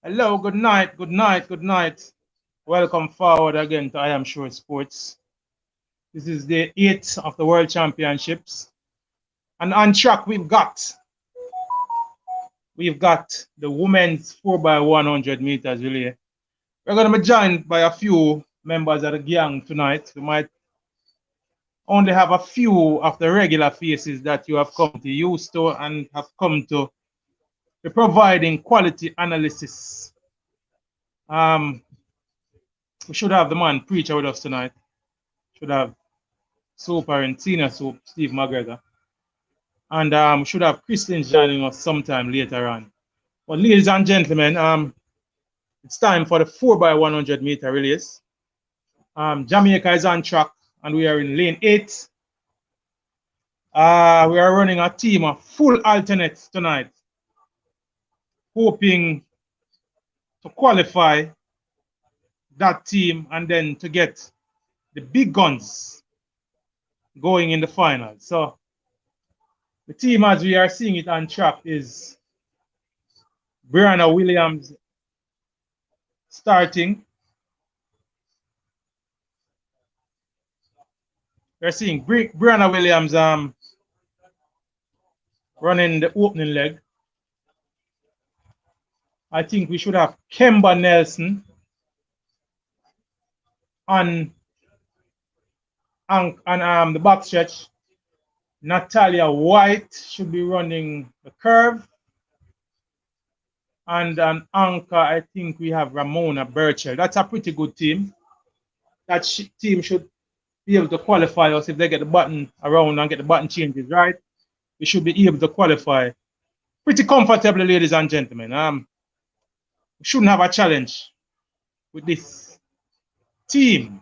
Hello, good night, good night, good night. Welcome forward again to I Am Sure Sports. This is the 8th of the World Championships. And on track we've got the women's 4x100 meters relay. We're going to be joined by a few members of the gang tonight. We might only have a few of the regular faces that you have come to used to and have come to be providing quality analysis. We should have the man preacher with us tonight. Should have Super and Senior Soup, Steve McGregor. And we should have Christian joining us sometime later on. But ladies and gentlemen, it's time for the 4x100 meter relays. Jamaica is on track and we are in lane 8. We are running a team of full alternates tonight, hoping to qualify that team and then to get the big guns going in the final. So the team as we are seeing it on track is Brianna Williams starting. We're seeing Brianna Williams running the opening leg. I think we should have Kemba Nelson on the back stretch. Natalia White should be running the curve. And an anchor, I think we have Ramona Burchell. That's a pretty good team. That team should be able to qualify us if they get the button around and get the button changes right. We should be able to qualify pretty comfortably, ladies and gentlemen. We shouldn't have a challenge with this team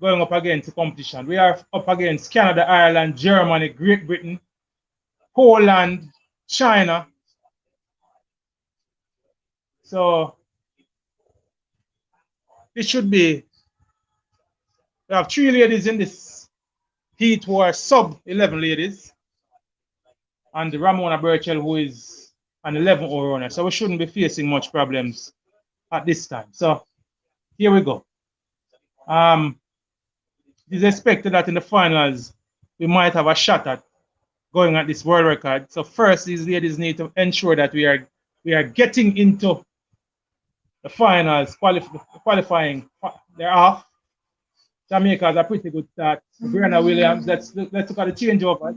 going up against the competition. We are up against Canada, Ireland, Germany, Great Britain, Poland, China. So it should be. We have 3 ladies in this heat who are sub-11 ladies, and the Ramona Burchell who is an 11-hour runner. So we shouldn't be facing much problems at this time. So here we go. It is expected that in the finals we might have a shot at going at this world record. So first, these ladies need to ensure that we are getting into the finals, qualifying. They're off. Jamaica has a pretty good start. Brianna Williams, let's look at the changeover.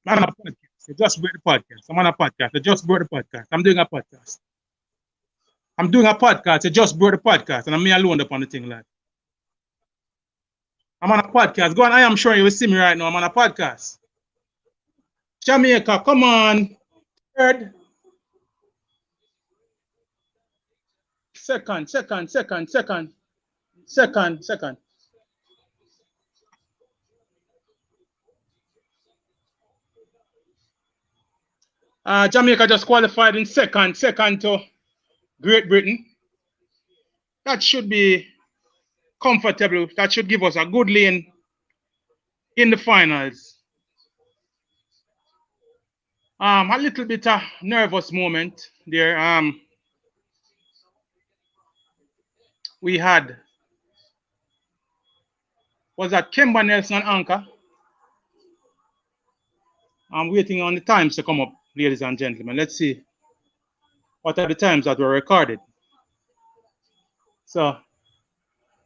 I'm on a podcast. I just brought the podcast. I'm on a podcast. I just brought the podcast. I'm doing a podcast. I'm doing a podcast. I just brought the podcast, and I'm me alone up on the thing, like. I'm on a podcast. Go on. I am sure you will see me right now. I'm on a podcast. Jamaica, come on. Third. Second. Jamaica just qualified in second to Great Britain. That should be comfortable. That should give us a good lane in the finals. A little bit of nervous moment there. We had, was that Kemba Nelson and Anchor? I'm waiting on the times to come up, ladies and gentlemen. Let's see what are the times that were recorded. So,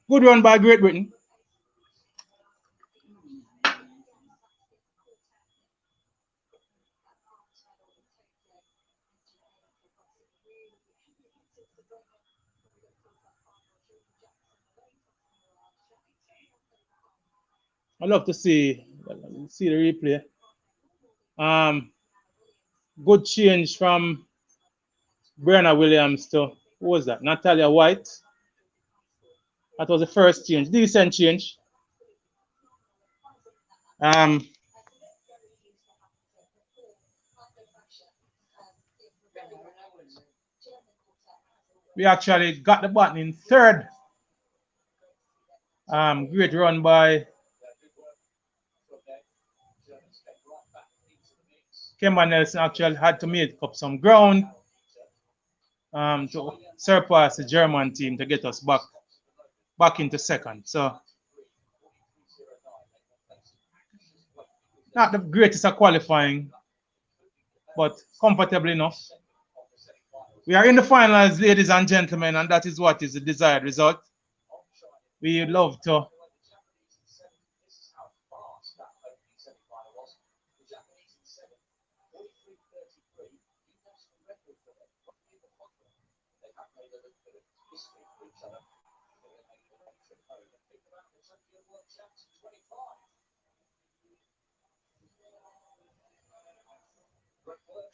good run by Great Britain. I love to see the replay. Good change from Brianna Williams to, who was that? Natalia White. That was the first change. Decent change. We actually got the button in third. Great run by Kemba Nelson. Actually had to make up some ground to surpass the German team to get us back into second. So not the greatest of qualifying, but comfortable enough. We are in the finals, ladies and gentlemen, and that is what is the desired result. We love to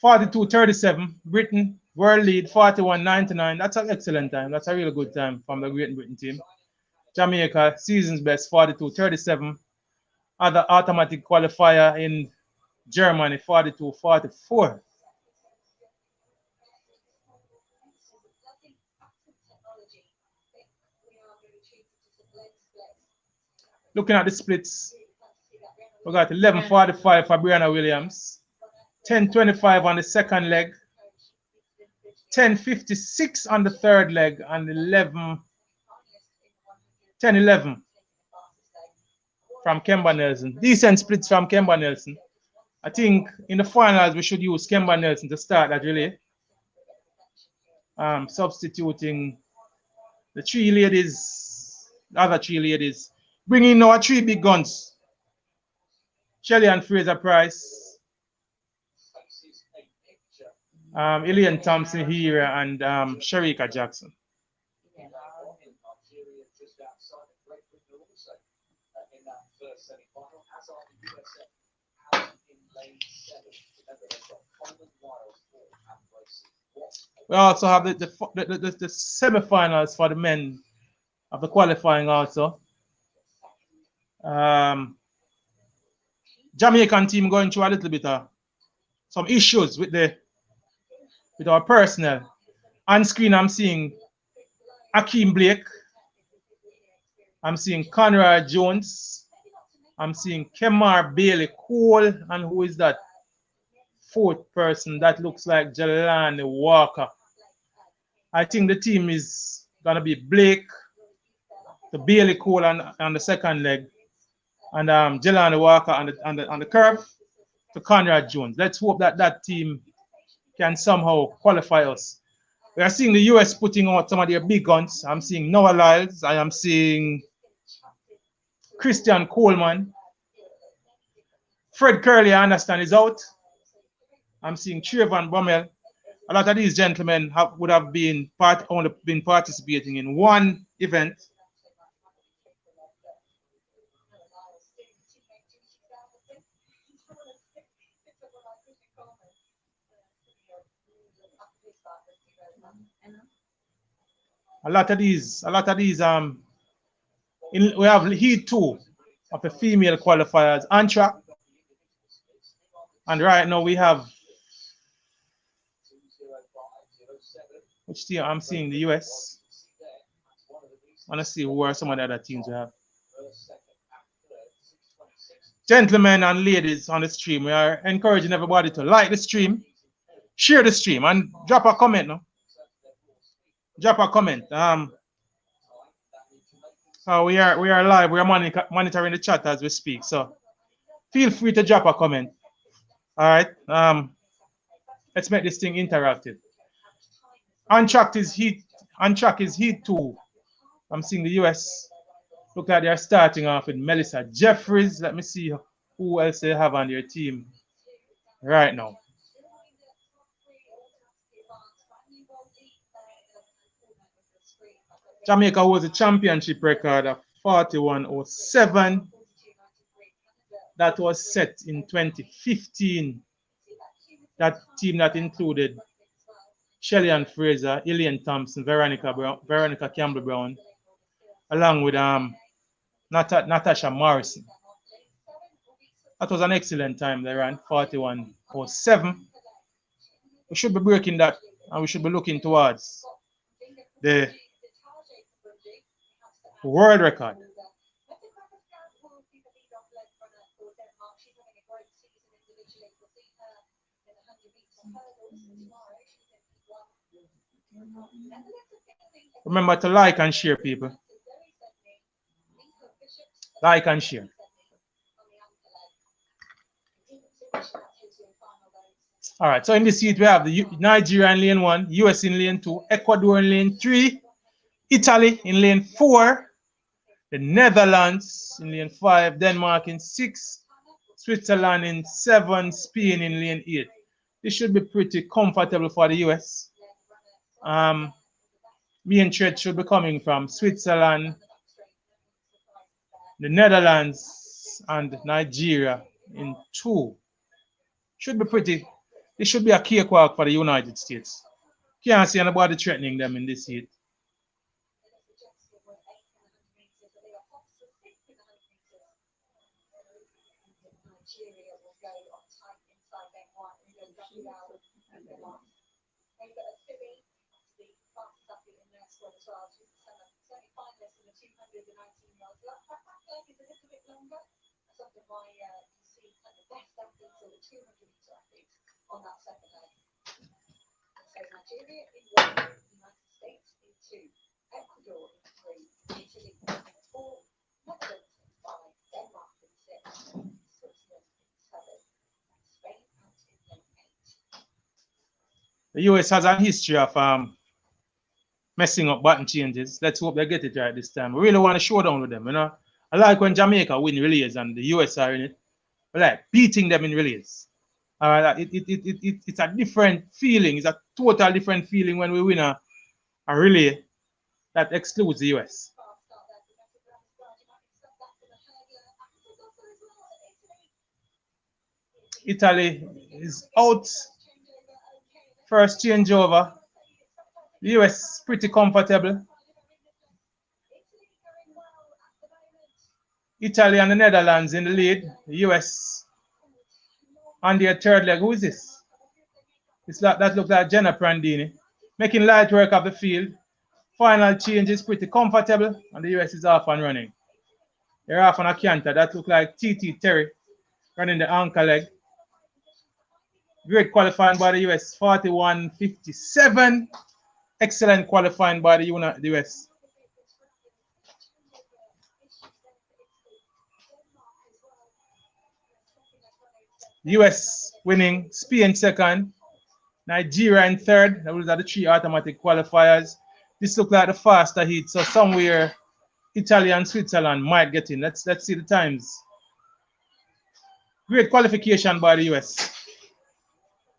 (42:37). Britain, world lead 41:99. That's an excellent time. That's a really good time from the Great Britain team. Jamaica, season's best 42:37. Other automatic qualifier in Germany 42:44. Looking at the splits, we got 11:45 for Brianna Williams, 10:25 on the second leg, 10:56 on the third leg, and 10:11 from Kemba Nelson. Decent splits from Kemba Nelson. I think in the finals we should use Kemba Nelson to start that relay. Substituting the other three ladies, bringing our three big guns: Shelly and Fraser Price, Elaine Thompson here, and Sharika Jackson. We also have the semi-finals for the men of the qualifying also. Jamaican team going through a little bit of some issues with our personnel. On screen, I'm seeing Akeem Blake. I'm seeing Conrad Jones. I'm seeing Kemar Bailey Cole. And who is that fourth person? That looks like Jelani Walker. I think the team is going to be Blake, the Bailey Cole on the second leg, and Jelani Walker on the curve to Conrad Jones. Let's hope that team can somehow qualify us. We are seeing the US putting out some of their big guns. I'm seeing Noah Lyles. I am seeing Christian Coleman. Fred Curley, I understand, is out. I'm seeing Trayvon Brummel. A lot of these gentlemen would have only been participating in one event. A lot of these we have heat 2 of the female qualifiers on track, and right now we have, which team? I'm seeing the US. I want to see who are some of the other teams we have. Gentlemen and ladies on the stream, we are encouraging everybody to like the stream, share the stream, and drop a comment. No? Drop a comment. We are live. We are monitoring the chat as we speak. So feel free to drop a comment. All right. Let's make this thing interactive. On track is heat 2. I'm seeing the US. Look like they're starting off with Melissa Jeffries. Let me see who else they have on their team right now. Jamaica holds a championship record of 41:07. That was set in 2015. That team that included Shelly and Fraser, Elaine Thompson, Veronica Campbell Brown, along with Natasha Morrison. That was an excellent time. They ran 41:07. We should be breaking that, and we should be looking towards the world record. Remember to like and share, people. Like and share. All right, so in this heat, we have the Nigeria in lane 1, US in lane 2, Ecuador in lane 3, Italy in lane 4, the Netherlands in lane 5, Denmark in 6, Switzerland in 7, Spain in lane 8. This should be pretty comfortable for the US. Main threat should be coming from Switzerland, the Netherlands, and Nigeria in 2. Should be pretty. This should be a cakewalk for the United States. Can't see anybody threatening them in this heat. The US has a history of messing up button changes. Let's hope they get it right this time. We really want to show down with them, you know. I like when Jamaica win relays and the US are in it. I like beating them in relays. It's a different feeling. It's a total different feeling when we win a relay that excludes the US. Italy is out. First changeover. The US pretty comfortable. Italy and the Netherlands in the lead. The US on their third leg. Who is this? That looks like Jenna Prandini. Making light work of the field. Final change is pretty comfortable, and the US is off and running. They're off on a canter. That looks like TT Terry running the anchor leg. Great qualifying by the US, 41.57. Excellent qualifying by the US. US winning, Spain second, Nigeria in third. Those are the 3 automatic qualifiers. This looks like the faster heat, so somewhere Italy and Switzerland might get in. Let's see the times. Great qualification by the US.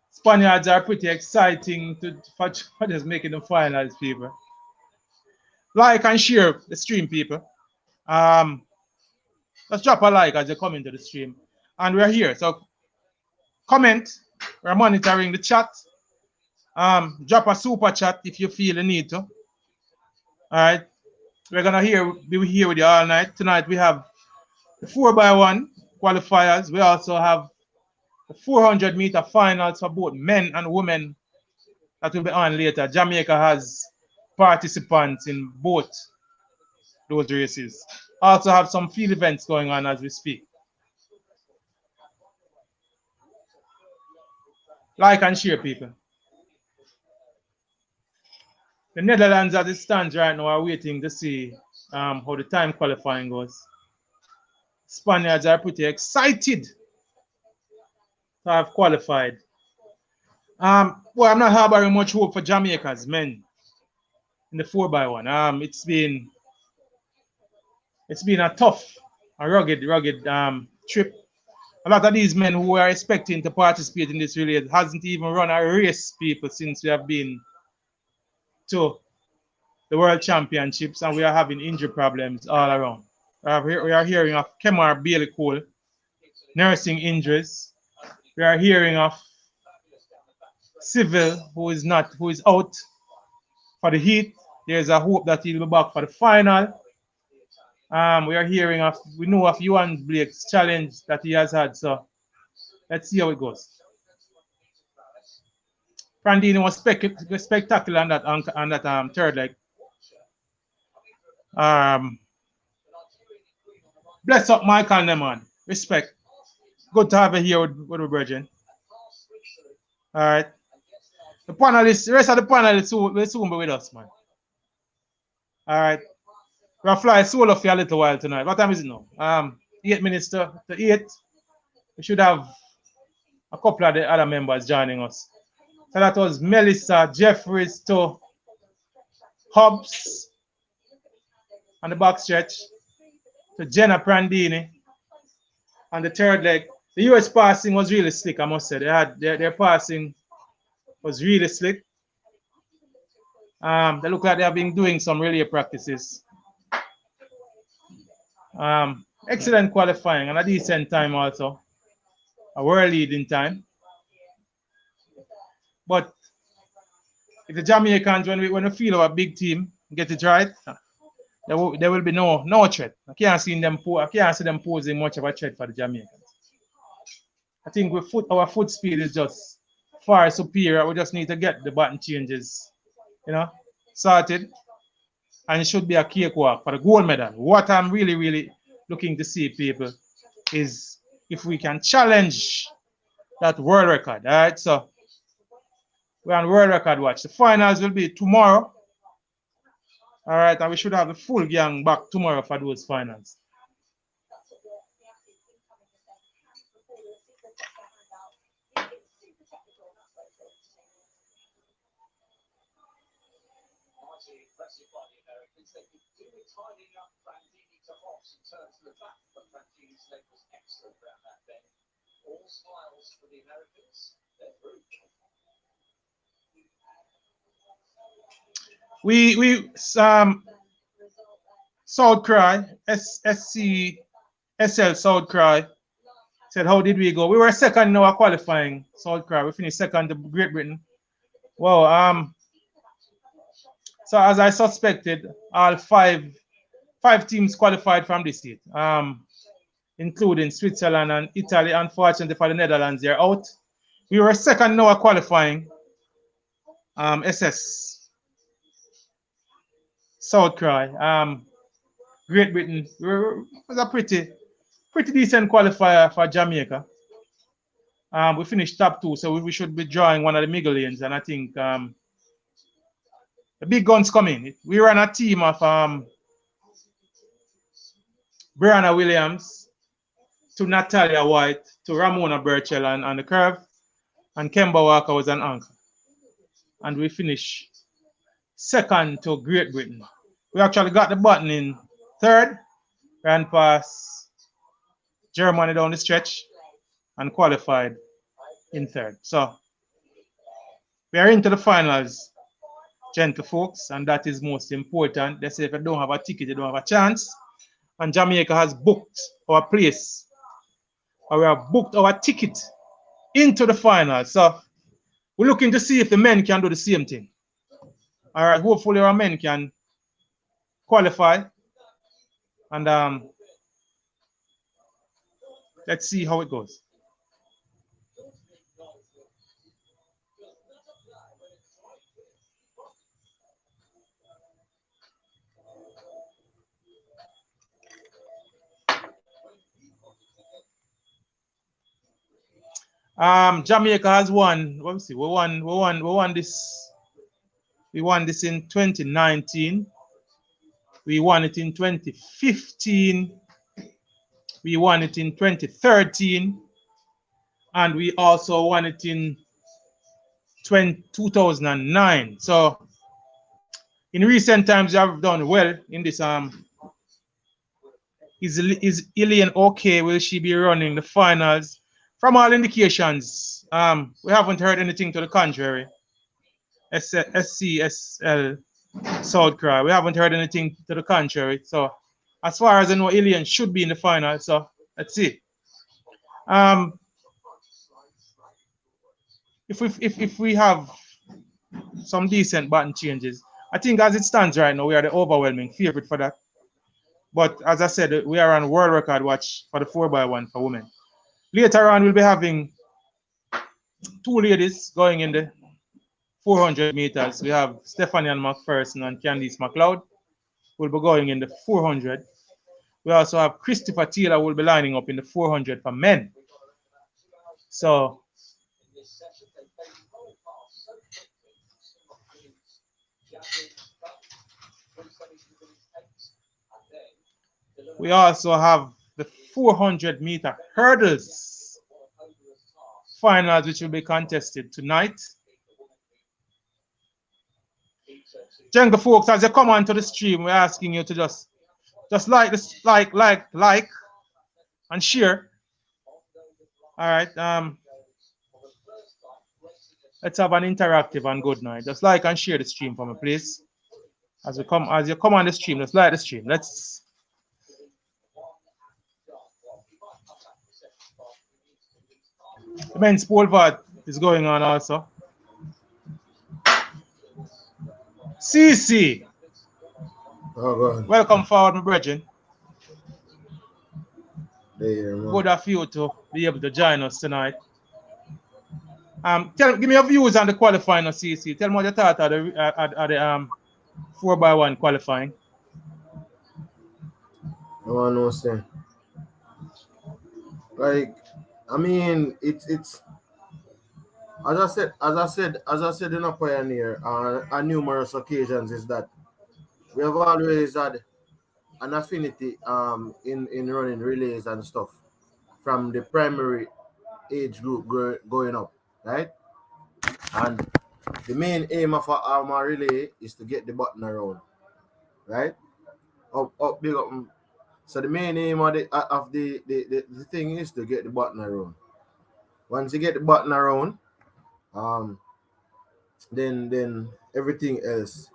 Spaniards are pretty exciting for just making the finals, people. Like and share the stream, people. Let's drop a like as you come into the stream. And we're here. So comment. We're monitoring the chat. Drop a super chat if you feel the need to. All right. We're gonna be here with you all night. Tonight we have the 4x1 qualifiers. We also have the 400-meter finals for both men and women that will be on later. Jamaica has participants in both those races. Also have some field events going on as we speak. Like and share, people. The Netherlands, as it stands right now, are waiting to see how the time qualifying goes. Spaniards are pretty excited to have qualified. Well, I'm not harboring much hope for Jamaica's men in the 4x1. It's been a tough, rugged trip. A lot of these men who are expecting to participate in this relay hasn't even run a race, people, since we have been to the World Championships, and we are having injury problems all around. We are hearing of Kemar Bailey Cole nursing injuries. We are hearing of Civil, who is out for the heat. There's a hope that he'll be back for the final. We know of Ewan Blake's challenge that he has had, so let's see how it goes. Prandini was spectacular on that third leg. Bless up Michael Neman. Respect. Good to have you here with the Virgin. All right. The panelists, the rest of the panelists will soon be with us, man. All right. We'll fly solo for a little while tonight. What time is it now? 8 minutes to 8. We should have a couple of the other members joining us. So that was Melissa Jeffries to Hobbs on the back stretch, to Jenna Prandini on the third leg. The US passing was really slick, I must say. Their passing was really slick. They look like they have been doing some relay practices. Excellent qualifying and a decent time also. A world leading time. But if the Jamaicans, when we feel our big team, get it right, there will be no threat. I can't see them posing much of a threat for the Jamaicans. I think our foot speed is just far superior. We just need to get the button changes, sorted. And it should be a cakewalk for the gold medal. What I'm really looking to see, people, is if we can challenge that world record. All right, so we're on world record watch. The finals will be tomorrow. All right, and we should have the full gang back tomorrow for those finals. We South Cry, SL South Cry said, how did we go? We were second in our qualifying, South Cry. We finished second to Great Britain. Well, so as I suspected, all five teams qualified from this seat, including Switzerland and Italy. Unfortunately for the Netherlands, they're out. We were second in our qualifying, SS South Cry. Great Britain was a pretty decent qualifier for Jamaica. We finished top 2, so we should be drawing one of the middle lanes, and I think the big guns coming. We ran a team of Brianna Williams to Natalia White to Ramona Burchell on the curve, and Kemba Walker was an anchor. And we finished second to Great Britain. We actually got the button in third, ran past Germany down the stretch, and qualified in third. So we are into the finals, gentle folks, and that is most important. They say if you don't have a ticket, you don't have a chance. And Jamaica has booked our place, or we have booked our ticket into the finals. So we're looking to see if the men can do the same thing. All right, hopefully our men can qualify, and let's see how it goes. Jamaica has won. Let me see. We won this. We won this in 2019. We won it in 2015. We won it in 2013. And we also won it in 2009. So in recent times, we have done well in this. Is Ilian okay? Will she be running the finals? From all indications, we haven't heard anything to the contrary. SCSL South Cry. We haven't heard anything to the contrary. So as far as I know, Ilian should be in the final. So let's see. If we have some decent button changes, I think as it stands right now, we are the overwhelming favorite for that. But as I said, we are on world record watch for the 4x1 for women. Later on, we'll be having 2 ladies going in the 400 meters. We have Stephanie Ann McPherson and Candice McLeod will be going in the 400. We also have Christopher Taylor who will be lining up in the 400 for men. So We also have the 400-meter hurdles finals, which will be contested tonight. Jungle folks, as you come onto the stream, we're asking you to just like this, like, and share. All right. Let's have an interactive and good night. Just like and share the stream for me, please. As you come on the stream, let's like the stream. Let's. The men's pole vault is going on also. CC. Oh, go ahead. Welcome forward, my brethren. There, Good of you to be able to join us tonight. Give me your views on the qualifying of CC. Tell me what you thought of the 4x1 qualifying. I want to know, like, I mean, it's as I said in a pioneer on numerous occasions, is that we have always had an affinity in running relays and stuff from the primary age group going up, right? And the main aim of our relay is to get the button around, right? Up, big up. So the main aim of the thing is to get the button around. Once you get the button around, then everything else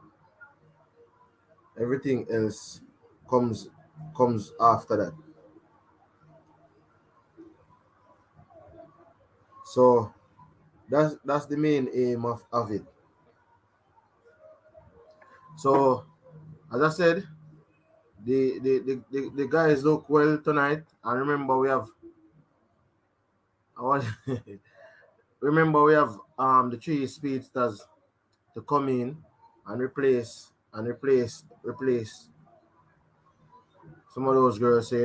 comes after that. So that's the main aim of it. So as I said, the guys look well tonight, and remember we have the 3 speedsters to come in and replace some of those girls. So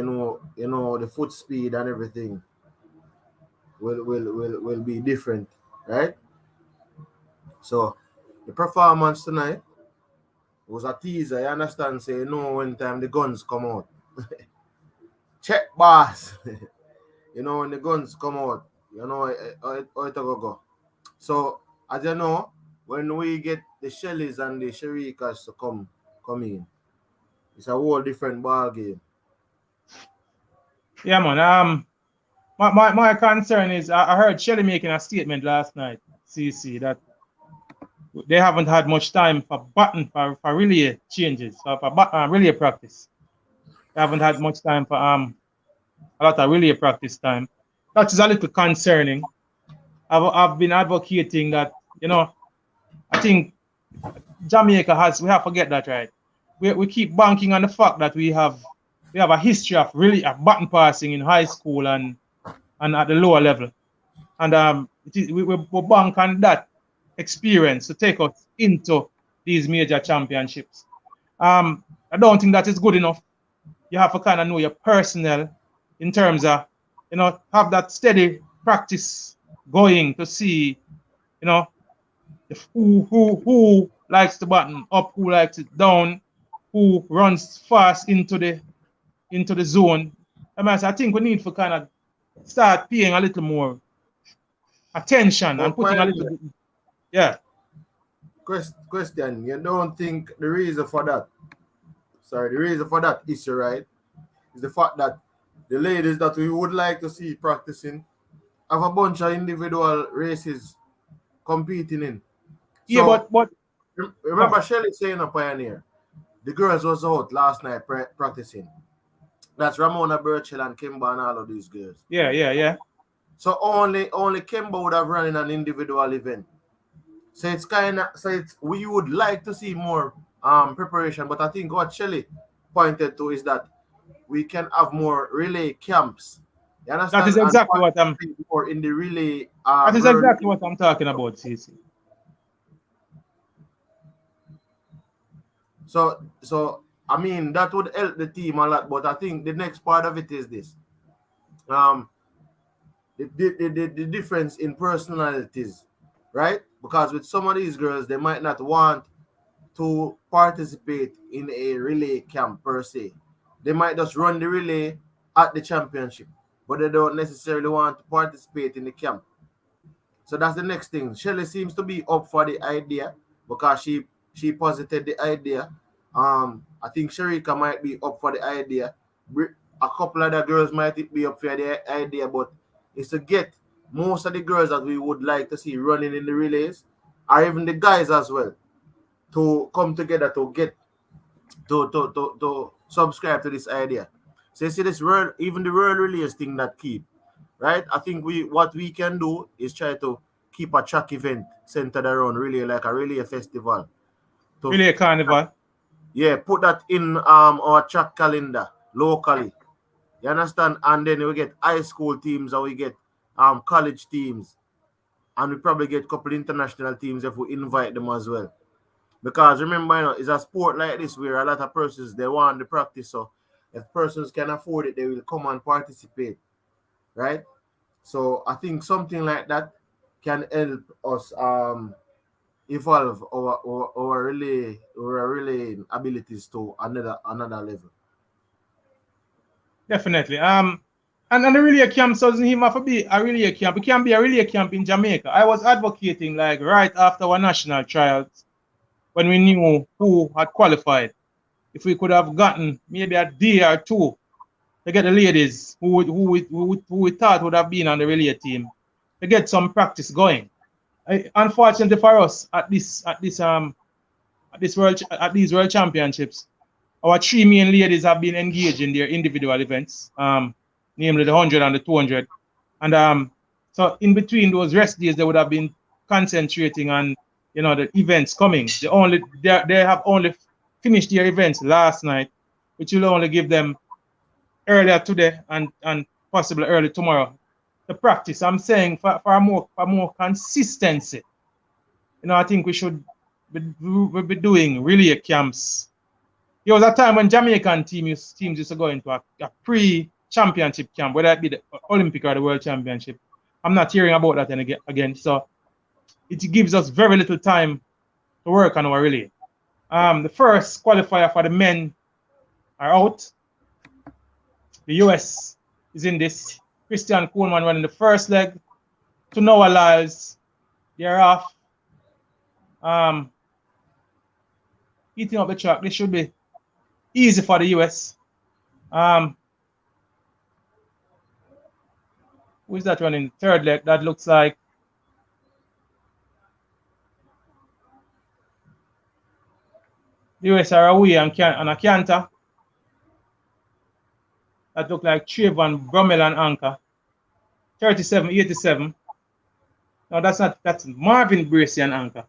you know the foot speed and everything will be different, right? So the performance tonight was a teaser. You understand? Say, when time the guns come out. Check boss. When the guns come out, how it go. So as you know, when we get the Shelleys and the Sharikas to come in, it's a whole different ball game. Yeah, man. My concern is I heard Shelley making a statement last night, CC, that they haven't had much time for relay changes, for relay practice. They haven't had much time for a lot of relay practice time. That is a little concerning. I've been advocating that, I think Jamaica we have to get that right. We keep banking on the fact that we have a history of really button passing in high school and at the lower level. And we bank on that experience to take us into these major championships. I don't think that is good enough. You have to kind of know your personnel in terms of, have that steady practice going to see, if who likes the button up, who likes it down, who runs fast into the zone. I think we need to kind of start paying a little more attention and putting a little bit. Yeah. Question. You don't think the reason for that issue, right, is the fact that the ladies that we would like to see practicing have a bunch of individual races competing in. Yeah, but remember Shelley saying a pioneer, the girls was out last night practicing. That's Ramona Burchell and Kimba and all of these girls. Yeah. So only Kimba would have run in an individual event. So we would like to see more preparation, but I think what Shelley pointed to is that we can have more relay camps. You understand? That is exactly what I'm. Or in the relay. That is exactly what I'm talking about, CC. So I mean that would help the team a lot, but I think the next part of it is this. The difference in personalities, right? Because with some of these girls, they might not want to participate in a relay camp per se. they might just run the relay at the championship, but they don't necessarily want to participate in the camp. So that's the next thing. Shelley seems to be up for the idea because she posited the idea. I think Sharika might be up for the idea. A couple of the girls might be up for the idea, but it's to get most of the girls that we would like to see running in the relays, or even the guys as well, to come together to get to subscribe to this idea. So you see this world, even the world relays thing that keep, right? I think what we can do is try to keep a track event centered around relay, like a relay festival. Relay carnival. Yeah, put that in our track calendar locally. You understand? And then we get high school teams, or we get college teams, and we probably get a couple international teams if we invite them as well. Because remember, it's a sport like this where a lot of persons, they want the practice. So if persons can afford it, they will come and participate, right? So I think something like that can help us evolve our relay abilities to another level. Definitely. And the relay camp doesn't even have to be a relay camp. It can be a relay camp in Jamaica. I was advocating like right after our national trials, when we knew who had qualified, if we could have gotten maybe a day or two to get the ladies who we thought would have been on the relay team to get some practice going. Unfortunately for us at these world championships, our three main ladies have been engaged in their individual events, namely the 100 and the 200. And so in between those rest days, they would have been concentrating on, the events coming. They have only finished their events last night, which will only give them earlier today and possibly early tomorrow to practice. I'm saying for more consistency. I think we should be doing relay camps. There was a time when Jamaican teams used to go into a pre-championship camp, whether it be the Olympic or the World Championship. I'm not hearing about that again. So it gives us very little time to work on our relay. The first qualifier for the men are out. The US is in this. Christian Coleman running the first leg. To Noah Lyles, they're off. Eating up the track. This should be easy for the US. Who is that running third leg? That looks like the US are away and a canter. That look like Trayvon Brummel and Anchor. 37-87. No, that's Marvin Bracey and Anchor.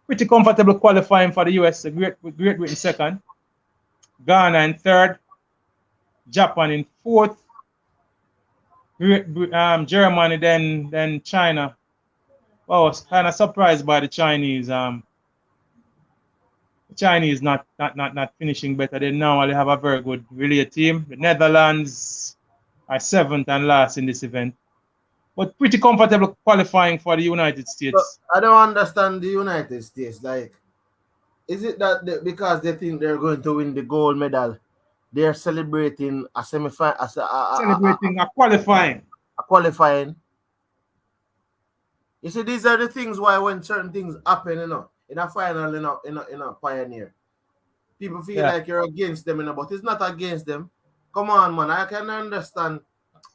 Pretty comfortable qualifying for the US. Great Britain second. Ghana in third. Japan in fourth. Germany, then China. Well, I was kind of surprised by the Chinese. The Chinese not finishing better. They normally have a very good relay team. The Netherlands are seventh and last in this event, but pretty comfortable qualifying for the United States. But I don't understand the United States. Like, is it that because they think they're going to win the gold medal, they're celebrating a semi-final, celebrating a qualifying? A qualifying. You see, these are the things why when certain things happen, in a final, in a Pioneer, people feel like you're against them, but it's not against them. Come on, man, I can understand,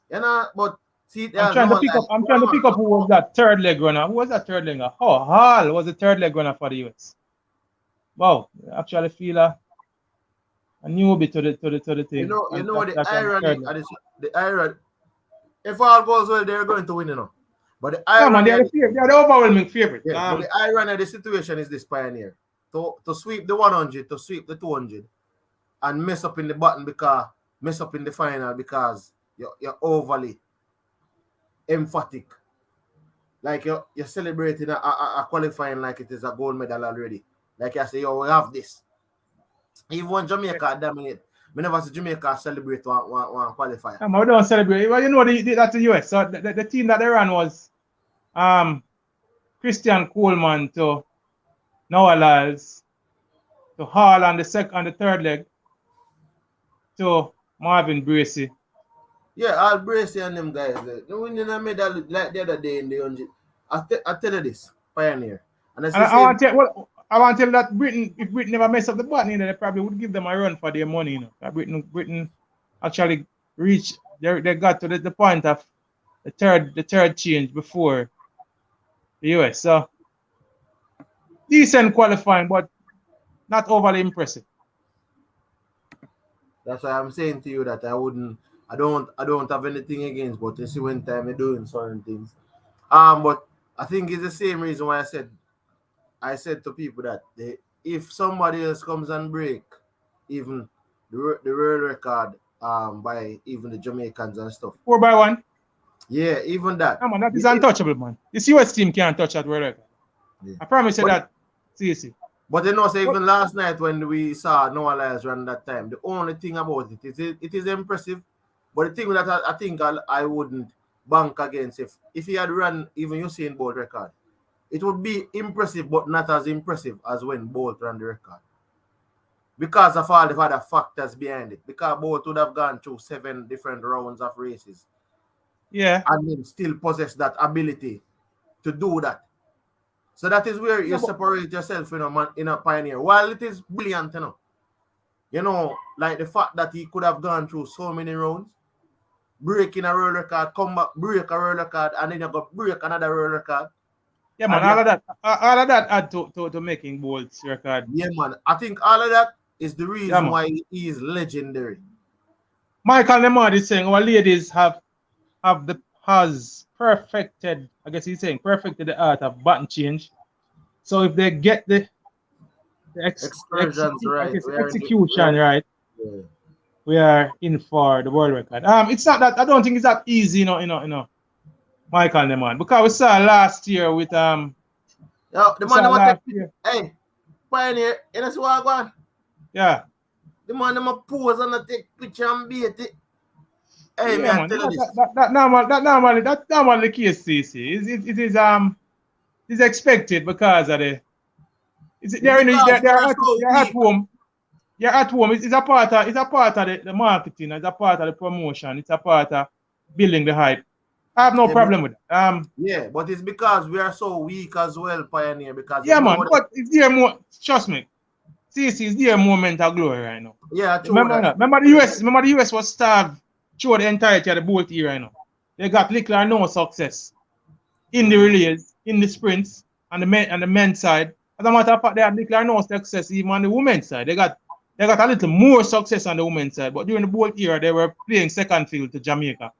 but see, I'm trying to pick up who was that third leg runner. Who was that third leg runner? Oh, Hall was the third leg runner for the US. Wow, I actually feel a newbie to the thing. The irony. If all goes well, they're going to win, But the irony, they're the overwhelming favorite. Yeah, but the irony of the situation is this, Pioneer. To sweep the 100, to sweep the 200, and mess up in the final because you're overly emphatic. Like you're celebrating a qualifying like it is a gold medal already. Like I say, we have this. Even when Jamaica dominate, we never see Jamaica celebrate one qualifier. We don't celebrate. Well, that's the US. So the team that they ran was Christian Coleman to Noah Lyles to Hall on the third leg. to Marvin Bracey. Yeah, I'll brace and them guys there. The winning a medal like the other day in the 100. I tell you this, Pioneer. And that's And the I same. want to tell, well, I want to tell that Britain, if Britain never mess up the button, you know, they probably would give them a run for their money. You know, that Britain actually reached, they got to the point of the third change before the US. So decent qualifying, but not overly impressive. That's why I'm saying to you that I don't have anything against, but you see when time you're doing certain things. But I think it's the same reason why I said to people that if somebody else comes and break even the world record by even the Jamaicans and stuff. 4-1. Yeah, even that. No, man, that is untouchable, man. This US team can't touch that world record. Yeah. I promise you that. See. But you know, say even last night when we saw Noah Lyles run that time, the only thing about it is it is impressive. But the thing that I think I wouldn't bank against if he had run even Usain Bolt record, it would be impressive, but not as impressive as when Bolt ran the record. Because of all the other factors behind it. Because Bolt would have gone through 7 different rounds of races. Yeah. And then still possess that ability to do that. So that is where you separate yourself in a Pioneer. While it is brilliant, like the fact that he could have gone through so many rounds, breaking a world record, come back, break a world record, and then you go break another world record. Yeah, man, all of that add to making Bolt's record. Yeah, man. I think all of that is the reason why he is legendary. Michael Lemard is saying our ladies has perfected, I guess he's saying perfected the art of button change. So if they get the excursions right, execution right, yeah, we are in for the world record. It's not that I don't think it's that easy, you know, Michael Lemard, because we saw last year with the man last year. Hey, Pioneer, you know what I want? Yeah. The man them pose and take picture and beat it. Hey, yeah, man, that normally the case, CC. It is expected because of they're at home. You're at home. It's a part of the marketing, it's a part of the promotion, it's a part of building the hype. I have no problem with it. Yeah, but it's because we are so weak as well, Pioneer. Because yeah, man, but it's there more. Trust me, CC is there moment of glory right now. Yeah, true. Remember the US was starved through the entirety of the Bolt era. They got little or no success in the relays, in the sprints, and the men's side. As a matter of fact, they had little or no success even on the women's side. They got a little more success on the women's side, but during the Bolt era, they were playing second field to Jamaica,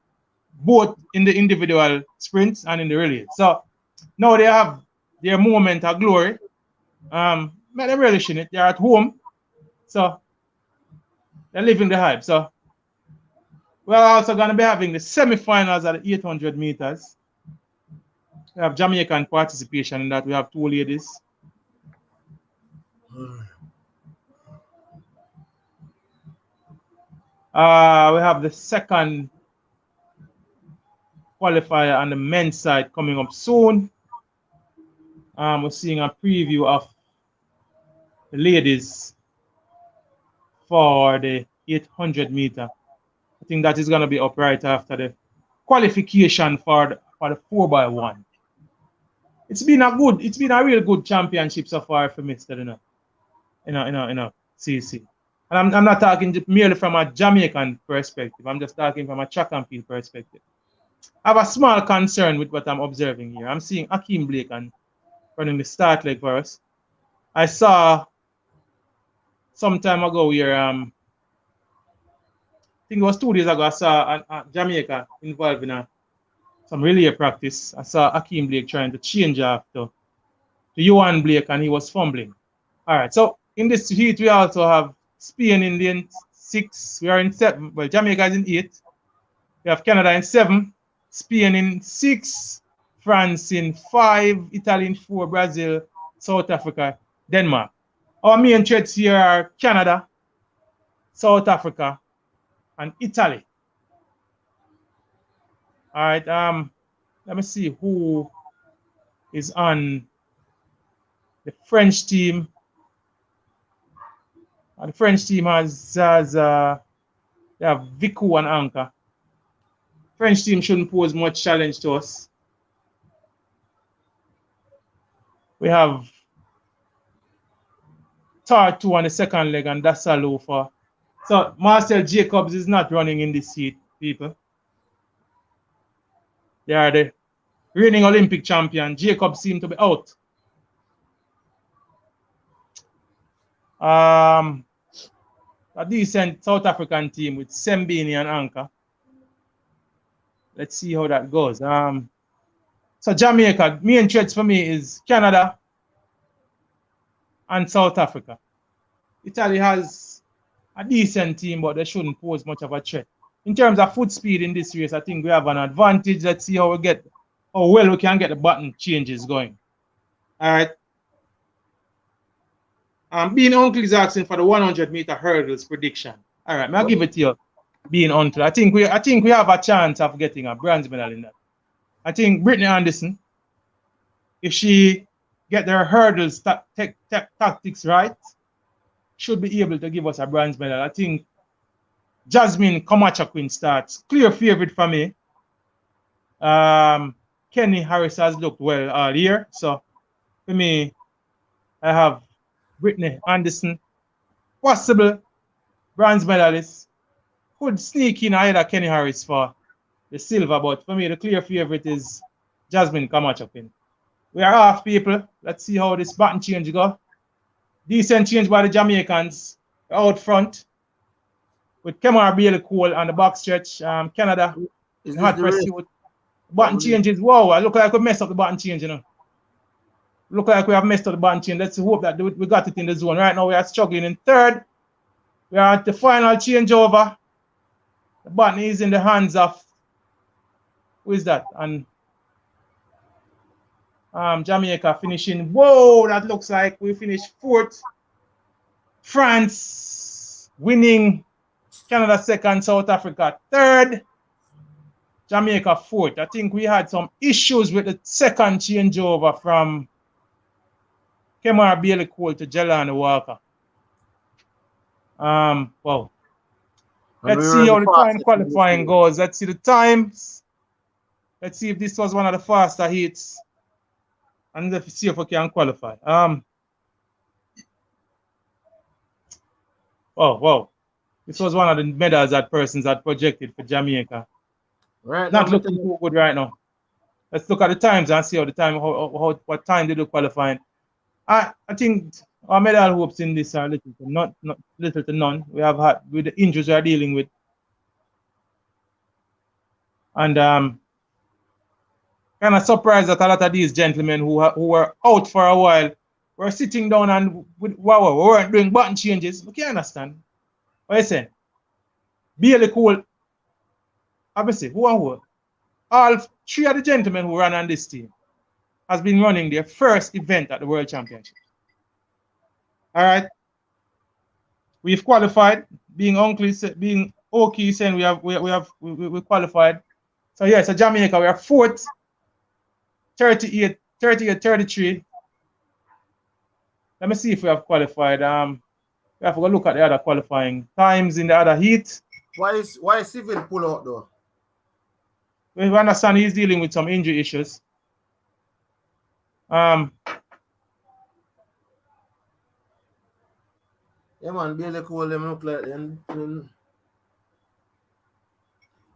both in the individual sprints and in the relays. So now they have their moment of glory. They're relishing it. They're at home, so they're living the hype. So we're also going to be having the semi-finals at the 800 meters. We have Jamaican participation in that. We have 2 ladies. We have the second qualifier on the men's side coming up soon. We're seeing a preview of the ladies for the 800 meter. I think that is going to be up right after the qualification for the 4x1. It's been a real good championship so far for Mr. CC. And I'm not talking merely from a Jamaican perspective. I'm just talking from a track and field perspective. I have a small concern with what I'm observing here. I'm seeing Akeem Blake running the start leg for us. I saw some time ago here, I think it was 2 days ago, I saw Jamaica involved in some relay practice. I saw Akeem Blake trying to change after to Johan Blake, and he was fumbling. All right, so in this heat, we also have Spain in 6. We are in 7. Well, Jamaica is in 8. We have Canada in 7. Spain in 6. France in 5. Italy in 4. Brazil, South Africa, Denmark. Our main threats here are Canada, South Africa, and Italy. All right, let me see who is on the French team. The French team has They have Viku and Anka. French team shouldn't pose much challenge to us. We have Tartu on the second leg and Dasalo for. So Marcel Jacobs is not running in this heat, people. They are the reigning Olympic champion. Jacobs seemed to be out. A decent South African team with Sembini and Anka. Let's see how that goes. So Jamaica, main threats for me is Canada and South Africa. Italy has a decent team, but they shouldn't pose much of a threat. In terms of foot speed in this race, I think we have an advantage. Let's see how well we can get the button changes going. All right. Being Uncle is asking for the 100-meter hurdles prediction. All right, I'll give it to you. Being Uncle, I think we have a chance of getting a bronze medal in that. I think Brittany Anderson, if she get their hurdles tactics right, should be able to give us a bronze medal. I think Jasmine Camacho Queen starts. Clear favorite for me. Kenny Harris has looked well all year. So for me, I have Brittany Anderson, possible bronze medalist. Could sneak in either Kenny Harris for the silver, but for me, the clear favorite is Jasmine Camacho Queen. We are off, people. Let's see how this button change go. Decent change by the Jamaicans out front with Kemar Bailey Cole on the back stretch. Canada in hot pursuit. Button changes. Wow, I look like we messed up the button change, you know. Look like we have messed up the button change. Let's hope that we got it in the zone. Right now, we are struggling in third. We are at the final changeover. The button is in the hands of, who is that? And Jamaica finishing. Whoa, that looks like we finished fourth. France winning. Canada second, South Africa third. Jamaica fourth. I think we had some issues with the second changeover from Kemar Bailey Cole to Jelani Walker. Well, let's see how the time qualifying goes. Let's see the times. Let's see if this was one of the faster heats. And let's see if we can qualify. Wow. This was one of the medals that persons had projected for Jamaica. Right. Not looking too good right now. Let's look at the times and see how the time, what time they do qualifying. I think our medal hopes in this are little to none. We have had with the injuries we are dealing with. And kind of surprised that a lot of these gentlemen who were out for a while were sitting down and we weren't doing button changes. We can't understand. What you saying? Bailey Cole, obviously, who? All three of the gentlemen who ran on this team has been running their first event at the World Championship. All right. We've qualified. Being okay saying we qualified. So yeah, so Jamaica, we are fourth, 38, 33. Let me see if we have qualified. We have to go look at the other qualifying times in the other heat. Why is Civil pull out though? We understand he's dealing with some injury issues. Yeah, man, Bailey Cole them look like them.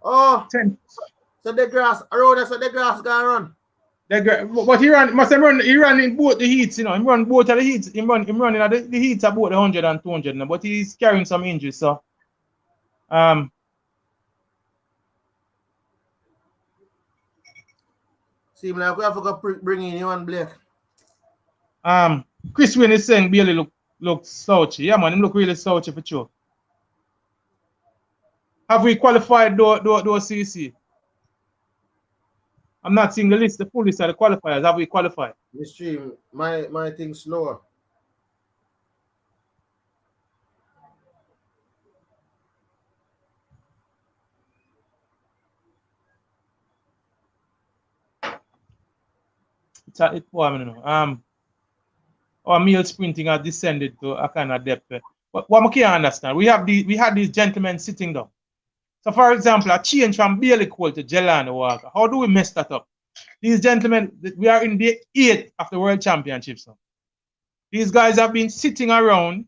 Oh, 10. So the grass, so the grass gonna run. But he ran in both the heats, you know. He run both of the heats. He run in the heats about the 100 and 200 now, but he's carrying some injuries, so seem like we have to go bring in Iwan Blake. Chris Wayne is saying Bailey look slouchy. Yeah, man, him look really slouchy for sure. Have we qualified though CC? I'm not seeing the full list of the qualifiers. Have we qualified? The stream, my thing slower. Well, I don't know. Our male sprinting has descended to a kind of depth. But what I can't understand, we had these gentlemen sitting down. So, for example, a change from Bailey Cole to Jelani Walker. How do we mess that up? These gentlemen, we are in the 8th of the World Championships now. These guys have been sitting around,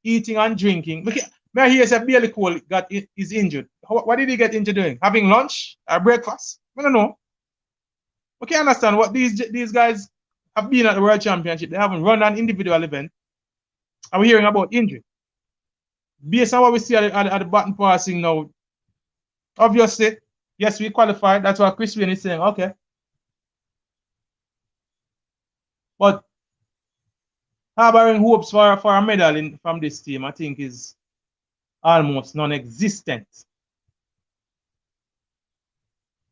eating and drinking. May I hear say Bailey Cole is injured. What did he get injured doing? Having lunch or breakfast? I don't know. We can't understand what these guys have been at the World Championship. They haven't run an individual event. And we're hearing about injury. Based on what we see at the button passing now, obviously, yes, we qualified. That's what Chris Wayne is saying. Okay. But harboring hopes for a medal from this team, I think, is almost non-existent.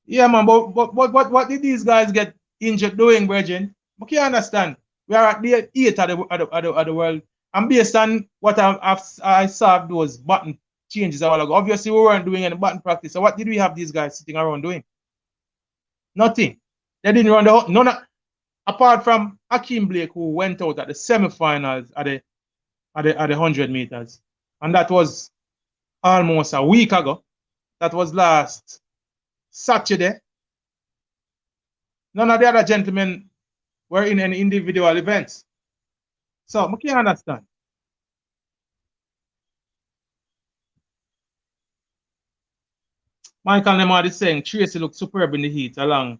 Yeah, man, but what did these guys get injured doing, Bridget? We can't understand. We are at the 8th of the world. And based on what I saw those button changes a while ago, obviously we weren't doing any button practice. So what did we have these guys sitting around doing? Nothing. They didn't run the whole, none apart from Akeem Blake, who went out at the semifinals at the 100 meters. And that was almost a week ago. That was last Saturday. None of the other gentlemen were in any individual events. So I can't understand. Michael Nemad is saying Tracey looked superb in the heat along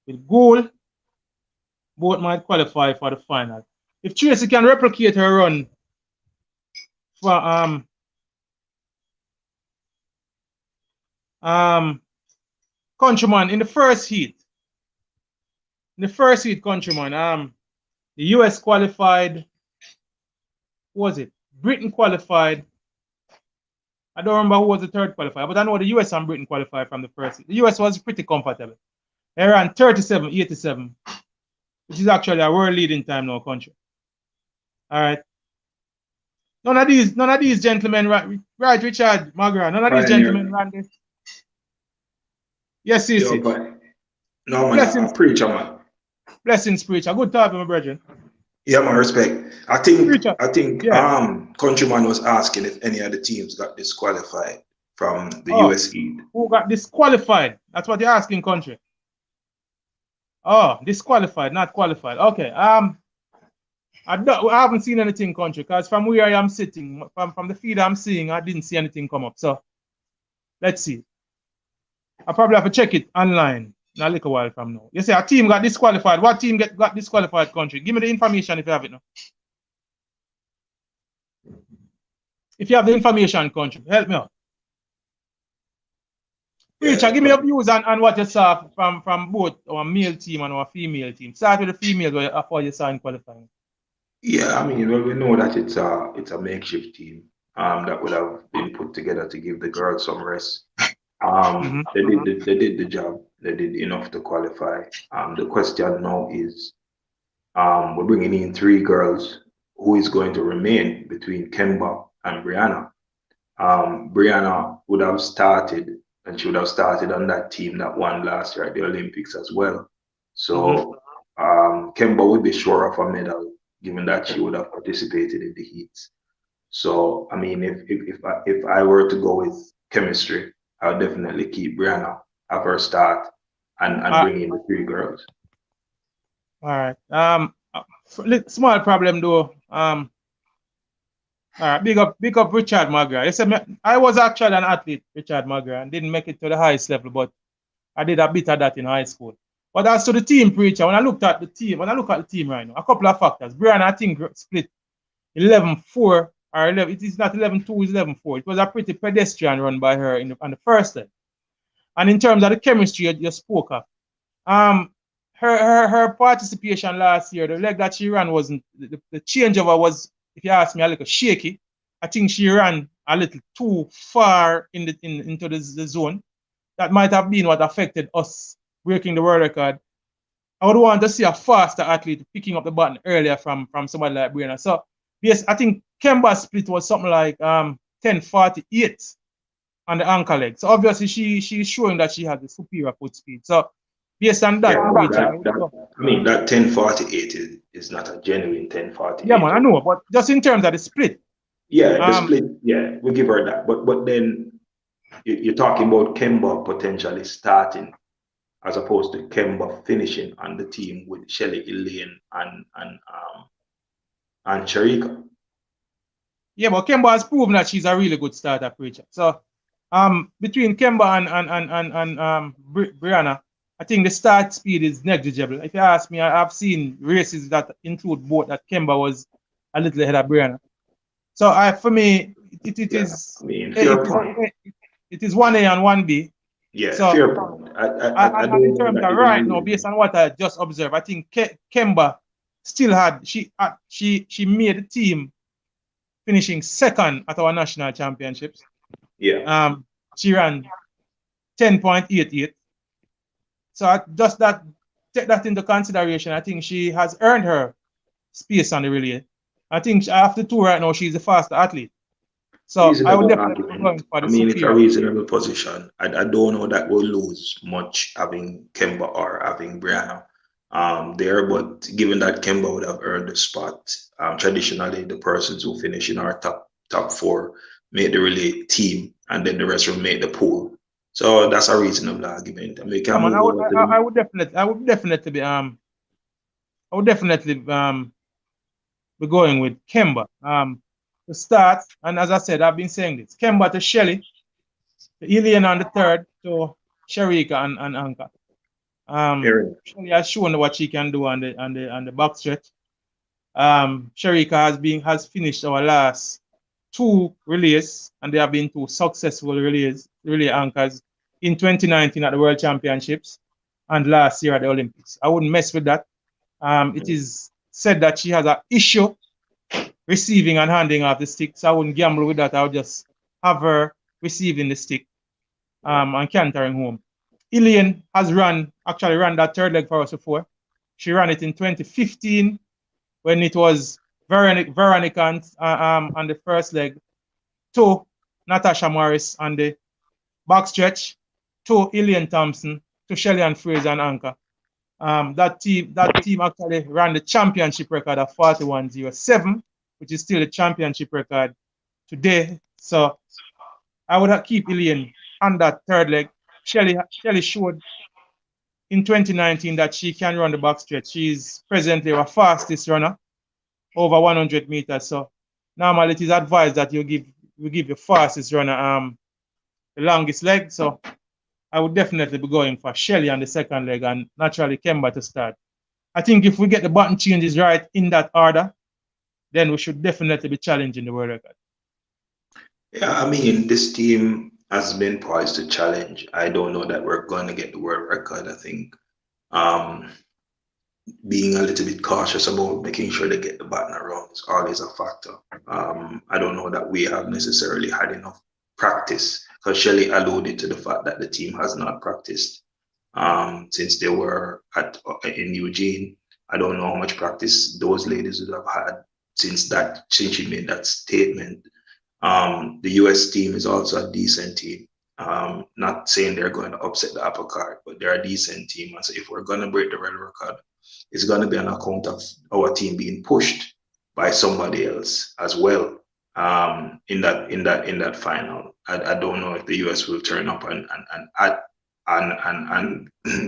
with Goule. Both might qualify for the final. If Tracey can replicate her run for Countryman in the first heat. In the first heat, Countryman, the US qualified. Who was it? Britain qualified. I don't remember who was the third qualifier, but I know the US and Britain qualified from the first heat. The US was pretty comfortable. They ran 37.87, which is actually a world leading time now, country. All right. None of these gentlemen, right, Richard Magra, none of these gentlemen ran this. Yes, yes. No, man, blessings, preacher, man. Blessings, preacher. Good talking, my brethren. Yeah, man, respect. I think preacher. Countryman was asking if any of the teams got disqualified from the US Heat. Who got disqualified? That's what you're asking, country. Oh, disqualified, not qualified. Okay. I haven't seen anything, country, because from where I am sitting, from the feed I'm seeing, I didn't see anything come up. So let's see. I probably have to check it online in a little while from now. You say a team got disqualified. What team got disqualified, country? Give me the information if you have it now. If you have the information, country, help me out. Preacher, give me your views on what you saw from both our male team and our female team. Start with the female before you saw in qualifying. Yeah, I mean, well, we know that it's a makeshift team that would have been put together to give the girls some rest. They did the job. They did enough to qualify. The question now is, we're bringing in 3 girls. Who is going to remain between Kemba and Brianna? Brianna would have started, and she would have started on that team that won last year at the Olympics as well. So Kemba would be sure of a medal, given that she would have participated in the heats. So I mean, if I were to go with chemistry, I would definitely keep Brianna, have her start, and bring in the 3 girls. All right. Small problem though. All right, big up Richard Magra. You said I was actually an athlete, Richard Magra, and didn't make it to the highest level, but I did a bit of that in high school. But as to the team, preacher, when I look at the team right now, a couple of factors. Brianna, I think, split 11-4 or 11. It is not 11-2, it's 11-4. It was a pretty pedestrian run by her on the first leg. And in terms of the chemistry you spoke of, her participation last year, the leg that she ran wasn't the changeover was, if you ask me, a little shaky. I think she ran a little too far into the zone. That might have been what affected us breaking the world record. I would want to see a faster athlete picking up the button earlier from somebody like Brianna. So yes, I think Kemba's split was something like 10:48 on the ankle leg. So obviously she's showing that she has the superior foot speed. So based on that, I mean that 10:48 is not a genuine 10:48. Yeah, man, I know, but just in terms of the split. Yeah, the split. Yeah, we give her that. But then you're talking about Kemba potentially starting as opposed to Kemba finishing on the team with Shelly, Elaine, and Sharika. Yeah, but Kemba has proven that she's a really good starter, Preacher. So, between Kemba and Brianna, I think the start speed is negligible. If you ask me, I've seen races that include both that Kemba was a little ahead of Brianna. So, for me, it is. I mean, fair point. It is 1A and 1B. Yeah, So, fair point. I and in don't know terms that of you're gonna right now, lose. based on what I just observed, I think Kemba still had she made the team finishing second at our national championships. Yeah. She ran 10.88. So just that, take that into consideration. I think she has earned her space on the relay. I think after 2 right now, she's the fastest athlete. So I would Reasonable definitely be going argument. for I the mean, it's a superior. reasonable position. I don't know that we'll lose much having Kemba or having Brianna there, but given that Kemba would have earned the spot, traditionally the persons who finish in our top 4 make the relay team, and then the rest will make the pool. So that's a reasonable argument. I mean, we can Come on, move over to the I would definitely be be going with Kemba. To start, and as I said, I've been saying this: Kemba to Shelly, to Elaine on the third, to Sharika and Anka. area. Shelly has shown what she can do on the back stretch. Sharika has finished our last 2 relays, and they have been 2 successful relay anchors in 2019 at the World Championships and last year at the Olympics. I wouldn't mess with that. It is said that she has an issue receiving and handing off the stick, so I wouldn't gamble with that. I would just have her receiving the stick and cantering home. Elaine has actually ran that third leg for us before. She ran it in 2015 when it was Veronica on the first leg, to Natasha Morris on the back stretch, to Elaine Thompson, to Shelly and Fraser and Anchor. That team actually ran the championship record of 41.07, which is still the championship record today. So I would keep Elaine on that third leg. Shelly showed in 2019 that she can run the back stretch. She's presently our fastest runner, over 100 meters. So normally it is advised that you give your fastest runner the longest leg. So I would definitely be going for Shelly on the second leg and naturally Kemba to start. I think if we get the button changes right in that order, then we should definitely be challenging the world record. Yeah, I mean, this team has been poised to challenge. I don't know that we're going to get the world record. I think um, being a little bit cautious about making sure they get the button around is always a factor. I don't know that we have necessarily had enough practice, because Shelley alluded to the fact that the team has not practiced since they were in Eugene. I don't know how much practice those ladies would have had since she made that statement. The US team is also a decent team. Not saying they're going to upset the apple cart, but they're a decent team. And so if we're going to break the world record, it's going to be on account of our team being pushed by somebody else as well in that final. I don't know if the US will turn up and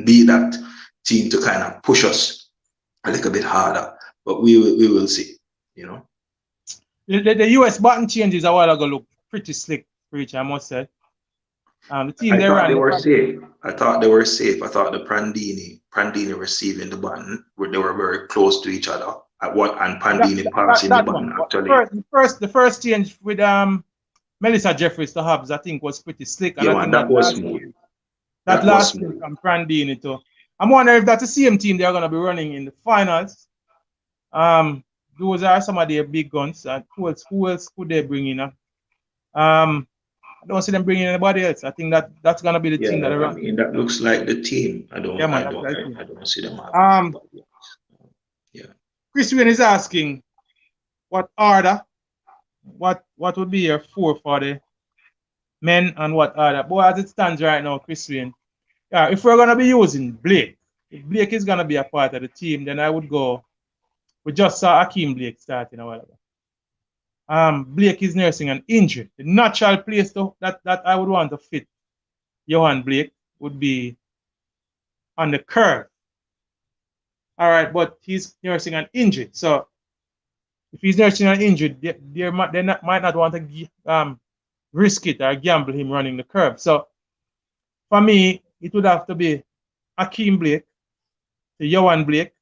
be that team to kind of push us a little bit harder, but we will see, you know. The US button changes a while ago look pretty slick, Rich, I must say. The team I thought they ran. were safe. I thought they were safe. I thought the Prandini receiving the button, where they were very close to each other. And Prandini passing the button One. actually. The first change with Melissa Jeffries to Hubs, I think, was pretty slick. And Yeah, I man, think that was smooth. that last change from Prandini to, I'm wondering if that's the same team they're gonna be running in the finals. Those are some of their big guns. Who else could they bring in? I don't see them bringing anybody else. I think that's gonna be the team that I mean, that looks like the team. I don't see them having anybody else. Yeah. Chris Wayne is asking what order, what would be your 4 for the men and what order. Boy, as it stands right now, Chris Wayne, yeah, if we're gonna be using Blake, if Blake is gonna be a part of the team, then I would go. We just saw Akeem Blake starting a while ago. Blake is nursing an injury. The natural place that I would want to fit Johan Blake would be on the curve. All right, but he's nursing an injury. So if he's nursing an injury, they might not want to risk it or gamble him running the curve. So for me, it would have to be Akeem Blake, the Johan Blake,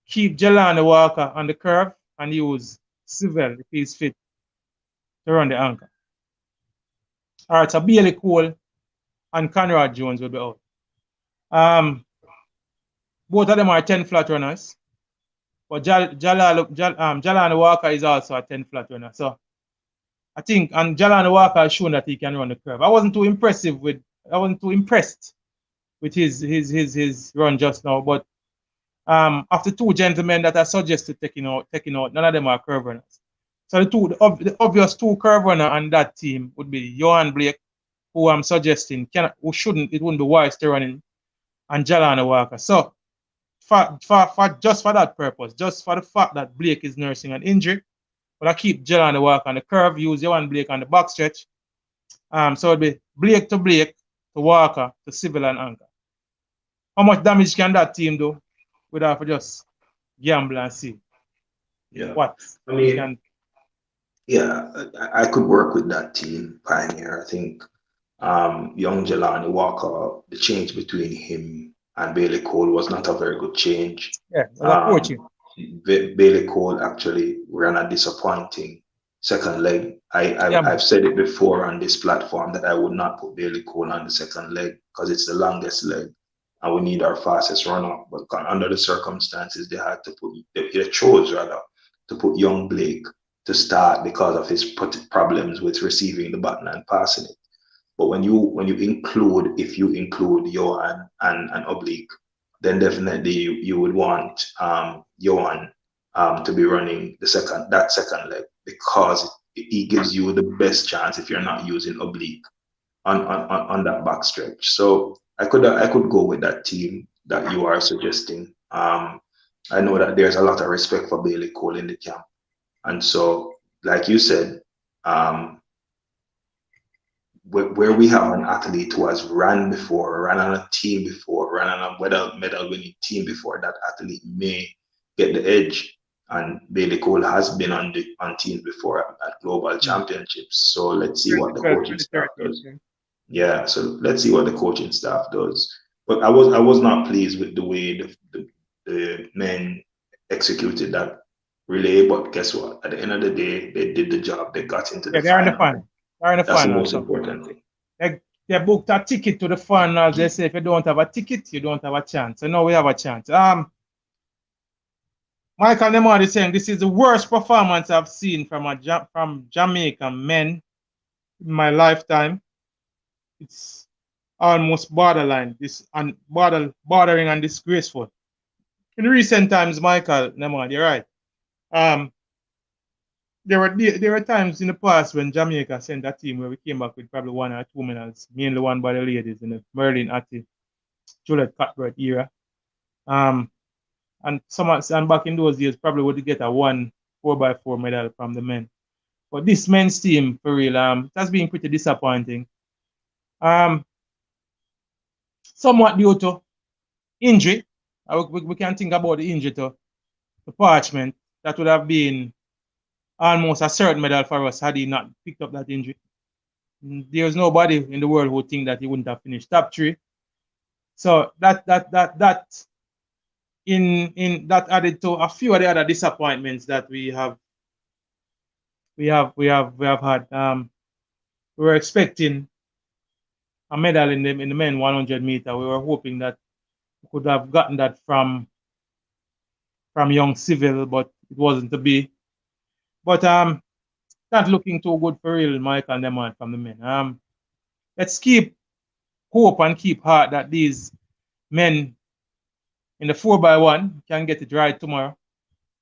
keep Jelani Walker on the curve, and use Civil if he's fit to run the anchor. All right, so Bailey Cole and Conrad Jones will be out. Both of them are 10 flat runners, but Jelani Walker is also a 10 flat runner. So I think, and Jelani Walker has shown that he can run the curve. I wasn't too impressed with his run just now, but after two gentlemen that I suggested taking out, none of them are curve runners. So the obvious two curve runner on that team would be Johan Blake, who I'm suggesting it wouldn't be wise to run in, and Jelani Walker. So just for that purpose, just for the fact that Blake is nursing an injury, but I keep Jelani Walker on the curve, use Johan Blake on the back stretch. So it'd be Blake to Walker to Civil and anchor. How much damage can that team do without just gamble and see? Yeah. What? I mean, yeah, I could work with that team, Pioneer. I think young Jelani Walker, the change between him and Bailey Cole was not a very good change. Yeah, coaching. Bailey Cole actually ran a disappointing second leg. I've said it before on this platform that I would not put Bailey Cole on the second leg because it's the longest leg and we need our fastest runner. But under the circumstances, they chose to put young Blake to start because of his problems with receiving the button and passing it. But when you include Johan and Oblique, then definitely you would want Johan to be running that second leg because he gives you the best chance if you're not using Oblique on that back stretch. So I could go with that team that you are suggesting. I know that there's a lot of respect for Bailey Cole in the camp, and so like you said, where we have an athlete who has ran on a team before, ran on a medal winning team before, that athlete may get the edge. And Bailey Cole has been on teams before at global championships. So let's see what the coaching staff does. Yeah, so let's see what the coaching staff does. But I was not pleased with the way the men executed that relay. But guess what? At the end of the day, they did the job. They got into the final. That's the most important thing. They booked a ticket to the final. They say if you don't have a ticket, you don't have a chance. So now we have a chance. Michael Nemard is saying this is the worst performance I've seen from Jamaican men in my lifetime. It's almost borderline, bordering and disgraceful. In recent times, Michael Nemard, you're right. There were times in the past when Jamaica sent a team where we came back with probably one or two medals, mainly won by the ladies in the Merlin Atty, Juliet Cuthbert era. And back in those days, probably would get a 4x4 medal from the men. But this men's team, for real, it has been pretty disappointing. Somewhat due to injury. We can think about the injury to Parchment. That would have been almost a certain medal for us had he not picked up that injury. There's nobody in the world who would think that he wouldn't have finished top 3. So that added to a few of the other disappointments that we have had. We were expecting a medal in the men 100 meter. We were hoping that we could have gotten that from young Civil, but it wasn't to be. But not looking too good for real, Michael Nemard from the men. Let's keep hope and keep heart that these men in the 4x1 can get it right tomorrow.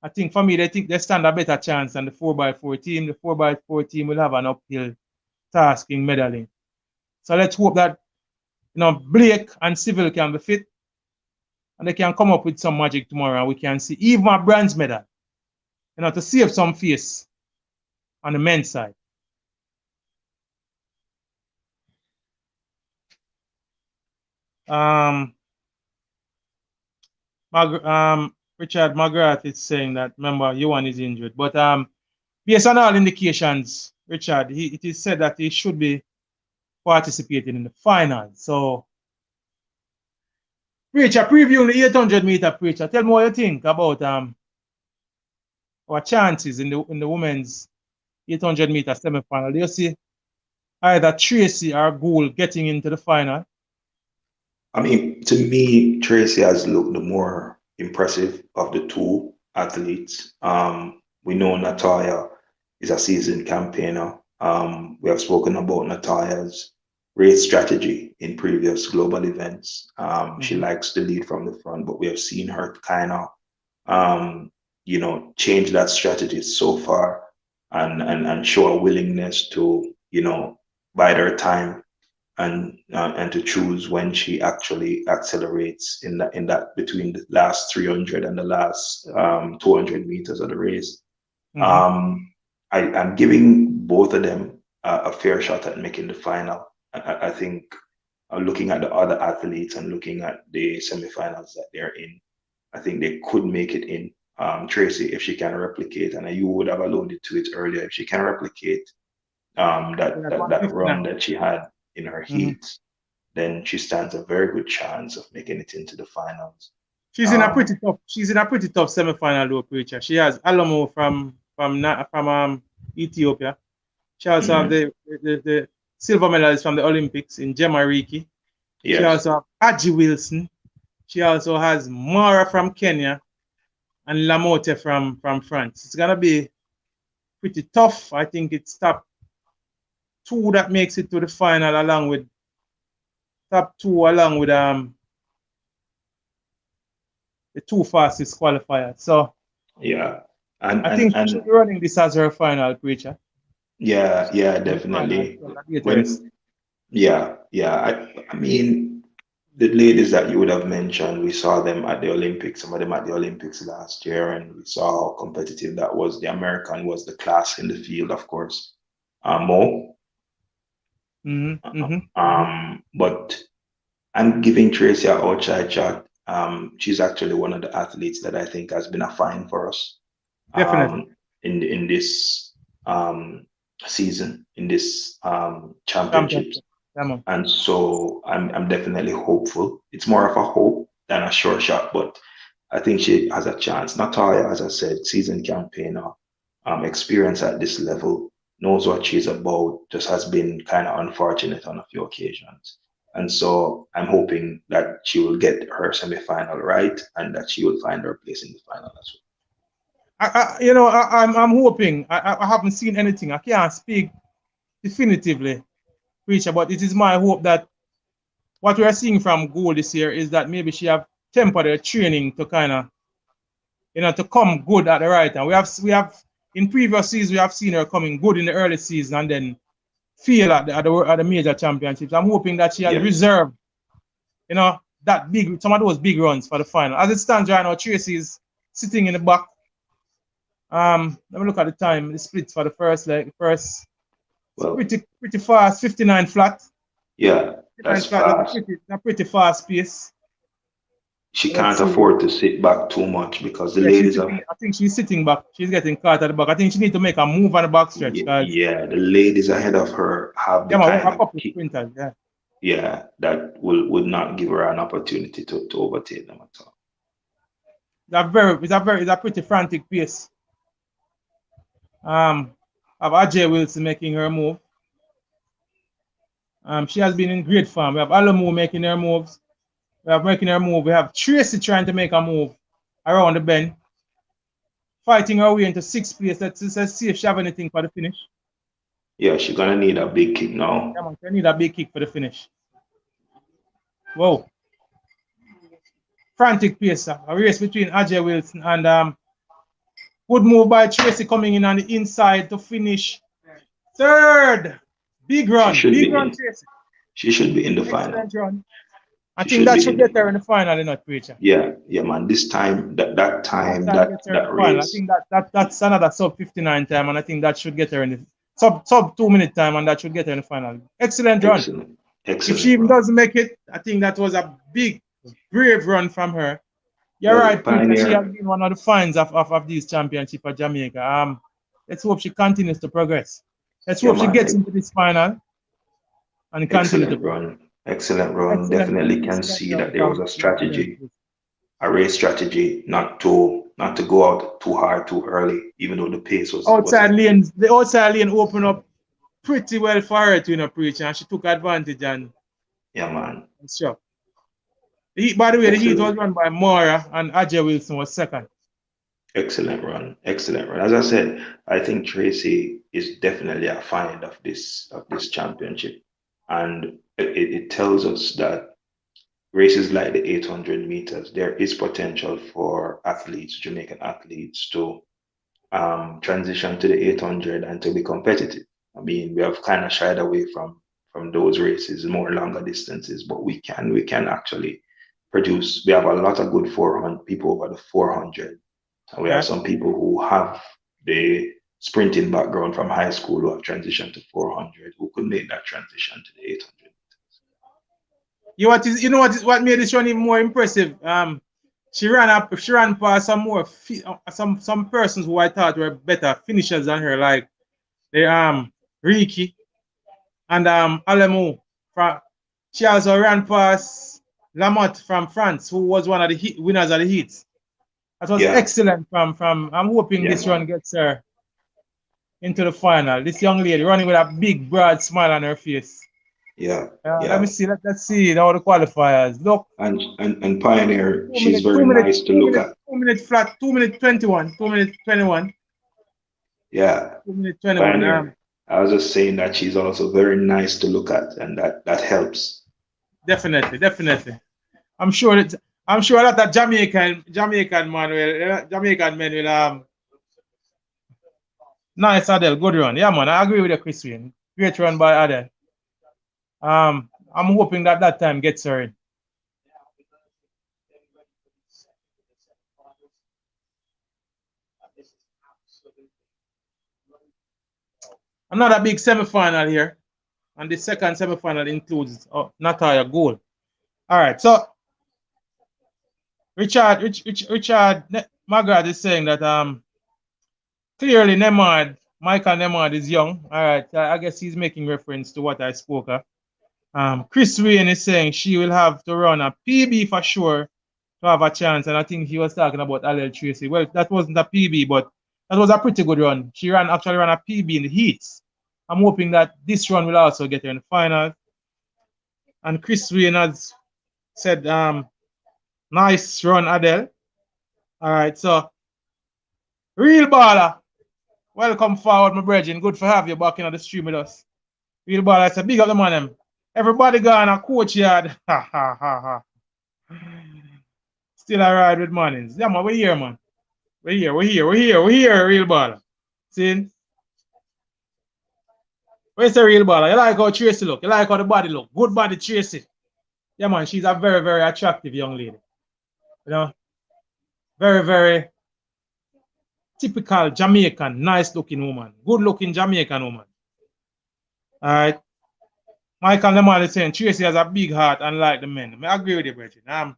I think for me, they think they stand a better chance than the 4x4 team. The 4x4 team will have an uphill task in medaling. So let's hope that Blake and Civil can be fit and they can come up with some magic tomorrow and we can see even a bronze medal, to save some face on the men's side. Richard McGrath is saying that, remember, Yuan is injured. But based on all indications, Richard, it is said that he should be participating in the final. So, Preacher, previewing the 800-meter, Preacher, tell me what you think about our chances in the women's 800-meter semi-final. Do you see either Tracey or Goule getting into the final? I mean, to me, Tracey has looked the more impressive of the two athletes. We know Natalia is a seasoned campaigner. We have spoken about Natalia's race strategy in previous global events. She likes to lead from the front, but we have seen her kind of, change that strategy so far and show a willingness to, bide her time and to choose when she actually accelerates in that between the last 300 and the last 200 meters of the race. I'm giving both of them a fair shot at making the final. I think looking at the other athletes and looking at the semifinals that they're in, I think they could make it in. Tracey, if she can replicate, and you would have alluded to it earlier, if she can replicate that run that she had in her heats, then she stands a very good chance of making it into the finals. She's in a pretty tough semifinal though, Preacher. She has Alamo from Ethiopia. She also have the silver medalist from the Olympics in Gemma Riki. Yes. She also have Aji Wilson. She also has Mara from Kenya and Lamote from France. It's gonna be pretty tough. I think it's top two that makes it to the final, along with the two fastest qualifiers. So yeah, I think she should be running this as her final, Preacher. Yeah, definitely. I mean, the ladies that you would have mentioned, we saw them at the Olympics, some of them at the Olympics last year, and we saw how competitive that was. The American was the class in the field, of course. Mo. But I'm giving Tracey an outside shot. She's actually one of the athletes that I think has been a find for us. Definitely. In this season, in this championships. And so I'm definitely hopeful. It's more of a hope than a sure shot, but I think she has a chance. Natalia, as I said, seasoned campaigner, experience at this level, knows what she's about, just has been kind of unfortunate on a few occasions. And so I'm hoping that she will get her semi-final right and that she will find her place in the final as well. I'm hoping. I haven't seen anything. I can't speak definitively, Preacher, but it is my hope that what we are seeing from Goule this year is that maybe she have tempered her training to kind of, to come good at the right time. We have in previous seasons we have seen her coming good in the early season and then fail at the major championships. I'm hoping that she has reserved, some of those big runs for the final. As it stands right now, Tracey is sitting in the back. Let me look at the time. The splits for the first pretty fast, 59 flat. Yeah, that's fast. That's a pretty fast pace. She can't afford to sit back too much because the ladies are. I think she's sitting back. She's getting caught at the back. I think she needs to make a move on the back stretch. Yeah, the ladies ahead of her have the kind of sprinters, that would not give her an opportunity to overtake them at all. It's a pretty frantic pace. Of Ajay Wilson making her move. She has been in great form. We have Alamo making her moves. We have Tracey trying to make a move around the bend. Fighting her way into sixth place. Let's see if she have anything for the finish. Yeah, she's going to need a big kick now. Yeah, man, she need a big kick for the finish. Whoa. Frantic pace. A race between Ajay Wilson and good move by Tracey coming in on the inside to finish third. Big run. Big run, Tracey. She should be in the final. Run. I think that should get her in the final, Preacher. Yeah, man. This time, that final. I race. think that's another sub 59 time, and I think that should get her in the sub 2 minute time, and that should get her in the final. Excellent run. If she even doesn't make it, I think that was a big, brave run from her. You're right, Preacher. She has been one of the finds of these championships for Jamaica. Let's hope she continues to progress. Let's hope she gets into this final and continue to run. Excellent run. Definitely can see that there was a strategy, a race strategy, not to go out too hard too early, even though the pace was outside lane. The outside lane opened up pretty well for her to Preacher, and she took advantage. And yeah, man. Sure. By the way, the heat was run by Mora, and Ajay Wilson was second. Excellent run. As I said, I think Tracey is definitely a find of this championship, and it tells us that races like the 800 meters, there is potential for Jamaican athletes, to transition to the 800 and to be competitive. I mean, we have kind of shied away from those races, more longer distances, but we can actually produce. We have a lot of good 400 people over the 400, and we have some people who have the sprinting background from high school who have transitioned to 400, who could make that transition to the 800. What made this run even more impressive? She ran past some persons who I thought were better finishers than her, like the Riki and Alemu. She also ran past Lamotte from France, who was one of the winners of the heats. That was excellent from I'm hoping this run gets her into the final. This young lady running with a big broad smile on her face. Let me see. Let's see how the qualifiers look. And Pioneer, she's very nice to look at. 2 minutes flat, 2 minutes 21, 2 minutes 21. Yeah. 2 minutes 21. I was just saying that she's also very nice to look at, and that helps. Definitely. I'm sure that Jamaican men will nice Adele, good run. Yeah, man, I agree with you, Chris Wayne. Great run by Adele. I'm hoping that time gets her in. Another big semi-final here, and the second semi-final includes Natalia Goule. All right, so Richard Magard is saying that clearly Michael Nemard is young. All right, I guess he's making reference to what I spoke of. Chris Wayne is saying she will have to run a PB for sure to have a chance, and I think he was talking about Goule Tracey. Well, that wasn't a PB, but that was a pretty good run. She actually ran a PB in the heats. I'm hoping that this run will also get her in the final. And Chris Wayne has said, nice run, Adele. All right, so Real Baller, welcome forward, my brethren. Good to have you back in the stream with us. Real Baller, it's a big up the man. Everybody gone a coach yard. Still a ride with Mannings. Yeah, man, we're here, man. We're here, Real Baller. See? Where's the Real Baller? You like how Tracey look? You like how the body look? Good body, Tracey. Yeah, man, she's a very, very attractive young lady. You know? Very, very typical Jamaican, nice-looking woman. Good-looking Jamaican woman. All right? Michael Lemar is saying Tracey has a big heart, unlike the men. I agree with you, Bridget. A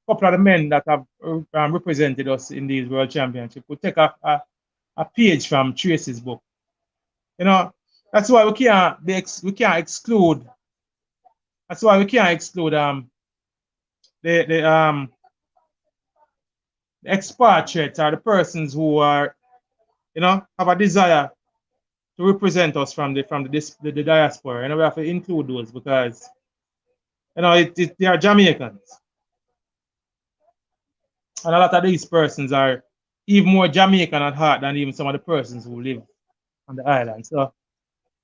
couple of the men that have represented us in these World Championships would take a page from Tracey's book. You know, that's why we can't exclude. That's why we can't exclude the expatriates or the persons who are, you know, have a desire to represent us from the diaspora. You know, we have to include those because, you know, they are Jamaicans. And a lot of these persons are even more Jamaican at heart than even some of the persons who live on the island. So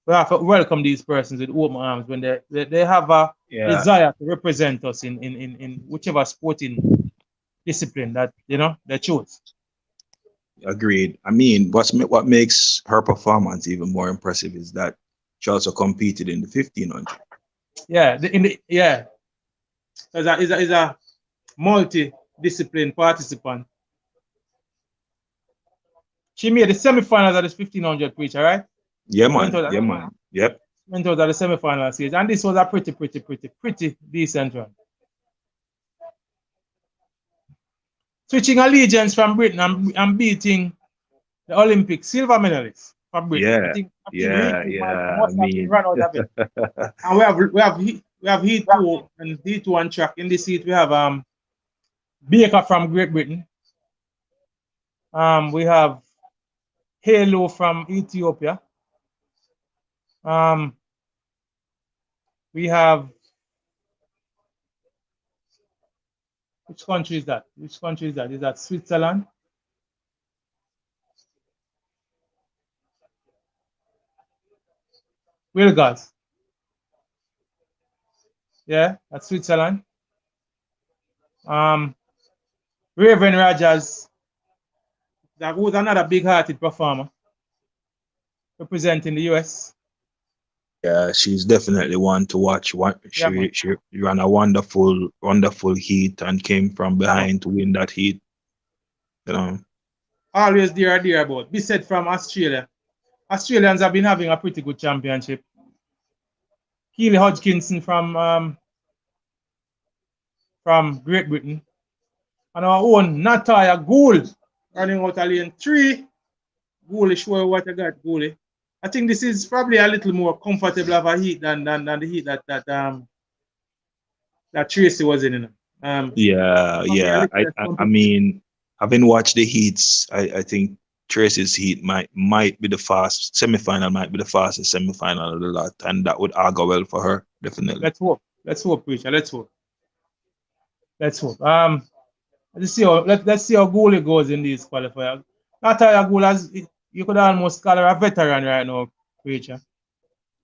we have to welcome these persons with open arms when they have a desire to represent us in whichever sporting discipline that, you know, they choose. Agreed. I mean, what makes her performance even more impressive is that she also competed in the 1500. Yeah, Is a multi-discipline participant. She made the semi-finals of this 1500 preacher, right? Yeah, man. Yeah, man. Yep. Went out of the semi-final stage, and this was a pretty decent one. Switching allegiance from Britain and beating the Olympic silver medalist from Britain. Yeah. I think Yeah. Ricky Yeah. must have been run out of it. And we have heat 2 and heat 2 on track. In this heat we have Baker from Great Britain. We have Halo from Ethiopia. We have, which country is that? Which country is that? Is that Switzerland? Wilgers. Yeah, that's Switzerland. Raven Rogers. That was another big-hearted performer representing the US. Yeah, she's definitely one to watch. She ran a wonderful heat and came from behind to win that heat. You know. Always there about. Bissett from Australia. Australians have been having a pretty good championship. Keely Hodgkinson from Great Britain. And our own Natalia Goule running out of lane 3. Goule, show what I got, Goule. I think this is probably a little more comfortable of a heat than the heat that Tracey was in. Yeah. I mean, having watched the heats, I think Tracey's heat might be the fast semi-final, might be the fastest semi-final of the lot, and that would augur well for her, definitely. Let's hope, preacher. Let's hope. Let's see how Goule goes in these qualifiers. Natalia Goule, you could almost call her a veteran right now, preacher.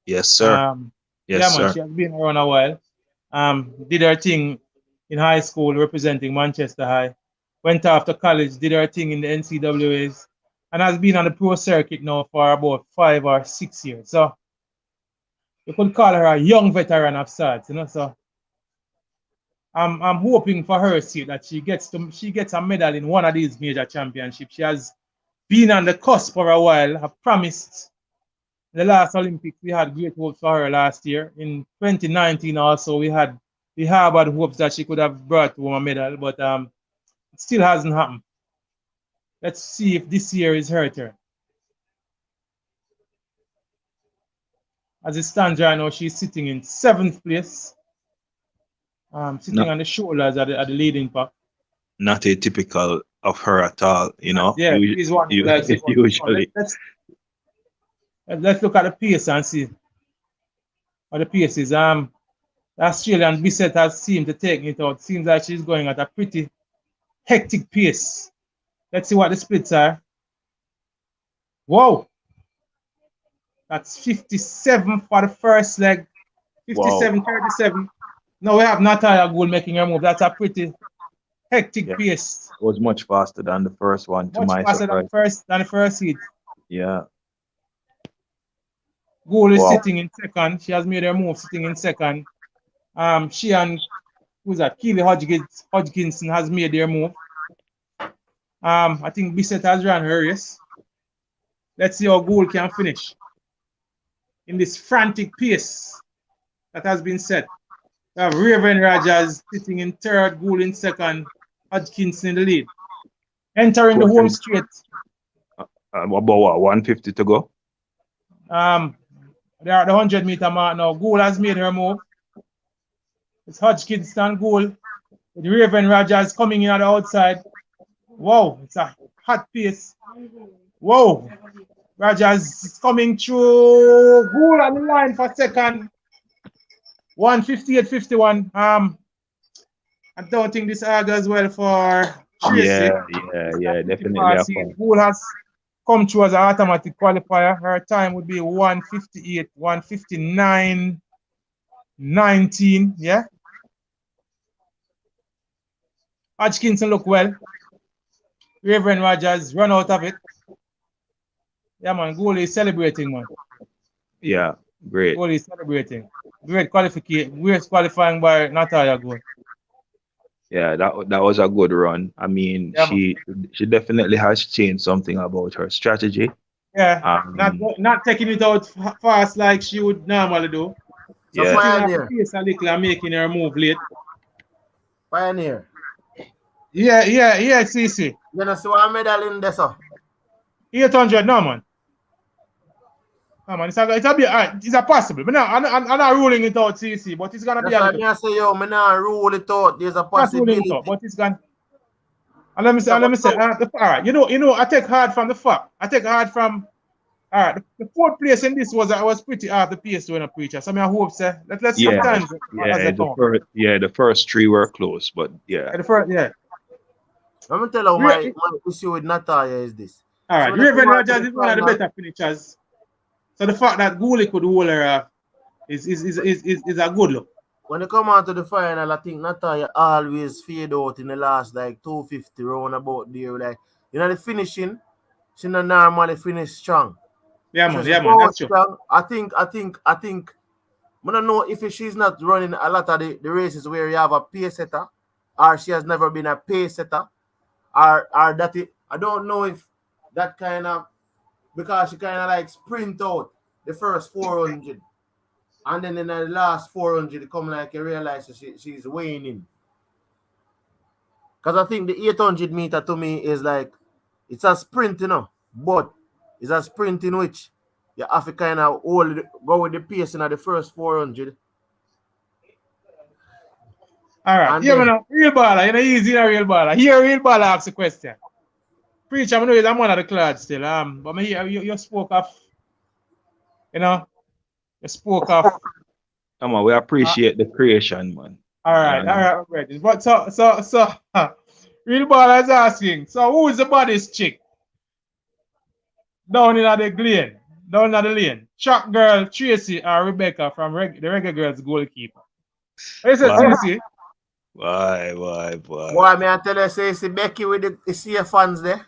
Yes, sir. Yes, sir. Man, she has been around a while. Did her thing in high school representing Manchester High. Went off to college, did her thing in the NCAAs, and has been on the pro circuit now for about 5 or 6 years. So you could call her a young veteran of sorts, So I'm hoping for her sake that she gets a medal in one of these major championships. She has been on the cusp for a while. Have promised. The last Olympics, we had great hopes for her last year. In 2019 also, we harbored hopes that she could have brought home a medal, but it still hasn't happened. Let's see if this year is her turn. As it stands right now, she's sitting in 7th place. Sitting on the shoulders of the leading pack. Not atypical of her at all, Yeah, she's one who likes it. Usually. Let's look at the pace and see what the pace is. The Australian Bissett has seemed to take it out. Seems like she's going at a pretty hectic pace. Let's see what the splits are. Whoa! That's 57 for the first leg. 57-37. Now we have Natalia Goule making her move. That's a pretty hectic pace. It was much faster than the first one, to my surprise. Much faster than the first heat. Yeah. Goule is sitting in second. She has made her move sitting in second. She and who's that? Keely Hodgkinson has made their move. I think Bissett has run her race. Let's see how Goule can finish in this frantic pace that has been set. We have Raven Rogers sitting in third, Goule in second, Hodgkinson in the lead. Entering the home straight. About what, 150 to go? They're at the 100-meter mark now. Goule has made her move. It's Hodgkinson, Goule. With Raven Rogers coming in at the outside. Whoa, it's a hot pace. Whoa, Rogers is coming through. Goule on the line for second. 158.51. I don't think this augurs well for Tracey. Yeah, definitely. Goule has come through as an automatic qualifier. Her time would be 158, 159, 19. Yeah. Hodgkinson look well. Raven Rogers run out of it. Yeah, man. Goule is celebrating, man. Yeah, great. Goule is celebrating. Great qualifying by Natalia Goule. Yeah, that was a good run. I mean, Yeah, man. she definitely has changed something about her strategy. Yeah, Um, not taking it out fast like she would normally do. So yeah, Sitting off the Pioneer, pace a little and making her move late. Pioneer. Yeah, CC. You know, see what medal in there, so. 800, no, man. No, man, it's a bit, it's a possible. But no, I'm not ruling it out, CC, but it's going to be That's a why little. I say, yo, me not rule it out. There's a Not ruling it possibility. out, but it's going. And let me say, all right, I take hard from the fact. I take hard from, all right, the fourth place in this was pretty hard the pace doing a preacher. So I hope, say, let's see the yeah, times as yeah. they come. The first three were close, but yeah. The first, yeah. Let me tell you my issue with Natalia is this. All right, So when they Raven come out to Rogers the is one of the final, better finishers. So the fact that Goule could hold her off is a good look. when they come out to the final, I think Natalia always fade out in the last like 250 round about there. Like, you know, the finishing, she not normally finish strong. Yeah, So man, she yeah, man, go out that's true. strong. I think I don't know if she's not running a lot of the races where you have a pace setter, or she has never been a pace setter, or that it, I don't know if that kind of, because she kind of like sprint out the first 400, and then in the last 400 it come like you realize she's waning. Because I think the 800 meter to me is like, it's a sprint, but it's a sprint in which you have to kind of go with the pace in the first 400. All right, And yeah, then, man, real baller, easy, real baller. Here, real baller asks a question. Preacher, I know I'm one of the clouds still. But me hear you spoke of, you know, you spoke of. Come on, we appreciate the creation, man. All right, Regis. But so, real baller is asking. So, who is the baddest chick down in the lane? Down in the lane. Shock girl Tracy or Rebecca from the Reggae Girls goalkeeper. Hey, Why, Tracy. why? boy, may I tell you, say, see Becky with the CF fans there,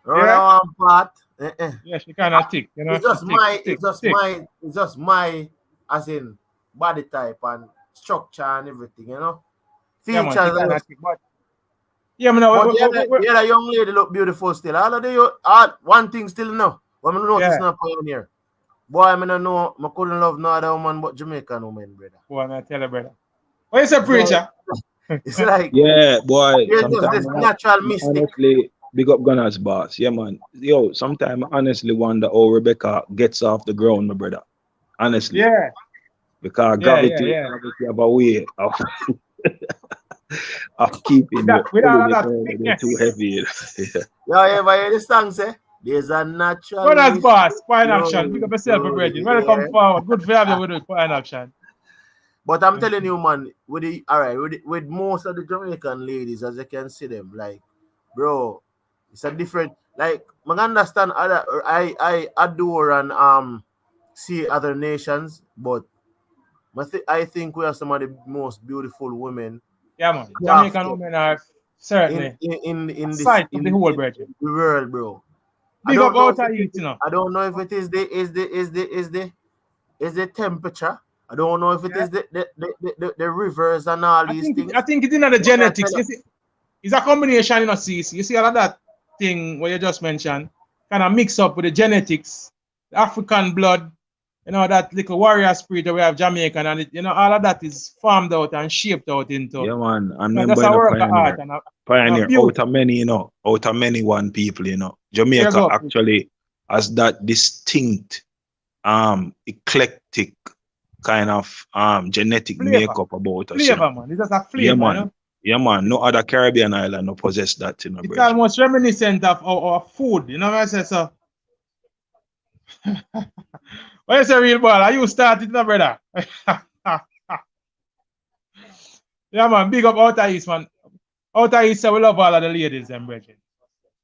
run Yeah, on part. yeah, she kind of thick, It's She just my, thick, it's just my, as in body type and structure and everything, Yeah, man, she Features. kind of thick, but yeah, man, But the other young lady look beautiful still. All of the one thing still no. What I notice yeah. now Pioneer. Boy, I don't know, I couldn't love no other woman but Jamaican woman, brother. Boy, I tell you, brother. What you say, It's like, preacher? it's like Yeah, boy. there's just Sometimes this natural I mystic. honestly big up Gunner's boss. Yeah, man. Yo, sometimes I honestly wonder how Rebecca gets off the ground, my brother. Honestly. Yeah, Because gravity have a way of keeping you with all pulling of it that down when you're too thickness. heavy. You ever hear the song say? There's a natural Brothers, mystic. boss, fine action. Pick up yourself, my brethren. Welcome forward. Good for having you with fine action. But I'm telling you, man, with most of the Jamaican ladies, as you can see them, like, bro, it's a different. Like, I understand other. I adore and see other nations, but I think we are some of the most beautiful women. Yeah, man. Jamaican crafted women are certainly in this sight of the whole, brethren. the world, bro. Big up outer east, I don't know if it is the temperature. I don't know if it is the rivers and all these things. I think it's in the genetics. You see, it's a combination, CC. You see all of that thing where you just mentioned, kind of mix up with the genetics, the African blood, that little warrior spirit that we have Jamaican, and all of that is farmed out and shaped out into. Yeah, man. And That's remember, a work of art and Pioneer, out of many one people, Jamaica actually has that distinct, eclectic kind of genetic makeup about us. Flavor, man. It's just a flavor, yeah, man. Yeah, man. No other Caribbean island no possess that, It's almost reminiscent of our food, what I say, so. What is a real ball? Are you started, brother? Yeah, man. Big up Outer East, man. Outer East, we love all of the ladies, brethren.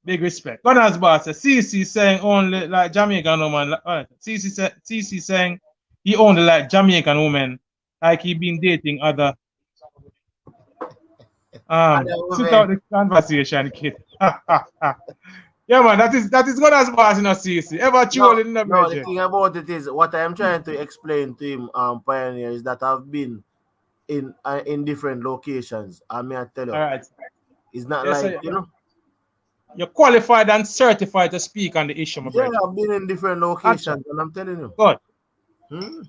Big respect. Gunners boss, CC saying only like Jamaican woman. CC saying he only like Jamaican women, like he been dating other. Sit out the conversation, kid. Yeah, man, that is Gunners boss, CC. Ever truly in the the thing about it is what I am trying to explain to him, Pioneer, is that I've been in different locations. I mean, I tell you, All right. it's not Yes, like sir. You're qualified and certified to speak on the issue, my Yeah, brother. I've been in different locations, and I'm telling you. Good. Hmm?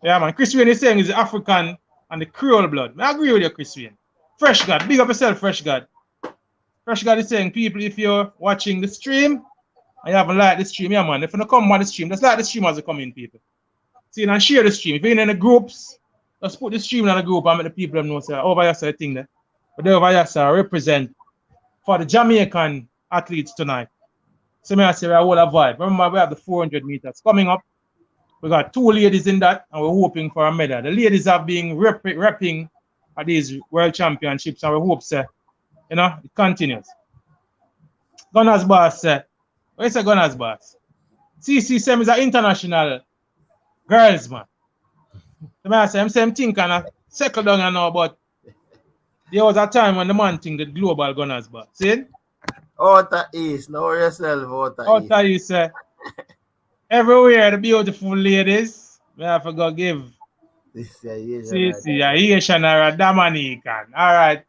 Yeah, man. Chris Wayne is saying he's African and the Creole blood. I agree with you, Chris Wayne. Fresh God. Big up yourself, Fresh God. Fresh God is saying, people, if you're watching the stream and you haven't liked the stream, yeah, man. If you don't come on the stream, just like the stream as you come in, people. See, and share the stream. If you're in the groups, just put the stream in the group and make the people know, say, over here, say, thing there. But they over here, say, represent for the Jamaican athletes tonight. So may I say, we are all a vibe. Remember, we have the 400 meters coming up. We got 2 ladies in that, and we're hoping for a medal. The ladies have been repping at these world championships, and we hope, it continues. Gunners boss, what is a Gunners boss? CC Sem is an international girls, man. So may I say, I'm same thing kind of settle down now, but there was a time when the man think the global Gunners boss. See? Out of East, know yourself out of East. You, everywhere the beautiful ladies, we have to go give. This is See, a Haitian or a Dominican. All right.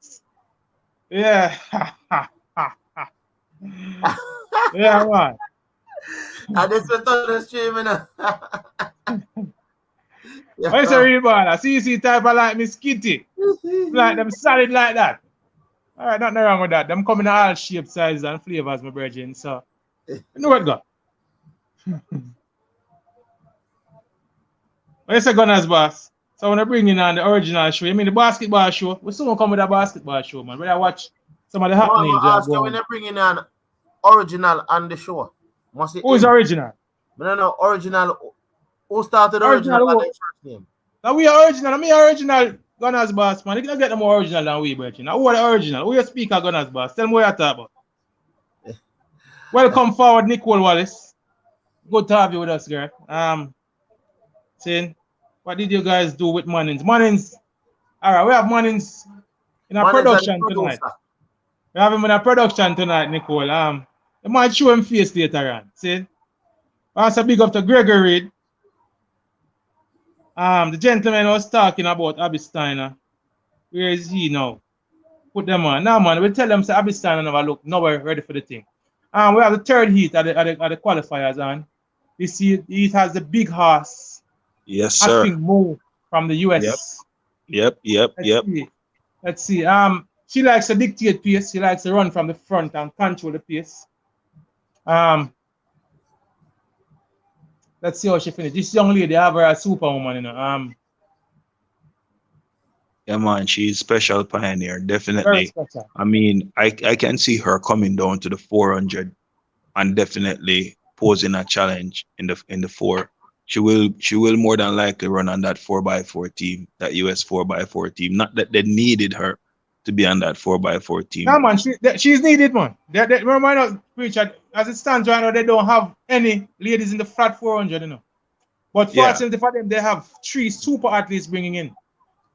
Yeah. Yeah, man. And this was on the stream, you know. What is a real baller? CC type of like Miss Kitty. Like them solid like that. All right, nothing wrong with that. Them come in all shapes, sizes, and flavors, my virgin. So, you know what, God? What is a Gunners boss? So I want to bring in on the original show. I mean the basketball show. We soon come with a basketball show, man. When I watch some of the happenings. When they bring in an original on the show. Who is original? No, original. Who started original on the first name? Now we are original. I mean original Gunners boss, man. You can get them more original than we, Bertie. Now who are the original? Who you speak of Gunners boss? Tell me what you're talking about. Welcome forward, Nicole Wallace. Good to have you with us, girl. Saying, what did you guys do with Mannings? Mannings, all right, we have Mannings in our production tonight. We have him in our production tonight, Nicole. You might show him face later on. See? Also big up to Gregory Reed. The gentleman was talking about Abby Steiner. Where is he now? Put them on. Now, man, we tell them say Abby Steiner never look nowhere ready for the thing. We have the third heat at the qualifiers on. This heat has the big horse. Yes, sir. I think Mo from the US. Yep. Let's see. She likes to dictate pace. She likes to run from the front and control the pace. Let's see how she finishes. This young lady have her as superwoman, you know. Yeah, man, she's special pioneer, definitely. I mean, I can see her coming down to the 400 and definitely posing a challenge in the 4. She will more than likely run on that 4x4 team, that US 4x4 team. Not that they needed her to be on that 4x4 team. No, man, she's needed, man. Remember, Richard, as it stands right now, they don't have any ladies in the flat 400, you know. But fortunately for them, they have 3 super athletes bringing in.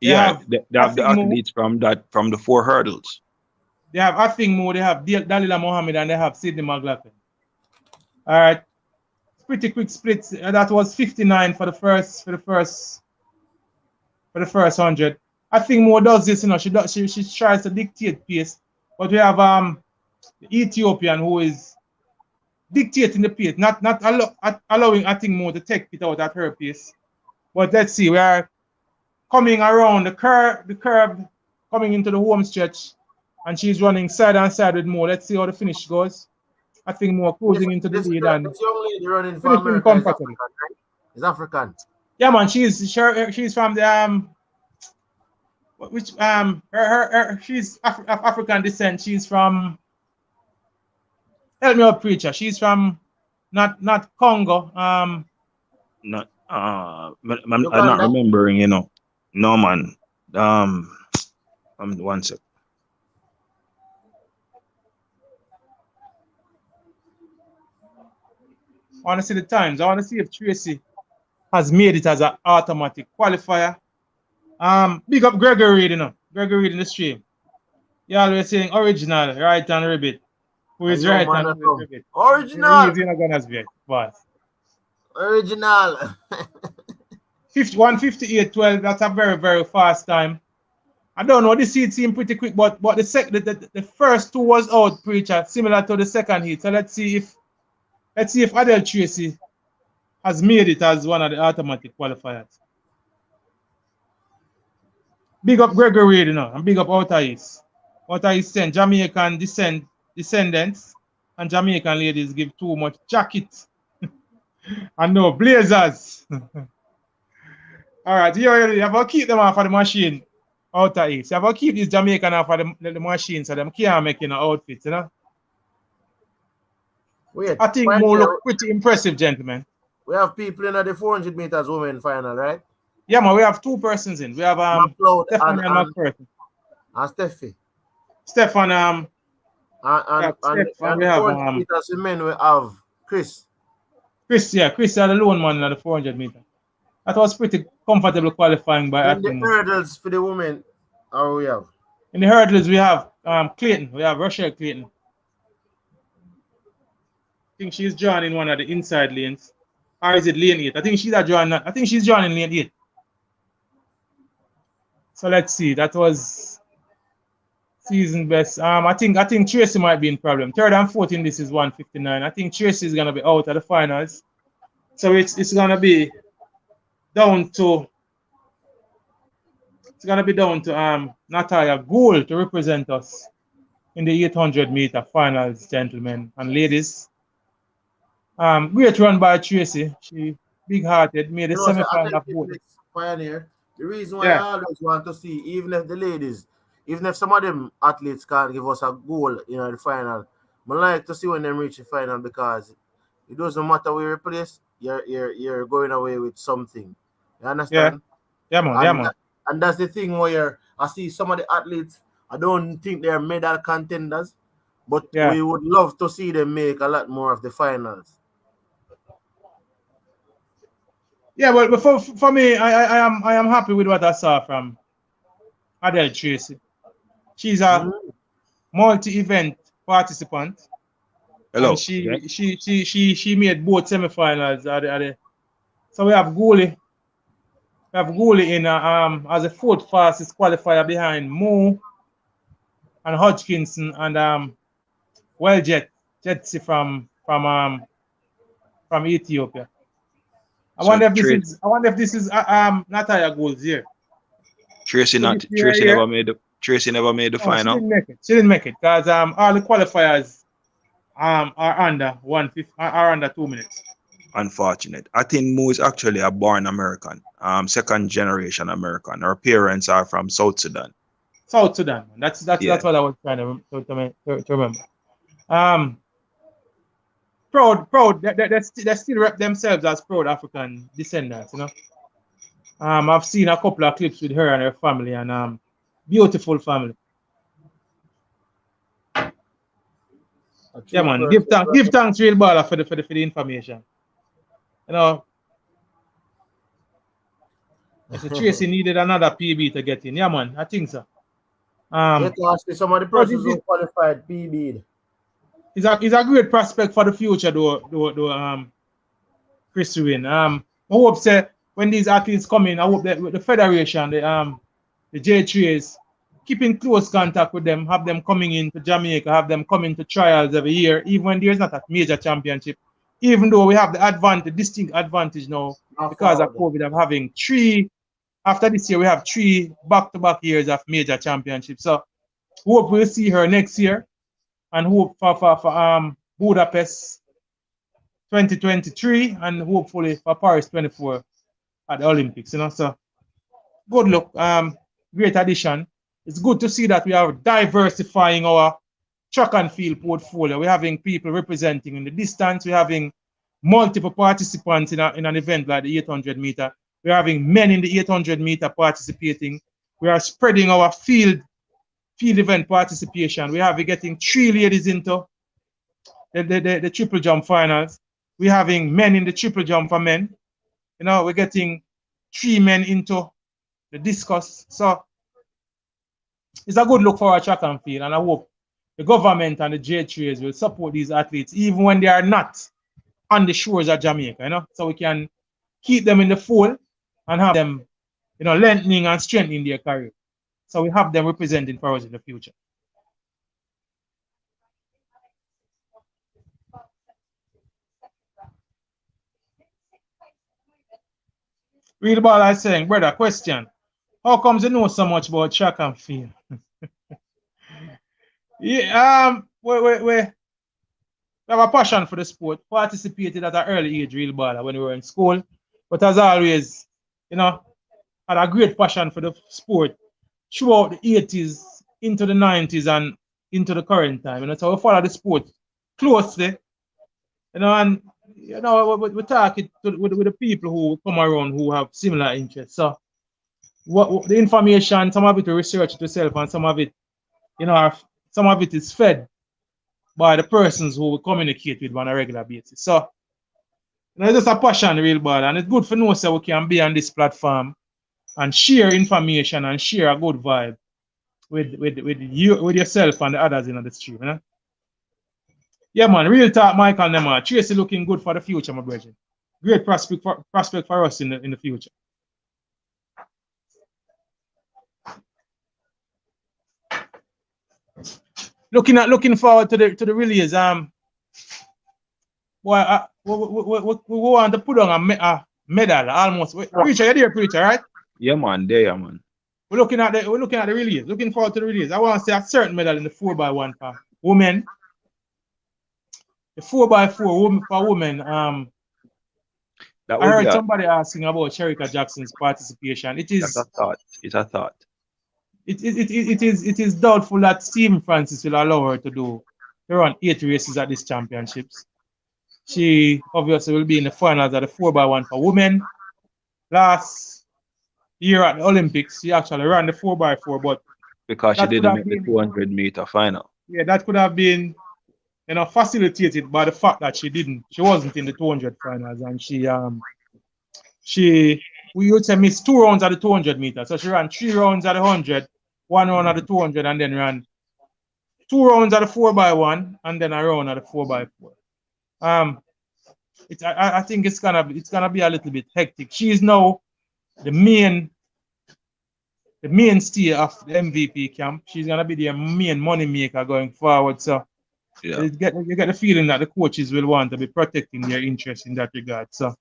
They have the athletes from the 4 hurdles. They have Afingmo, they have Dalila Mohammed, and they have Sydney McLaughlin. All right. Pretty quick split. That was 59 for the first 100. I think Mo does this, you know. She tries to dictate pace, but we have the Ethiopian who is dictating the pace, not allowing I think Mo to take it out at her pace. But let's see, we are coming around the curve, coming into the home stretch, and she's running side and side with Mo. Let's see how the finish goes. I think more closing into the lead and running for America is African. Yeah, man, she's from the she's African descent. She's from, help me out, preacher. She's from not Congo. I'm not remembering, you know. No, man. One sec. I want to see the times. I want to see if Tracey has made it as an automatic qualifier. Big up Gregory Reed, you know. Gregory Reed in the stream. You always saying original, right and ribbit. Who is right and ribbit? Original. He's not gonna be boss. Original. 1:58.12. That's a very, very fast time. I don't know. This heat seemed pretty quick, but the first two was out, Preacher, similar to the second heat. So let's see if Adele Tracey has made it as one of the automatic qualifiers. Big up Gregory, and big up Outer East. Outer East 10, Jamaican descendants and Jamaican ladies give too much jacket. And no, blazers. All right, you have to keep them off of the machine. Outer East. You have to keep these Jamaican off of the machine so them can't make outfits, Wait, I think Mo look pretty impressive, gentlemen. We have people in the 400 meters women final, right? Yeah, man, we have two persons in. We have McLaughlin Stefan and McPherson. And Steffi. Stefan, and we have 400 meters women, we have Chris. Chris is the lone man in the 400 meter. That was pretty comfortable qualifying by In the hurdles for the women, how we have? In the hurdles, we have Clayton. We have Rochelle Clayton. I think she's drawn in one of the inside lanes. Or is it lane 8? I think she's drawn in lane 8. So let's see. That was season best. I think Tracey might be in problem. Third and fourth in this is 1:59. I think Tracey is gonna be out of the finals. So it's gonna be down to Natalia Goule to represent us in the 800 meter finals, gentlemen and ladies. Great run by Tracey. She big-hearted, made the semi-final of both. Pioneer. The reason why I always want to see, even if some of them athletes can't give us a goal in the final, I like to see when them reach the final because it doesn't matter where you replace, you're going away with something. You understand? Yeah, man. And that's the thing where I see some of the athletes, I don't think they're medal contenders, but we would love to see them make a lot more of the finals. Yeah, but for me, I am happy with what I saw from Adele Tracey. She's a multi-event participant. Hello. And she made both semifinals. So we have Goule. We have Goule in as a fourth fastest qualifier behind Mo and Hodgkinson and Jetsy from Ethiopia. I wonder if this is Natalia Goule's here. Tracey never made the final. She didn't make it because all the qualifiers are under 2 minutes. Unfortunate. I think Mo is actually a born American, second generation American. Her parents are from South Sudan. South Sudan. That's what I was trying to remember. Proud. They still rep themselves as proud African descendants, I've seen a couple of clips with her and her family, and beautiful family. Yeah, man. Give thanks, real baller, for the information. Tracey needed another PB to get in. Yeah, man. I think so. Some of the persons who qualified PB. He's a great prospect for the future, though Chris Wynn. I hope when these athletes come in, I hope that with the federation, the J3s, keep in close contact with them, have them coming into Jamaica, have them coming to trials every year, even when there's not a major championship. Even though we have the distinct advantage now because of COVID of having after this year, we have 3 back-to-back years of major championships. So hope we'll see her next year. And hope for Budapest 2023 and hopefully for Paris 24 at the Olympics, So good luck. Great addition. It's good to see that we are diversifying our track and field portfolio. We're having people representing in the distance. We're having multiple participants in an event like the 800 meter. We're having men in the 800 meter participating. We are spreading our field event participation. We're getting 3 ladies into the triple jump finals. We're having men in the triple jump for men. We're getting 3 men into the discus. So it's a good look for our track and field, and I hope the government and the J3s will support these athletes even when they are not on the shores of Jamaica, so we can keep them in the fold and have them, lengthening and strengthening their career. So we have them representing for us in the future. Real ball is saying, brother, question. How comes you know so much about track and field? Yeah, we have a passion for the sport. Participated at an early age, real ball, when we were in school. But as always, had a great passion for the sport throughout the 80s, into the 90s, and into the current time. So we follow the sport closely, and we talk it with the people who come around who have similar interests. So what the information, some of it we research it yourself, and some of it, some of it is fed by the persons who we communicate with on a regular basis. So it's just a passion, real bad, and it's good for know so we can be on this platform and share information and share a good vibe with yourself and the others in the stream. Yeah, man, real talk, Michael Nema. Tracey looking good for the future, my brother. Great prospect for us in the future. Looking forward to the relays. Boy, we want to put on a medal almost. Preacher, you're there, preacher, right? Yeah, man, there, man. We're looking at the relays. Looking forward to the relays. I want to see a certain medal in the 4x1 for women. The 4x4 for women. I heard somebody asking about Sherika Jackson's participation. It's a thought. It is doubtful that Stephen Francis will allow her to run 8 races at these championships. She obviously will be in the finals at the 4x1 for women. Last year at the Olympics, she actually ran the 4x4, but because she didn't make the 200-meter final. Yeah, that could have been, facilitated by the fact that she wasn't in the 200 finals, and we would say missed 2 rounds at the 200 meters. So she ran 3 rounds at the 100, 1 round at the 200, and then ran 2 rounds at the 4x1, and then a round at the 4x4. I think it's gonna be a little bit hectic. She is now the mainstay of the MVP camp. She's gonna be the main money maker going forward. So yeah, you get the feeling that the coaches will want to be protecting their interest in that regard. So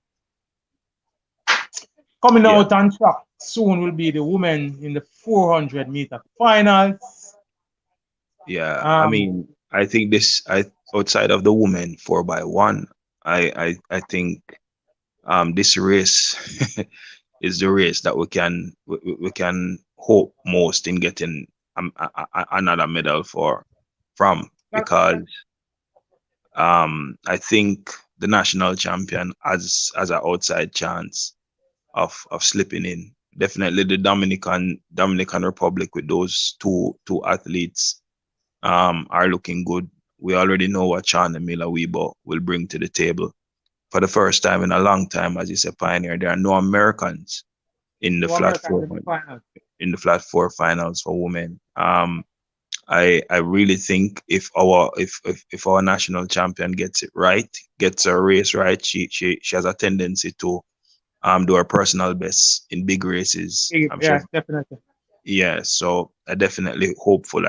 coming out on track soon will be the women in the 400-meter finals. Yeah, I mean, I think outside of the women 4x1, I think this race is the race that we can hope most in getting another medal from, because I think the national champion has an outside chance of slipping in. Definitely the Dominican Republic with those two athletes are looking good. We already know what Shauna Miller-Weber will bring to the table. For the first time in a long time, as you said, Pioneer, there are no Americans in the flat four finals for women. I really think if our national champion gets it right, gets her race right, she has a tendency to do her personal best in big races. Definitely. Yeah, so I definitely hopeful.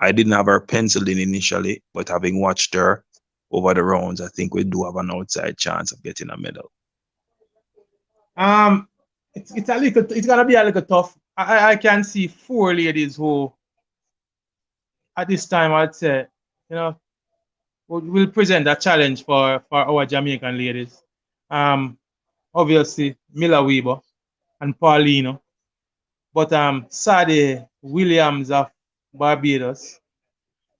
I didn't have her penciled in initially, but having watched her over the rounds, I think we do have an outside chance of getting a medal. It's gonna be a little tough. I can see 4 ladies who, at this time, I'd say, will present a challenge for our Jamaican ladies. Obviously Miller-Weber and Paulino, but Sadie Williams of Barbados,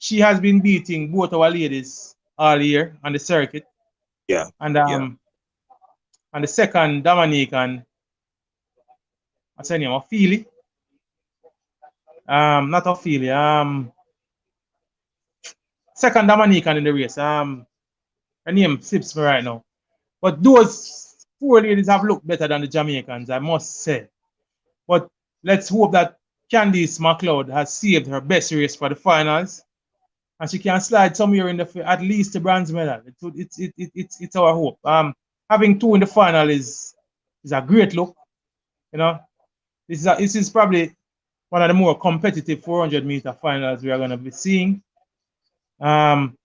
she has been beating both our ladies all year on the circuit. Yeah. And and the second Dominican, what's her name? Ophelia. Not Ophelia. Second Dominican in the race. Her name slips me right now. But those 4 ladies have looked better than the Jamaicans, I must say. But let's hope that Candice McLeod has saved her best race for the finals, and she can slide somewhere in at least the bronze medal. It's our hope. Having 2 in the final is a great look. You know, this is probably one of the more competitive 400-meter finals we are going to be seeing. I'm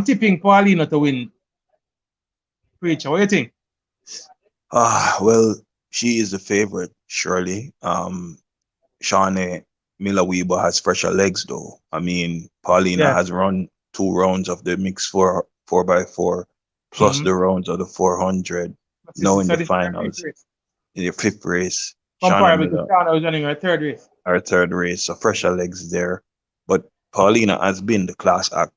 tipping Paulina to win. Preacher, what do you think? Well, she is the favorite, surely. Shawnee Miller-Weber has fresher legs, though. I mean, Paulina Yeah. has run 2 rounds of the mixed 4x4 plus the rounds of the 400. Now in So the this is her fifth finals, race. in the 5th race, Shawnee Comparable to Miller, Shana was running her third race. our 3rd race, so fresher legs there. But Paulina has been the class act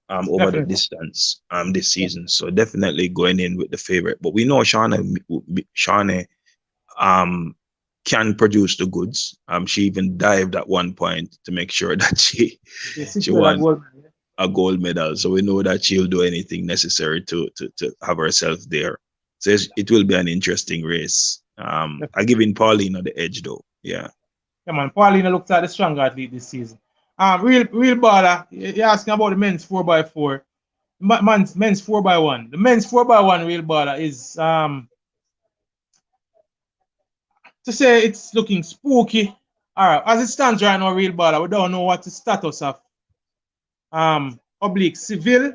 over the Definitely. distance this season, so definitely going in with the favorite. But we know Shawnee can produce the goods. She even dived at one point to make sure that she Secure that won gold. a gold medal. So we know that she'll do anything necessary to have herself there. So it will be an interesting race. I give in Paulina the edge, though. Yeah. Yeah, man. Paulina looks like the stronger athlete this season. Real baller. You're asking about the men's 4x4. Men's 4x1. The men's 4x1 real baller is to say it's looking spooky. All right, as it stands right now, real baller, we don't know what the status of Oblique Seville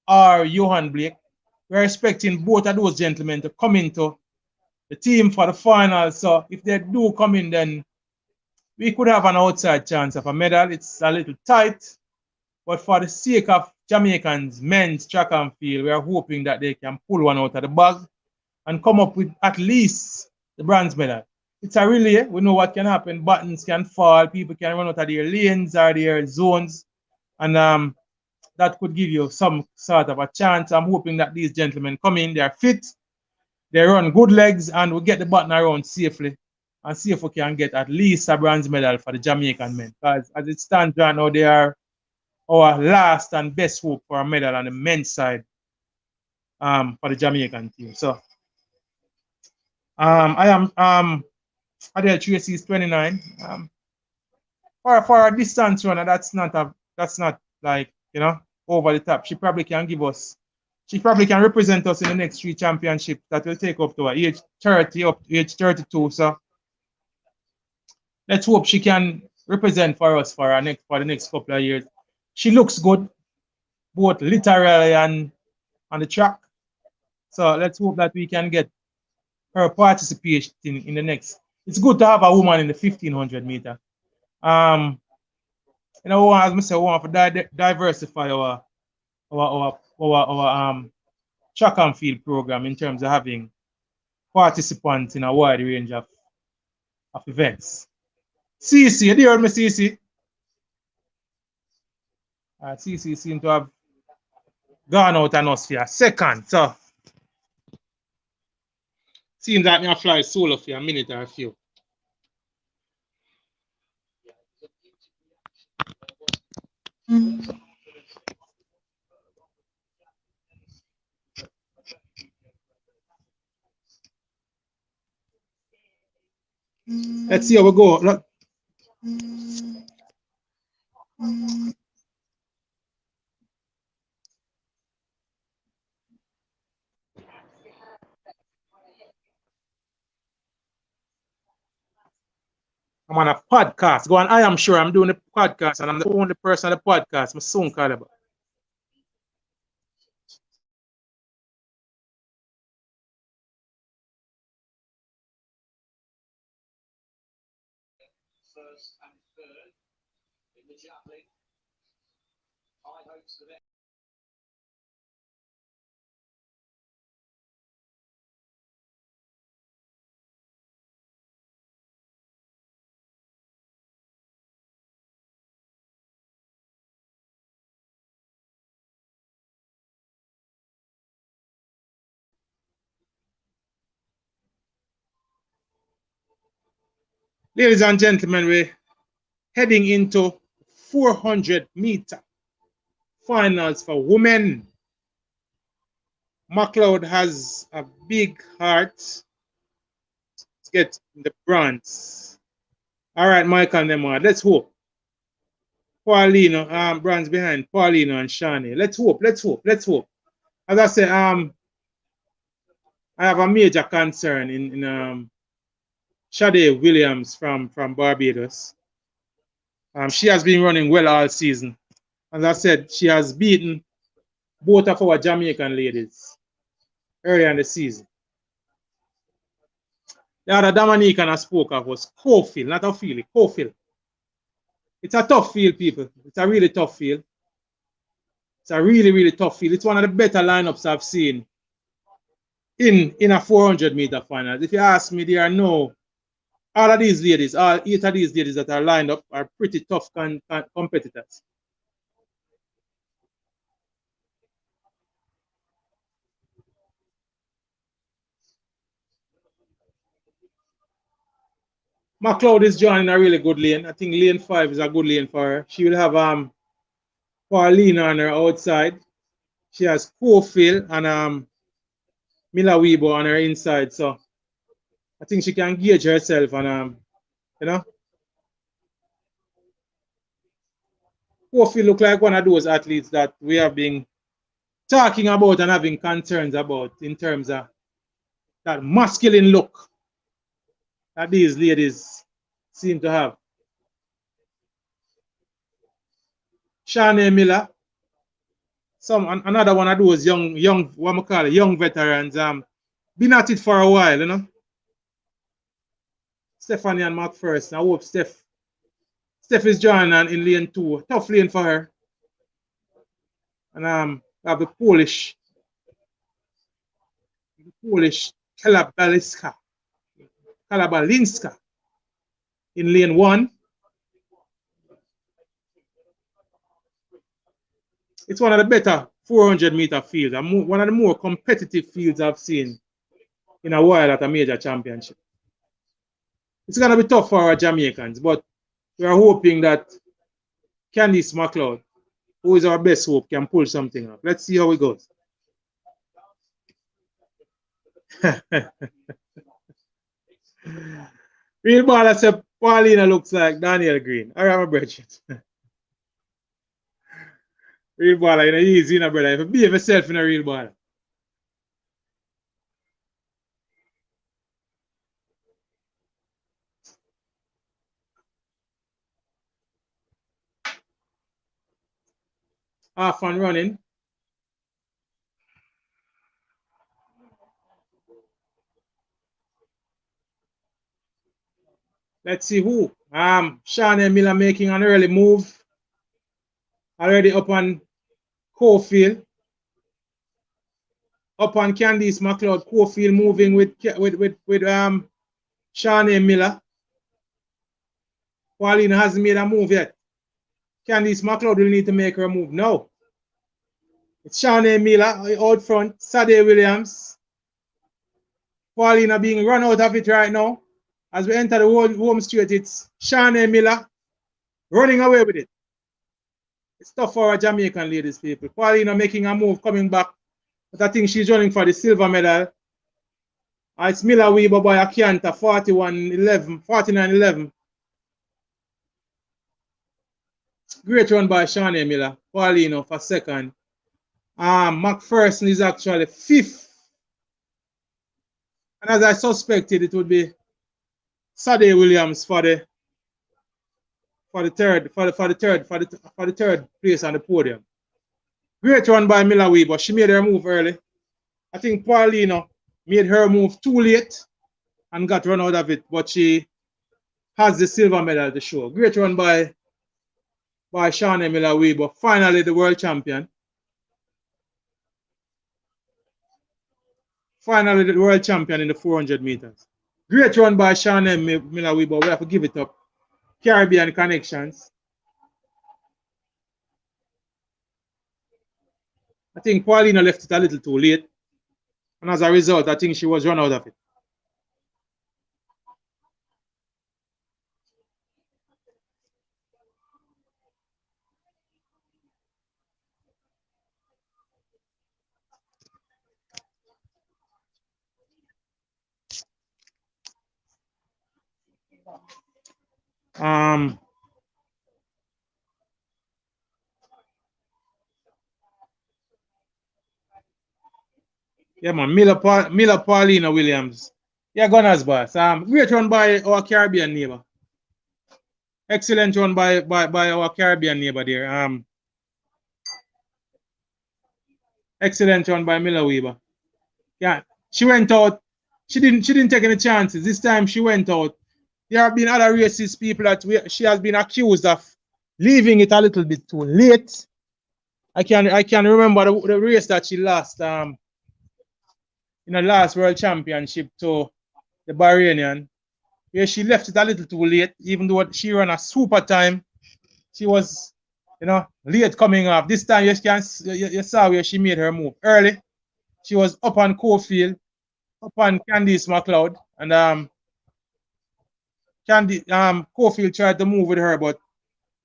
or Johan Blake. We're expecting both of those gentlemen to come into the team for the final. So if they do come in, then we could have an outside chance of a medal. It's a little tight, but for the sake of Jamaicans men's track and field, we are hoping that they can pull one out of the bag and come up with at least the bronze medal. It's a relay. We know what can happen. Buttons can fall. People can run out of their lanes or their zones. And that could give you some sort of a chance. I'm hoping that these gentlemen come in. They're fit. They run good legs and we get the button around safely and see if we can get at least a bronze medal for the Jamaican men. Because as it stands right now, they are our last and best hope for a medal on the men's side for the Jamaican team. So I am Adele Tracey is 29. For a distance runner, that's not like, you know, over the top. She probably can represent us in the next 3 championships that will take up to her age 30 up to age 32. So let's hope she can represent for us for the next couple of years. She looks good, both literally and on the track. So let's hope that we can get her participation in the next. It's good to have a woman in the 1500 meter. You know, as I say, we want to diversify our track and field program in terms of having participants in a wide range of events. CC, you heard me, CC? CC seems to have gone out on us for a second. So, seems like me I fly solo for a minute or a few. Let's see how we go. Look. I'm on a podcast. Go on, I am sure I'm doing a podcast and I'm the only person on the podcast. My son caliber. Ladies and gentlemen, we're heading into 400-meter finals for women. McLeod has a big heart to get the bronze. All right, Michael Nemar, let's hope. Paulino, bronze behind Paulino and Shani. Let's hope. As I said, I have a major concern in Sade Williams from Barbados. She has been running well all season. As I said, she has beaten both of our Jamaican ladies earlier in the season. The other Dominican I spoke of was Cofield, not Ophelia, Cofield. It's a tough field, people. It's a really tough field. It's a really, really tough field. It's one of the better lineups I've seen in a 400-meter final. If you ask me, there are no, all of these ladies, all 8 of these ladies that are lined up are pretty tough competitors. McLeod is joining a really good lane. I think lane 5 is a good lane for her. She will have Paulina on her outside. She has Cofield and Mila Weibo on her inside. So I think she can gauge herself and you know. Cofield look like one of those athletes that we have been talking about and having concerns about in terms of that masculine look that these ladies seem to have. Shanae Miller, another one of those young, what we call it, young veterans. Been at it for a while, you know. Stephanie and McPherson. I hope Steph is joining in lane 2. Tough lane for her. And I have the Polish Kalabalinska in lane 1. It's one of the better 400-meter fields, and one of the more competitive fields I've seen in a while at a major championship. It's going to be tough for our Jamaicans, but we are hoping that Candice McLeod, who is our best hope, can pull something up. Let's see how it goes. Real baller said Paulina looks like Daniel Green. I remember Bridget. Real baller, you know, easy, you know, brother. If you behave yourself in a real baller. Off and running. Let's see who. Shanae Miller making an early move. Already up on Cofield. Up on Candice McLeod. Cofield moving with Shanae Miller. Paulina hasn't made a move yet. Candice McLeod will need to make her move now. It's Shanae Miller out front. Sade Williams. Paulina being run out of it right now. As we enter the home straight, it's Shanae Miller running away with it. It's tough for our Jamaican ladies, people. Paulina making a move, coming back. But I think she's running for the silver medal. It's Miller Weibo by Akianta, 49-11. Great run by Shanae Miller. Paulina for second. McPherson is actually 5th. And as I suspected, it would be Sade Williams for the third place on the podium. Great run by Miller Weibo. She made her move early. I think Paulina made her move too late and got run out of it, but she has the silver medal to show. Great run by Shanae Miller Weibo. Finally, the world champion. Finally, the world champion in the 400 meters. Great run by Shanae Miller Weibo. We have to give it up. Caribbean connections. I think Paulina left it a little too late. And as a result, I think she was run out of it. Yeah, man. Miller Paulina Williams. Yeah, Gunners boss. Great run by our Caribbean neighbor. Excellent run by our Caribbean neighbor there. Excellent run by Miller Weaver. Yeah, she went out. She didn't take any chances. This time she went out. There have been other racist people that she has been accused of leaving it a little bit too late. I can remember the race that she lost in the last World Championship to the Bahrainian, where she left it a little too late, even though she ran a super time. She was, late coming off. This time you saw where she made her move early. She was up on Cofield, up on Candice McLeod, and Cofield tried to move with her, but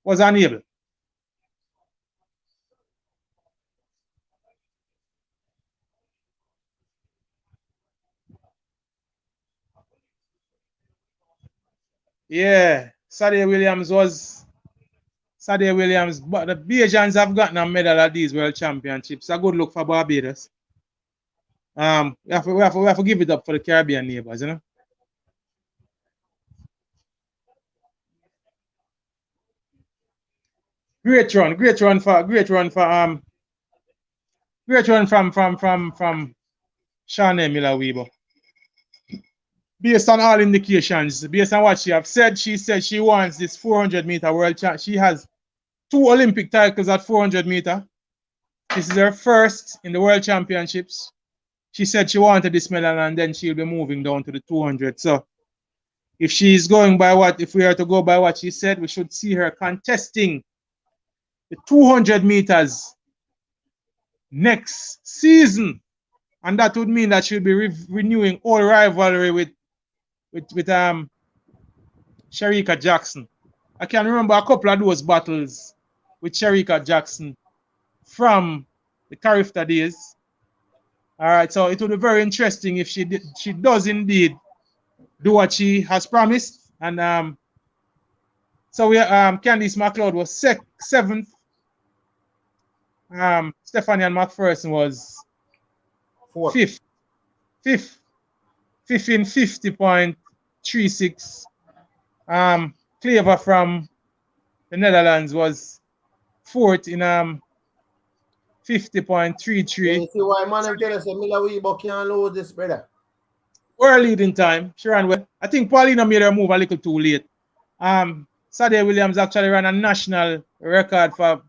was unable. Yeah, Sadie Williams, but the Bajans have gotten a medal at these World Championships. A good look for Barbados. We have to give it up for the Caribbean neighbors, Great run from Shanae Miller Weaver. Based on all indications, based on what she said she wants this 400-meter world champ. She has 2 Olympic titles at 400-meter. This is her first in the World Championships. She said she wanted this medal and then she'll be moving down to the 200. So if we are to go by what she said, we should see her contesting the 200 meters next season. And that would mean that she'll be renewing all rivalry with Shericka Jackson. I can remember a couple of those battles with Shericka Jackson from the Carifta days. All right, so it would be very interesting if she does indeed do what she has promised. And so Candice McLeod was 7th. Stephanie and McPherson was 5th. 5th in 50.36. Cleaver from the Netherlands was 4th in 50.33. You see why man tell us Miller Weaver can't lose this, brother? We're leading time. She ran well. I think Paulina made her move a little too late. Sadie Williams actually ran a national record for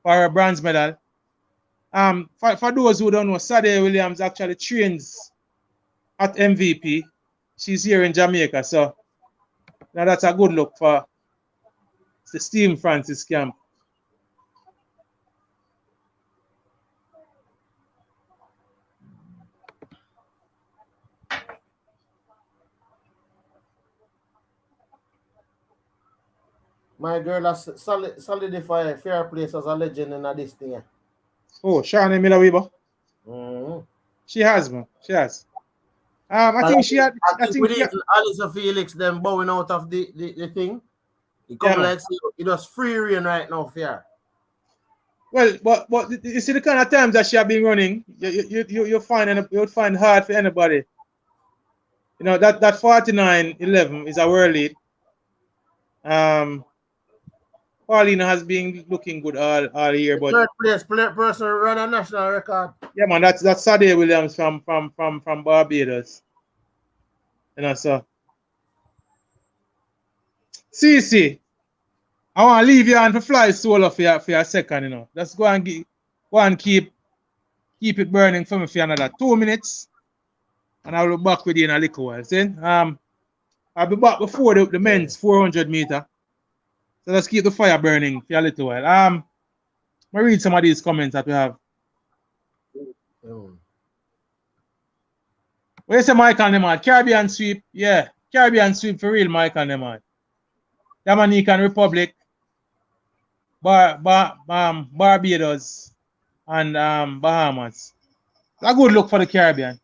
her bronze medal. For those who don't know, Sadie Williams actually trains at MVP. She's here in Jamaica, so now that's a good look for the Steve Francis camp. My girl has solidified fair place as a legend in this thing. Oh, Shanae Miller Weaver. Mm-hmm. She has, man. She has. I think she had. I think Alisa Felix them bowing out of the thing. It come like it was free reign right now, fair. Well, but you see the kind of times that she have been running, you find hard for anybody. You know that 49.11 is a world lead. Paulina has been looking good all year, but third place person run a national record. Yeah, man, that's Sadie Williams from Barbados. You know, so CC, I want to leave you on to fly solo for a second, you know. Just go and keep it burning for me for another 2 minutes, and I'll be back with you in a little while. See? I'll be back before the men's 400 meter. So let's keep the fire burning for a little while. I'll read some of these comments that we have. Where's the Michael Nemad? Caribbean sweep, yeah. Caribbean sweep for real, Michael Nemad. Dominican Republic, Barbados, and Bahamas. A good look for the Caribbean.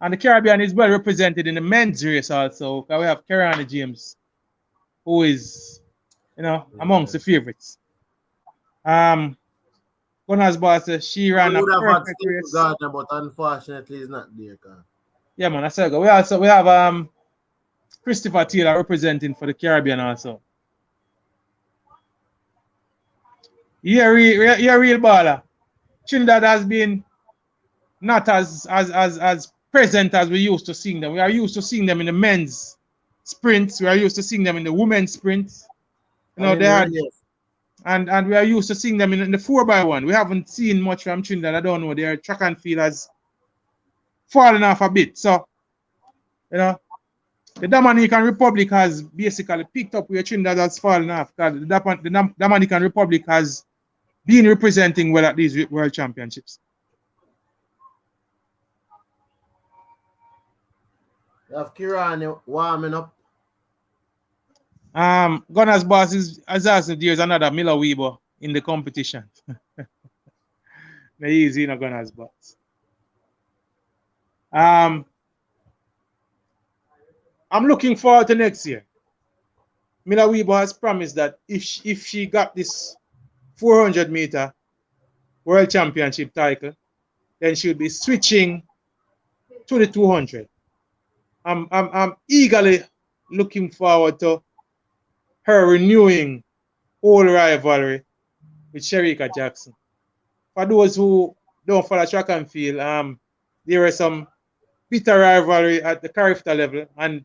And the Caribbean is well represented in the men's race also. We have Kerani James, who is, amongst the favorites. Gunners boss says she ran a would have had perfect Steve race. Gardner, but unfortunately he's not there. Yeah, man, I said we have Christopher Taylor representing for the Caribbean also. You're a real baller. Trinidad has been not as present as we used to seeing them. We are used to seeing them in the men's sprints. We are used to seeing them in the women's sprints. You know, they had, and we are used to seeing them in the 4x1. We haven't seen much from Trinidad. I don't know. Their track and field has fallen off a bit. So, you know, the Dominican Republic has basically picked up where Trinidad has fallen off. Because the Dominican Republic has been representing well at these World Championships. You have Kieran warming up. Gunners boss is asking there's another Miller Weber in the competition. He's in a Gunners boss. I'm looking forward to next year. Miller Weber has promised that if she got this 400-meter World Championship title, then she would be switching to the 200. I'm eagerly looking forward to her renewing old rivalry with Shericka Jackson. For those who don't follow track and field, there was some bitter rivalry at the Carifta level, and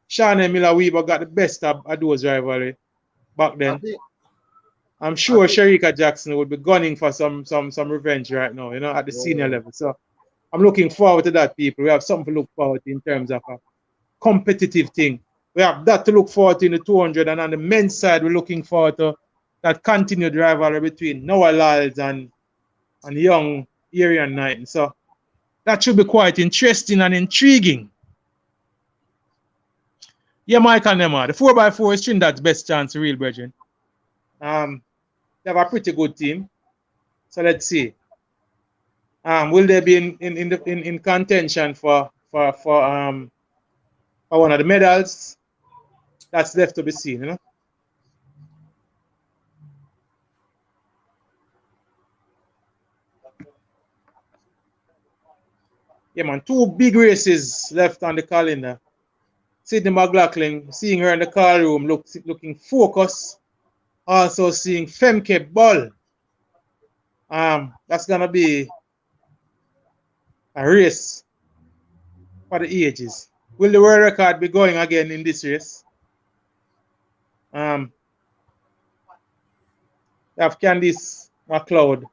Shawnee Miller Weber got the best of those rivalry back then. I'm sure Shericka Jackson would be gunning for some revenge right now, you know, at the senior level. So I'm looking forward to that, people. We have something to look forward to in terms of a competitive thing. We have that to look forward to in the 200, and on the men's side, we're looking forward to that continued rivalry between Noah Lyles and young Arian Knighton. So that should be quite interesting and intriguing. Yeah, Michael Nemar, the 4x4 is Trinidad's best chance, real brethren. They have a pretty good team. So let's see. Will they be in contention for one of the medals? That's left to be seen, you know. Yeah, man, 2 big races left on the calendar. Sydney McLaughlin, seeing her in the car room, looking focused. Also seeing Femke Ball. That's gonna be a race for the ages. Will the world record be going again in this race? We have Candice McLeod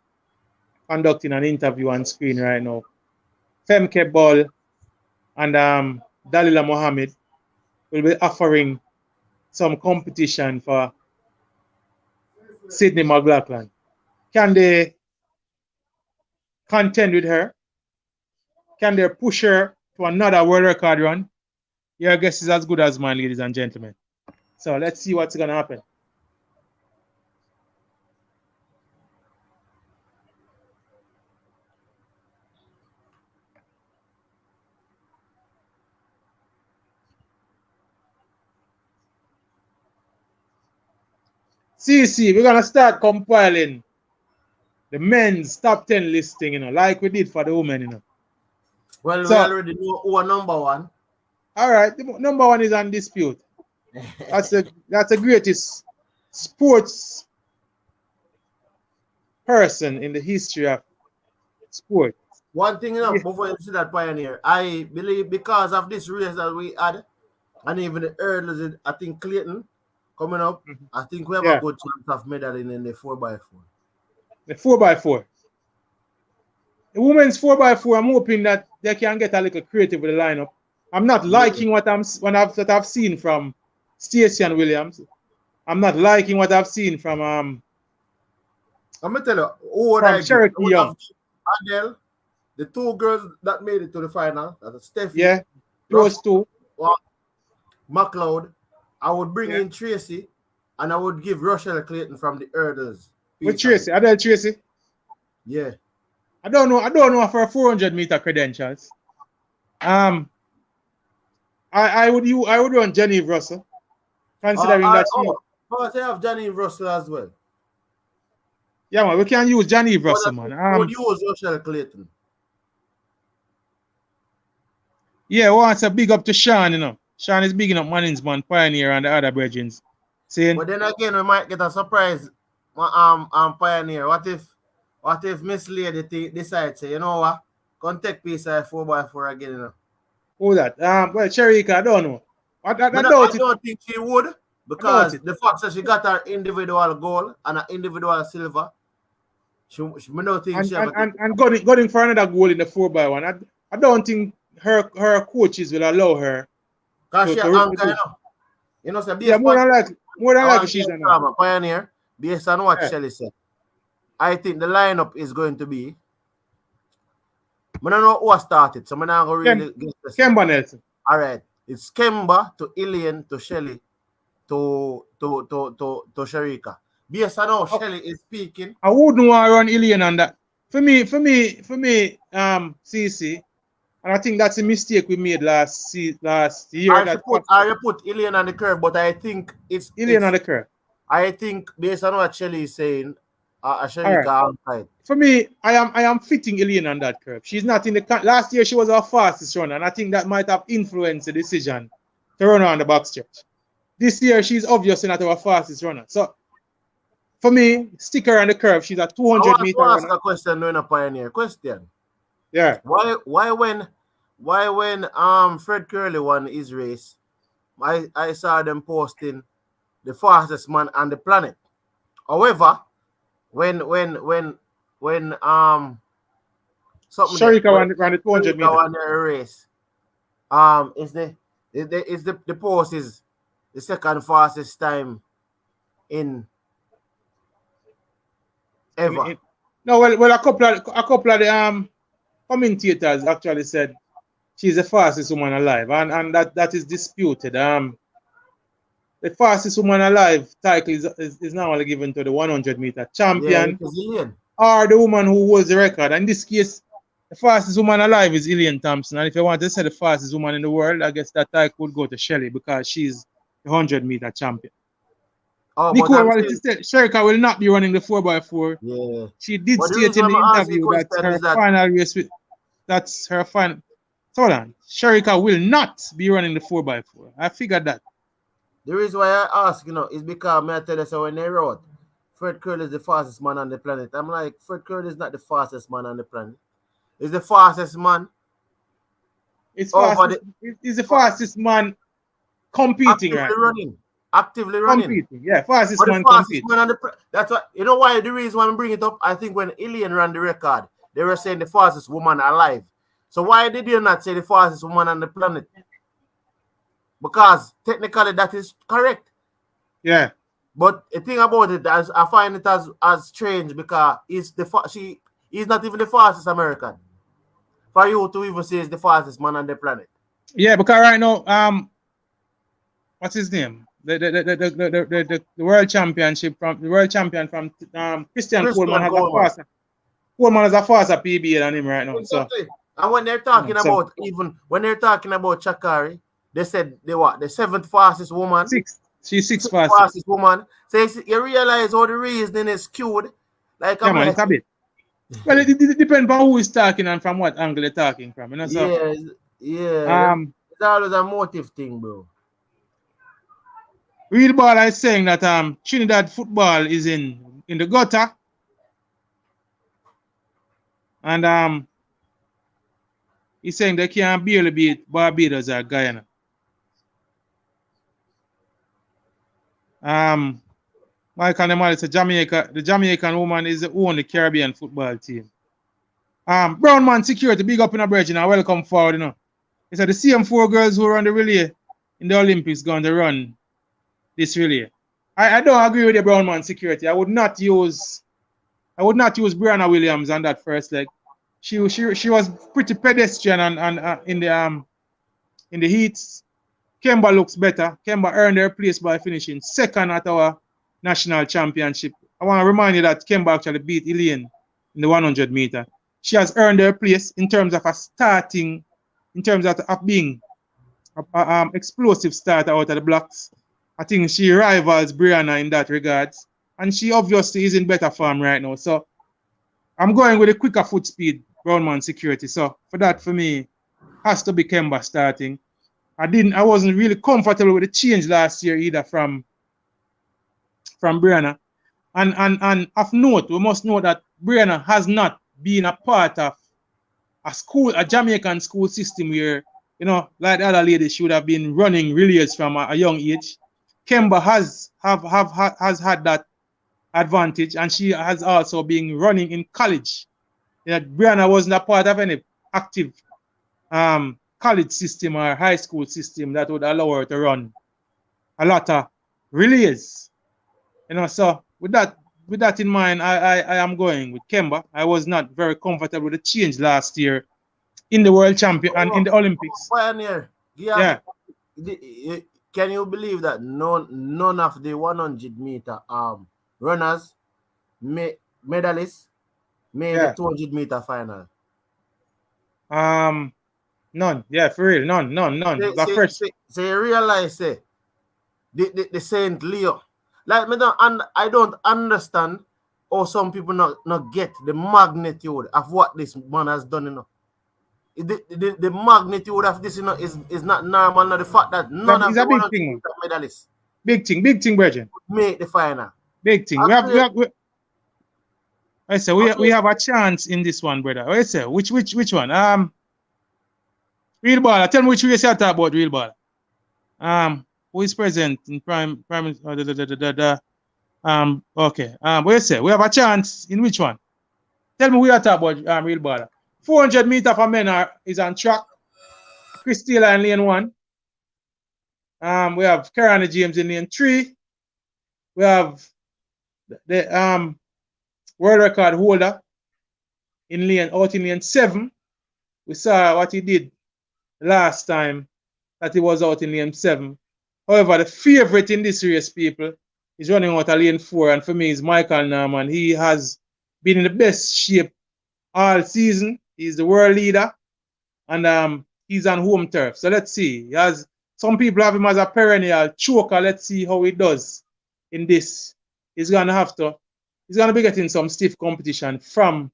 conducting an interview on screen right now. Femke Ball and Dalila Mohammed will be offering some competition for Sydney McLaughlin. Can they contend with her? Can they push her to another world record run? Your guess is as good as mine, ladies and gentlemen. So let's see what's going to happen. CC, we're going to start compiling the men's top 10 listing, you know, like we did for the women, you know. Well, so, we already know who are number one. All right, the number one is undisputed. That's the greatest sports person in the history of sport. One thing, you know, before you see that pioneer, I believe because of this race that we had, and even the hurdles, I think Clayton coming up, I think we have a good chance of medaling in the 4x4. The 4x4. The women's 4x4, I'm hoping that they can get a little creative with the lineup. I'm not liking what I've seen from Stacey and Williams. I'm not liking what I've seen from I'm gonna tell you who Cherokee Young. Adele, the 2 girls that made it to the final, that's Steffi. Yeah, those 2. McLeod. I would bring in Tracy, and I would give Rochelle Clayton from the hurdles. With Tracy, Adele Tracy. Yeah. I don't know for 400-meter credentials. I would run Jenny Russell, considering that she. But I have Jenny Russell as well. Yeah, man, we can use Johnny Russell, man. Would use Rochelle Clayton. Yeah, we want to big up to Sean, you know. Sean is bigging up Mannings, man, Pioneer and the other brethren. Saying, but then again, we might get a surprise. Pioneer. What if Miss Lady decides, say, you know what? Come take piece of 4x4 again, you know. Who that? Well, Sharika, I don't know. I don't think she would, because the fact that she got her individual goal and an individual silver, she don't think and going for another goal in the 4x1. I don't think her coaches will allow her. Because she anchor, you know. You know, so yeah, more than likely she's an Pioneer, based on what Shelly said. I think the lineup is going to be. I don't know who started, so I'm not going to really get this. Kemba Nelson. All right. It's Kemba to Ilian to Shelly to Sharika. Based on how Shelly is speaking. I wouldn't want to run Ilian on that. For me, CC, and I think that's a mistake we made last year. I put Ilian on the curve, but I think it's Ilian on the curve. I think based on what Shelly is saying, Sharika outside. For me, I am fitting Ilian on that curve. She's not in the last year. She was our fastest runner, and I think that might have influenced the decision to run her on the back stretch. This year, she's obviously not our fastest runner. So, for me, stick her on the curve. She's a 200-meter runner. I want to ask a question, no, Pioneer. Question. Yeah. Why when Fred Curley won his race, I saw them posting the fastest man on the planet. However, when Sharika ran the 200 meter won the race, the post is the second fastest time in ever. No, well, a couple of the commentators actually said she's the fastest woman alive, and that is disputed. The fastest woman alive title is now only given to the 100-meter champion, or the woman who holds the record. And in this case, the fastest woman alive is Ilian Thompson. And if you want to say the fastest woman in the world, I guess that title would go to Shelley, because she's the 100-meter champion. Nicole Sharika will not be running the 4x4. Yeah. She did state in the interview that her final race that's her final. Hold on. Sharika will not be running the 4x4. I figured that. The reason why I ask, is because I tell you, so when they wrote Fred Curley is the fastest man on the planet, I'm like, Fred Curley is not the fastest man on the planet. He's the fastest man. He's the fastest man competing, actively running. Competing, yeah, fastest man competing. That's what, you know why the reason why I bring it up. I think when Ilian ran the record, they were saying the fastest woman alive. So why did you not say the fastest woman on the planet? Because technically that is correct. Yeah. But the thing about it, I find it as strange, because he's not even the fastest American. For you to even say he's the fastest man on the planet. Yeah, because right now, what's his name? The world championship from the world champion from Christian Coleman has a faster. Coleman has a faster PB than him right now. Exactly. So, and when they're talking about Chakari, they said the 7th fastest woman. She's 6th fastest woman. So you realize how the reasoning is skewed. Like, yeah, man, it's a bit. Well, it depends on who is talking and from what angle they're talking from. You know, so, yeah. It's always a motive thing, bro. Real Ball is saying that Trinidad football is in the gutter. And he's saying they can barely beat Barbados or Guyana. Michael Nemal said the Jamaican woman is the only Caribbean football team. Brown Man Security, big up in a bridge, and welcome forward, He said the same 4 girls who run the relay in the Olympics going to run this relay. I don't agree with the Brown Man Security. I would not use Brianna Williams on that first leg. She was pretty pedestrian and in the heats. Kemba looks better. Kemba earned her place by finishing 2nd at our national championship. I want to remind you that Kemba actually beat Ilian in the 100 meter. She has earned her place in terms of being explosive starter out of the blocks. I think she rivals Brianna in that regards. and she obviously is in better form right now. So I'm going with a quicker foot speed, Brownman security. So for that, for me, has to be Kemba starting. I wasn't really comfortable with the change last year either from Brianna. And of note, we must know that Brianna has not been a part of a Jamaican school system where, you know, like the other lady, she would have been running relays from a young age. Kemba has had that advantage, and she has also been running in college. You know, Brianna wasn't a part of any active college system or high school system that would allow her to run a lot of relays. You know, so with that in mind, I am going with Kemba. I was not very comfortable with the change last year in the World Champion and in the Olympics. Pioneer, Yeah. Can you believe that none of the 100-meter runners, medalists, made the 200-meter final? None. Yeah, for real. None. So you realize, the Saint Leo, like I don't understand how some people not get the magnitude of what this man has done. You know, the magnitude of this, you know, is not normal. Now the fact that none of the 100 medalists, big thing, Bridget, make the final. Big thing. I say we have a chance in this one, brother. I say which one? Real baller. Tell me which race you talk about, real baller. Who is present in prime? Okay. What you say? We have a chance in which one? Tell me who you talk about, real baller. 400 meter for men is on track. Chris Taylor in lane 1. We have Karana James in lane 3. We have the world record holder in lane 7. We saw what he did last time that he was out in lane 7. However, the favorite in this race, people, is running out of lane 4, and for me is Michael Norman. He has been in the best shape all season. He's the world leader, and he's on home turf. So let's see. Some people have him as a perennial choker. Let's see how he does in this. He's gonna be getting some stiff competition from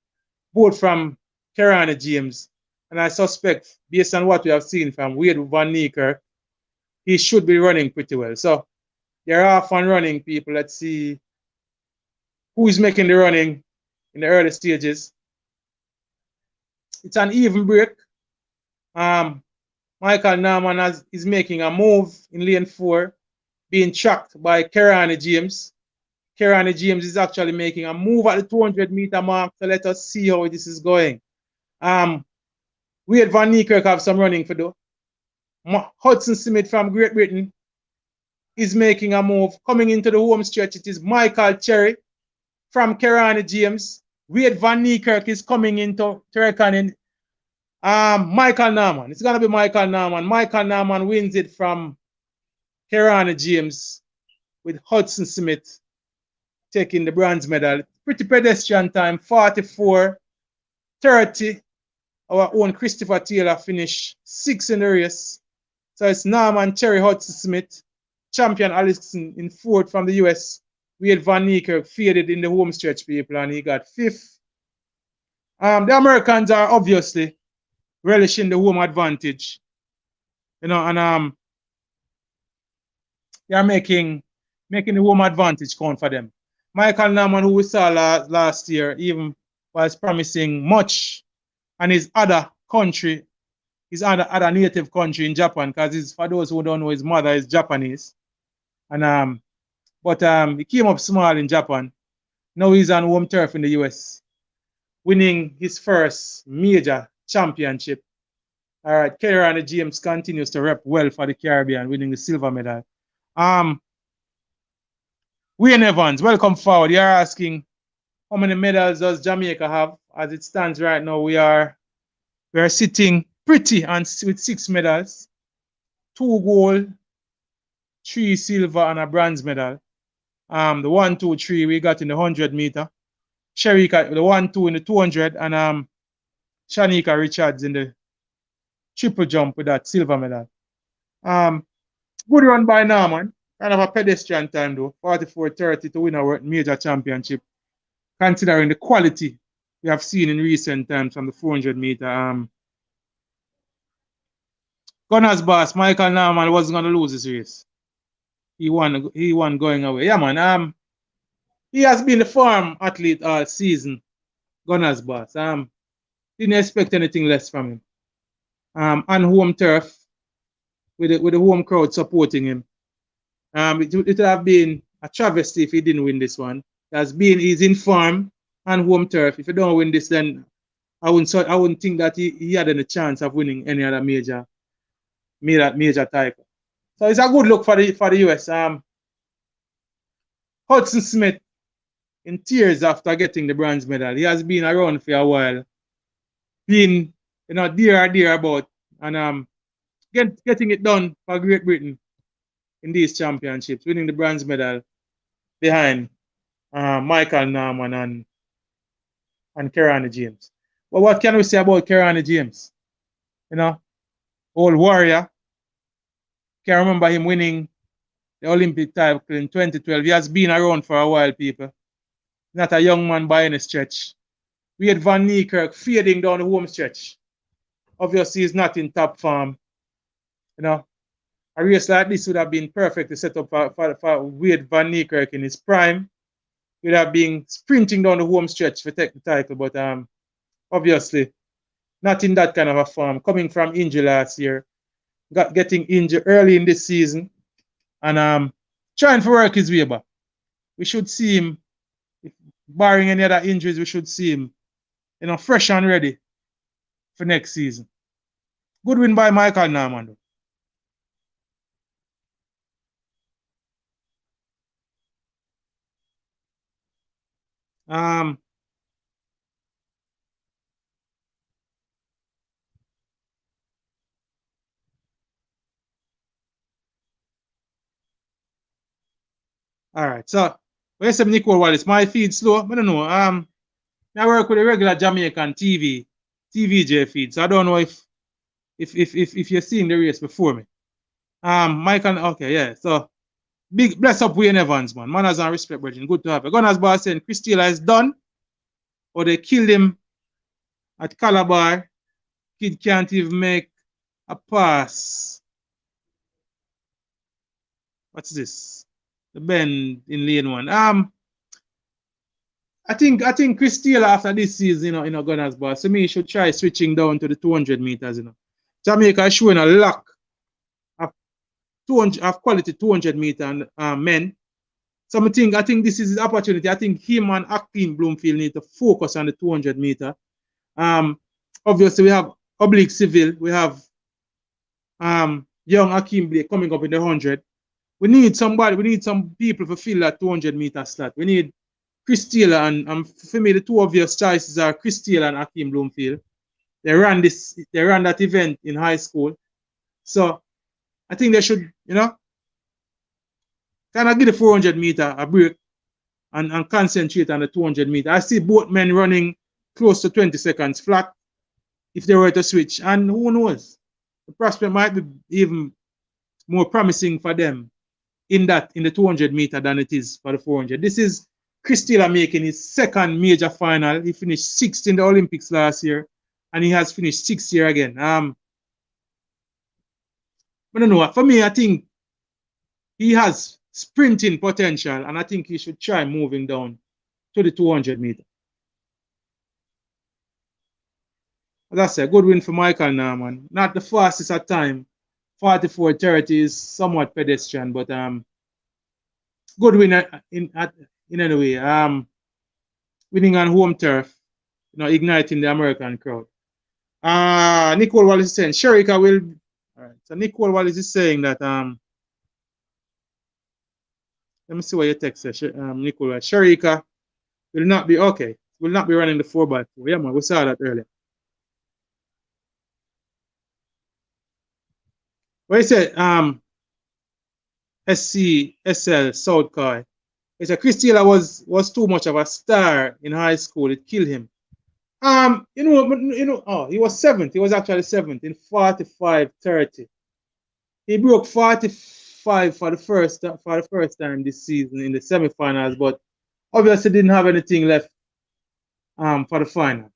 Karana James, and I suspect, based on what we have seen from Wade Van Niekerk, he should be running pretty well. So they're off and running, people. Let's see who is making the running in the early stages. It's an even break. Michael Norman is making a move in lane 4, being tracked by Karana James. Karana James is actually making a move at the 200-meter mark. So let us see how this is going. Wade Van Niekerk have some running for do. Hudson Smith from Great Britain is making a move. Coming into the home stretch, it is Michael Cherry from Karana James. Wade Van Niekerk is coming into reckoning. Michael Norman. It's going to be Michael Norman. Michael Norman wins it from Karana James with Hudson Smith taking the bronze medal. Pretty pedestrian time, 44:30. Our own Christopher Taylor finished 6th in the race. So it's Norman, Cherry, Hudson Smith, champion Allison in 4th from the US. Wade Van Niekerk faded in the home stretch, people, and he got 5th. The Americans are obviously relishing the home advantage, you know, and they are making the home advantage count for them. Michael Norman, who we saw last year, even was promising much, and his other native country in Japan, because for those who don't know, his mother is Japanese, and but he came up small in Japan. Now he's on home turf in the US, winning his first major championship. All right, Karana James continues to rep well for the Caribbean, winning the silver medal. Wayne Evans, welcome forward. You're asking how many medals does Jamaica have? As it stands right now, we are sitting pretty and with 6 medals, 2 gold, 3 silver, and a bronze medal. The 1, 2, 3 we got in the 100-meter. Sherika, the 1, 2 in the 200, and Shanika Richards in the triple jump with that silver medal. Good run by Norman. Kind of a pedestrian time though, 44:30 to win a major championship, considering the quality we have seen in recent times from the 400 meter. Gunners boss Michael Norman wasn't gonna lose this race. He won going away. Yeah man. He has been the farm athlete all season. Gunners boss. Didn't expect anything less from him. On home turf with the home crowd supporting him. It would have been a travesty if he didn't win this one. He's in farm and home turf. If he don't win this, then I wouldn't think that he had any chance of winning any other major title. So it's a good look for the US. Hudson Smith in tears after getting the bronze medal. He has been around for a while, been dear about, and getting it done for Great Britain in these championships, winning the bronze medal behind Michael Norman and Kerani James. But what can we say about Kerani James? Old warrior. Can remember him winning the Olympic title in 2012. He has been around for a while, people. Not a young man by any stretch. We had Van Niekerk fading down the home stretch. Obviously, he's not in top form. A race like this would have been perfect to set up for Wade Van Niekerk in his prime. He would have been sprinting down the home stretch to take the title, but obviously not in that kind of a form. Coming from injury last year, getting injured early in this season, and trying to work his way back. We should see him, barring any other injuries, we should see him, fresh and ready for next season. Good win by Michael Norman, though. All right, so when you say Nicole Wallace, my feed slow. I don't know. I work with a regular Jamaican TVJ feed, so I don't know if you're seeing the race before me. Michael, okay, yeah. So big bless up Wayne Evans, man. Manners and respect, Bridget. Good to have you. Gunners boss saying Chris Taylor is done, or they killed him at Calabar. Kid can't even make a pass. What's this? The bend in lane one. I think Chris Taylor after this season, Gunners boss, to me, he should try switching down to the 200 meters, Jamaica is showing a lack of quality 200 meter men. So I think this is his opportunity. I think him and Akeem Bloomfield need to focus on the 200 meter. Obviously we have Oblique Civil, we have young Akeem Blake coming up in the 100. We need some people to fill that 200 meter slot. We need Chris Taylor and for me the two obvious choices are Chris Taylor and Akeem Bloomfield. They ran that event in high school. So I think they should, kind of give the 400 meter a break and concentrate on the 200 meter. I see both men running close to 20 seconds flat if they were to switch. And who knows? The prospect might be even more promising for them in the 200 meter than it is for the 400. This is Chris Taylor making his second major final. He finished 6th in the Olympics last year, and he has finished 6th here again. I don't know. For me, I think he has sprinting potential, and I think he should try moving down to the 200 meter. As I said, good win for Michael Norman. Not the fastest at time. 44:30 is somewhat pedestrian, but good win in any way. Winning on home turf, igniting the American crowd. Nicole Wallace is saying Sherika will. All right. So Nicole Wallace is saying that let me see what your text says. Nicole, Sherika will not be okay. Will not be running the 4x4. Yeah, man, we saw that earlier. What he said, SCSL South Kai. He said Chris Taylor was too much of a star in high school. It killed him. He was 7th. He was actually 7th in 45:30. He broke 40 5 for the first time this season in the semifinals, but obviously didn't have anything left for the final.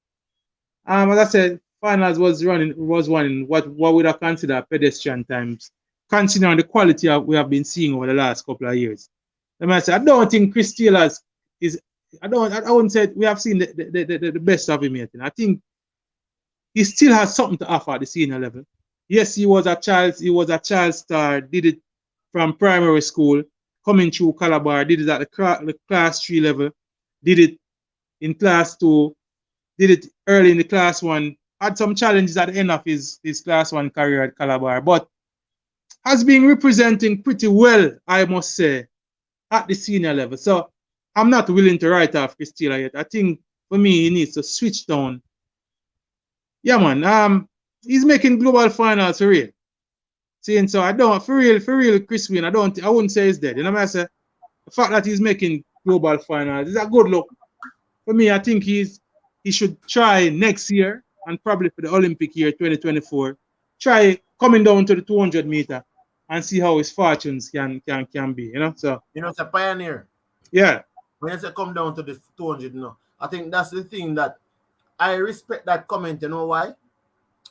As I said, finals was running what would I consider pedestrian times, considering the quality we have been seeing over the last couple of years. I don't think Chris Taylor is. I wouldn't say we have seen the best of him yet. I think he still has something to offer at the senior level. Yes, he was a child star, did it from primary school, coming through Calabar, did it at the class 3 level, did it in class 2, did it early in the class 1, had some challenges at the end of his class 1 career at Calabar, but has been representing pretty well, I must say, at the senior level. So I'm not willing to write off Chris Taylor yet. I think for me he needs to switch down. Yeah, man. He's making global finals for real. Saying so, I don't for real, Chris Wayne. I wouldn't say he's dead. You know what I say? The fact that he's making global finals is a good look. For me, I think he should try next year and probably for the Olympic year 2024. Try coming down to the 200 meter and see how his fortunes can be. You know, so it's a pioneer. Yeah. When you say come down to the 200, I think that's the thing that I respect that comment. You know why?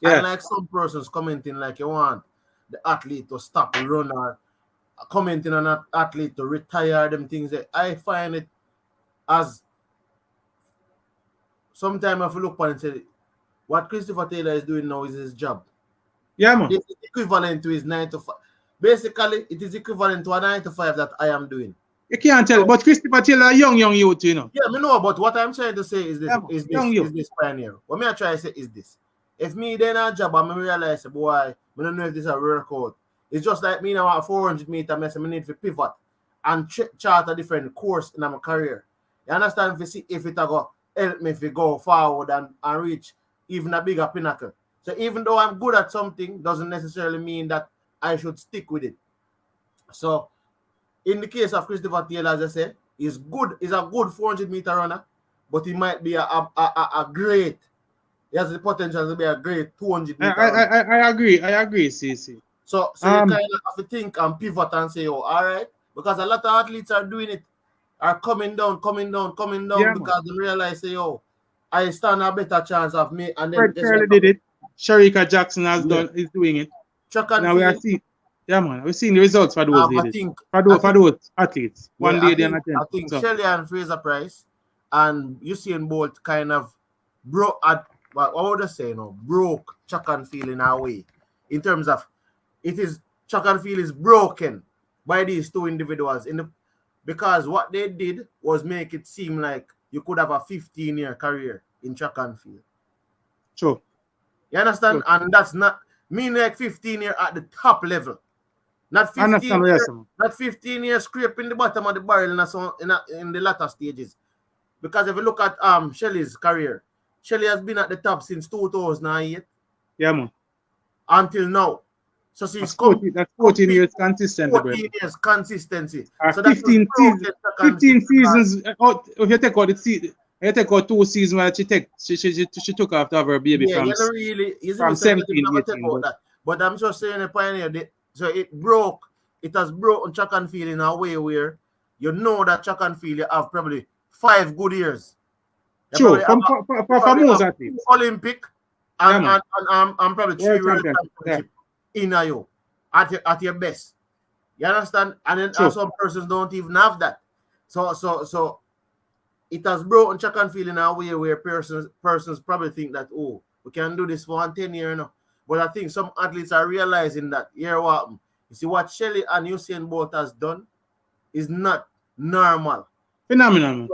Yeah. Unlike some persons commenting like you want the athlete to stop the run or commenting on an athlete to retire, them things that I find it as sometimes if you look on and say what Christopher Taylor is doing now is his job. Yeah, man. It's equivalent to his 9 to 5. Basically, it is equivalent to a 9 to 5 that I am doing. You can't tell, but Christopher Taylor, young youth, you know. Yeah, I know, but what I'm trying to say is this pioneer. What me I try to say is this. If me then a job and I realize, boy, I don't know if this is a workout. It's just like me now at 400 meter, I need to pivot and chart a different course in my career. You understand? If it go help me to go forward and reach even a bigger pinnacle. So even though I'm good at something, doesn't necessarily mean that I should stick with it. So in the case of Christopher Taylor, as I said, he's a good 400 meter runner, but he might be a great. He has the potential to be a great 200 meter runner. I agree, CC. So you kind of have to think and pivot and say, oh, all right, because a lot of athletes are doing it, are coming down because they realize, say, oh, I stand a better chance of me. And then Fred did it. Sharika Jackson is doing it. Now we are seeing. Yeah, man. We're seeing the results for those for those athletes. One day they are not. I think Shelley and Fraser Price and Usain Bolt kind of broke track and field in a way. In terms of track and field is broken by these two individuals because what they did was make it seem like you could have a 15-year career in track and field. Sure. You understand? Sure. And that's not mean like 15 years at the top level. Not 15 years scraping the bottom of the barrel in the latter stages. Because if you look at Shelley's career, Shelley has been at the top since 2008. Yeah, man. Until now. So she's 14 years consistent. 14 years consistency. So 15 seasons. If you take out the season, you take out 2 seasons where she took after her baby from 17 18. But I'm just saying a pioneer. So it has broken track and field in a way where you know that track and field you have probably 5 good years. True, for most athletes. Olympic and probably 3 World Championship in you at your best. You understand? And then some persons don't even have that. So it has broken track and field in a way where persons probably think that, oh, we can do this for 10 years now. But I think some athletes are realizing that here what you see what Shelley and Usain Bolt has done is not normal. Phenomenal.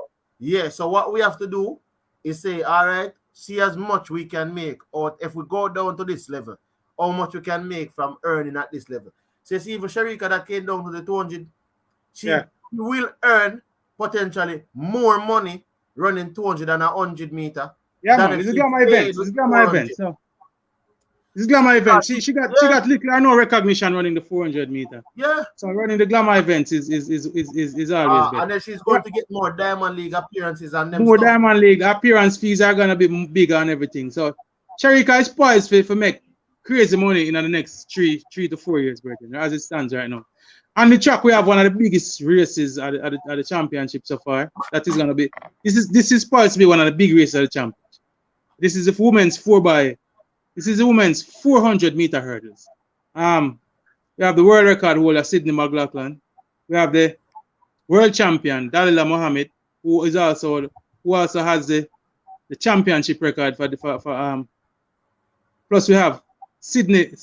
So what we have to do is say, all right, see as much we can make, or if we go down to this level, how much we can make from earning at this level. So see, even Sharika that came down to the 200, she will earn potentially more money running 200 than 100 meter. Yeah, man, this is glamour event. This is glamour event. She got little or no recognition running the 400 meter. Yeah. So running the glamour events is always better. And then she's going to get more Diamond League appearances and them more stuff. Diamond League appearance fees are gonna be bigger and everything. So Sharika is poised for make crazy money in the next 3 to 4 years, Britain, as it stands right now. On the track, we have one of the biggest races at the championship so far. That is gonna be this is supposed to be one of the big races of the championship. This is the women's 4x. This is the women's 400-meter hurdles. We have the world record holder Sydney McLaughlin. We have the world champion Dalila Mohammed, who also has the championship record for plus we have Sydney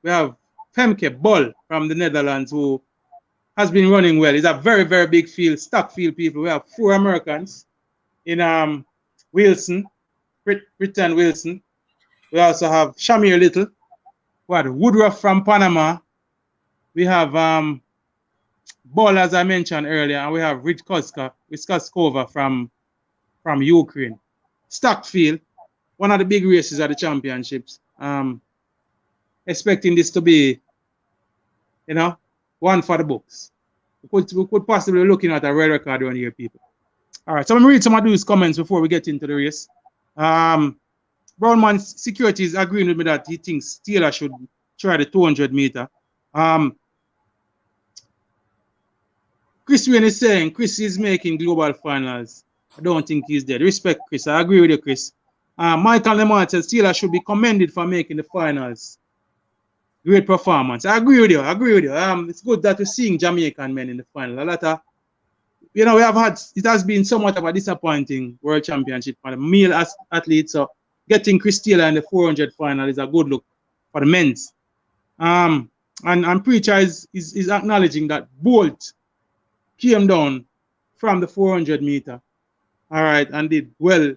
we have Femke Bol from the Netherlands, who has been running well. It's a very, very big field, stock field people. We have 4 Americans in Wilson, Britain Wilson. We also have Shamir Little. We have Woodruff from Panama. We have Bol, as I mentioned earlier, and we have Rytkoskova from Ukraine. Stock field, one of the big races at the championships. Expecting this to be, one for the books. We could possibly be looking at a rare record on here, people. All right, so I'm going to read some of these comments before we get into the race. Brownman Security is agreeing with me that he thinks Taylor should try the 200-meter. Chris Wayne is saying Chris is making global finals. I don't think he's dead. Respect, Chris. I agree with you, Chris. Michael Lemont says Taylor should be commended for making the finals. Great performance. I agree with you. It's good that we're seeing Jamaican men in the final. A lot of, it has been somewhat of a disappointing world championship for the male athletes. So getting Chris Taylor in the 400 final is a good look for the men's. And Preacher is acknowledging that Bolt came down from the 400 meter, all right, and did well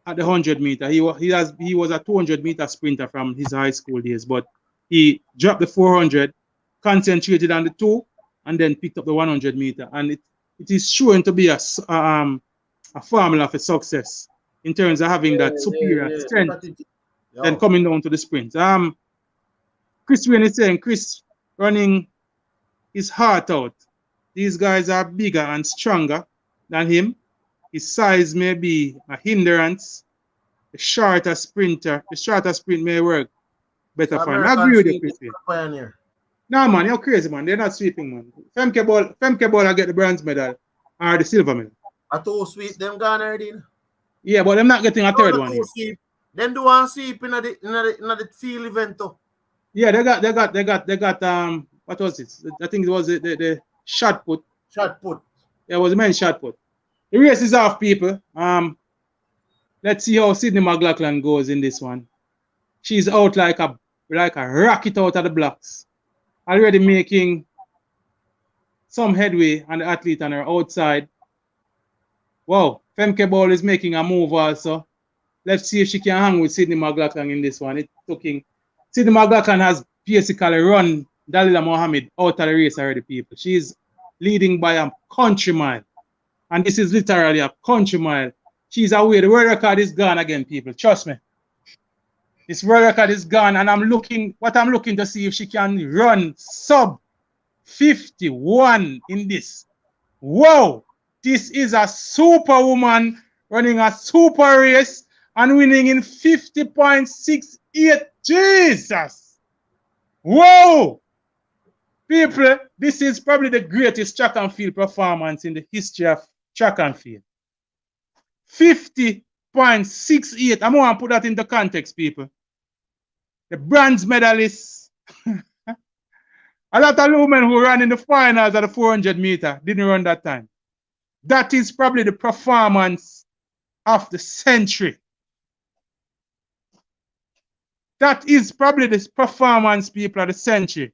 at the 100 meter. He was a 200 meter sprinter from his high school days, but he dropped the 400, concentrated on the 2, and then picked up the 100 meter. And it is showing to be a formula for success in terms of having that superior strength than coming down to the sprint. Chris Wayne is saying Chris running his heart out. These guys are bigger and stronger than him. His size may be a hindrance. The shorter sprint may work better for him. I agree with you, Chris Wayne. No, man, you're crazy, man. They're not sweeping, man. Femke Ball will get the bronze medal or the silver medal. A 2 sweep, them gone already. Yeah, but them not getting a third one. Them do one sweep in the field event too. Yeah, they got what was it? I think it was the shot put. Shot put. Yeah, it was the men's shot put. The race is off, people. Let's see how Sydney McLaughlin goes in this one. She's out like a rocket out of the blocks. Already making some headway on the athlete on her outside. Wow, Femke Ball is making a move also. Let's see if she can hang with Sydney McLaughlin in this one. Sydney McLaughlin has basically run Dalila Mohammed out of the race already, people. She's leading by a country mile. And this is literally a country mile. She's away. The world record is gone again, people. Trust me. This world record is gone, and I'm looking to see if she can run sub 51 in this. Whoa! This is a superwoman running a super race and winning in 50.68. Jesus! Whoa! People, this is probably the greatest track and field performance in the history of track and field. 50.68. I'm going to put that into context, people. The bronze medalists, a lot of women who ran in the finals at the 400 meter didn't run that time. That is probably the performance of the century. That is probably the performance, people, of the century.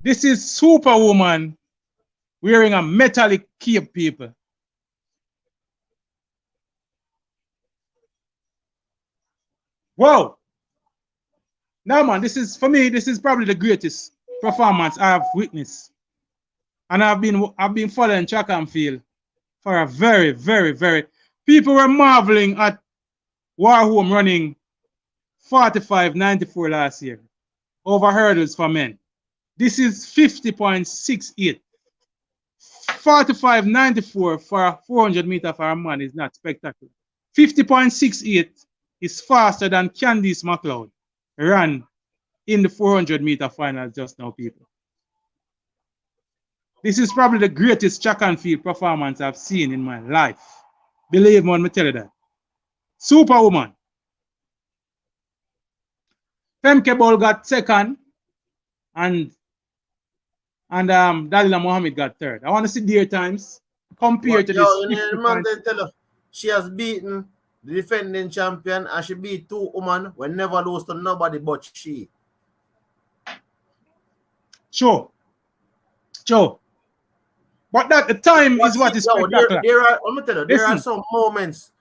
This is Superwoman wearing a metallic cape, people. Wow. Now, man, for me, this is probably the greatest performance I have witnessed. And I've been following track and field for a very, very, very... People were marveling at Warholm running 45.94 last year over hurdles for men. This is 50.68. 45.94 for a 400 meter for a man is not spectacular. 50.68 is faster than Candice McLeod ran in the 400-meter final just now, people. This is probably the greatest track and field performance I've seen in my life. Believe me when I tell you that. Superwoman. Femke Bol got second, and Dalila Mohammed got third. I want to see their times compared to this. She has beaten the defending champion, and she beat two women who never lose to nobody but she. Sure. But that the time is what is spectacular. There are some moments.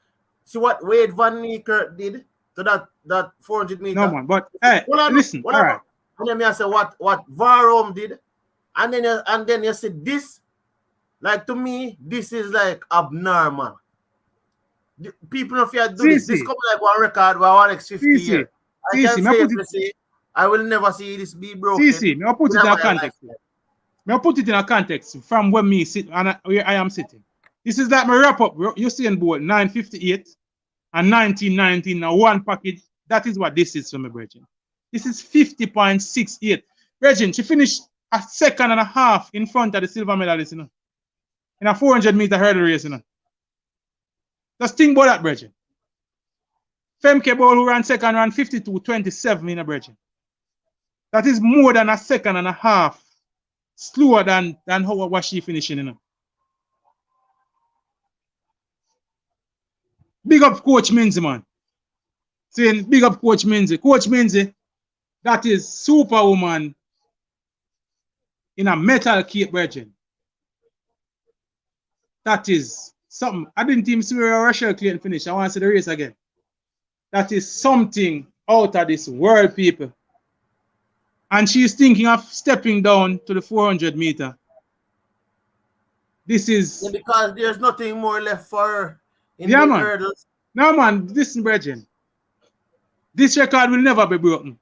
See what Wade Van Niekerk did to that 400 meter. No man, but hey, listen. All right. And then I say what Varom did, and then you see this. Like, to me, this is like abnormal. People don't fear do this. This comes like one record for 1x50 years. I can say I will never see this be broken. I'll put it in a context. I'll put it in a context from where me sit and where I am sitting. This is like my wrap up. You're seeing both 958 and 1919 now one package. That is what this is for me, Bridget. This is 50.68. Bridget, she finished a second and a half in front of the silver medalist, you know, in a 400-meter hurdle race, you know. Just think about that, Bridget. Femke Bol, who ran second, ran 52.27 in a Bridget. That is more than a second and a half slower than how was she finishing, you know. Big up Coach Minzy, man. Saying big up Coach Minzy. Coach Minzy, that is superwoman in a metal cape, Bridget. That is something. I didn't even see where Rachel Clayton finished. I want to see the race again. That is something out of this world, people. And she's thinking of stepping down to the 400 meter. This is because there's nothing more left for her in the hurdles. No man, listen, Bridget. This record will never be broken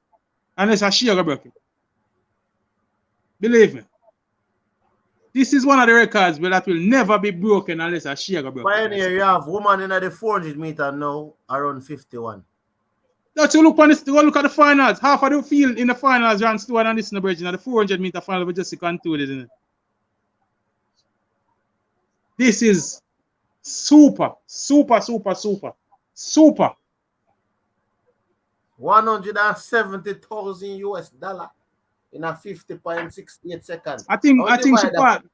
unless Ashia broke it. Believe me. This is one of the records that will never be broken unless Ashia broke it. Pioneer, you have woman in the 400 meter now around 51. Now to look at the finals. Half of the field in the finals ran slower than this in the Bridget. The 400 meter final with Jessica concluded, isn't it? This is super. 170,000 US dollar in a 50.68 seconds. I think she passed.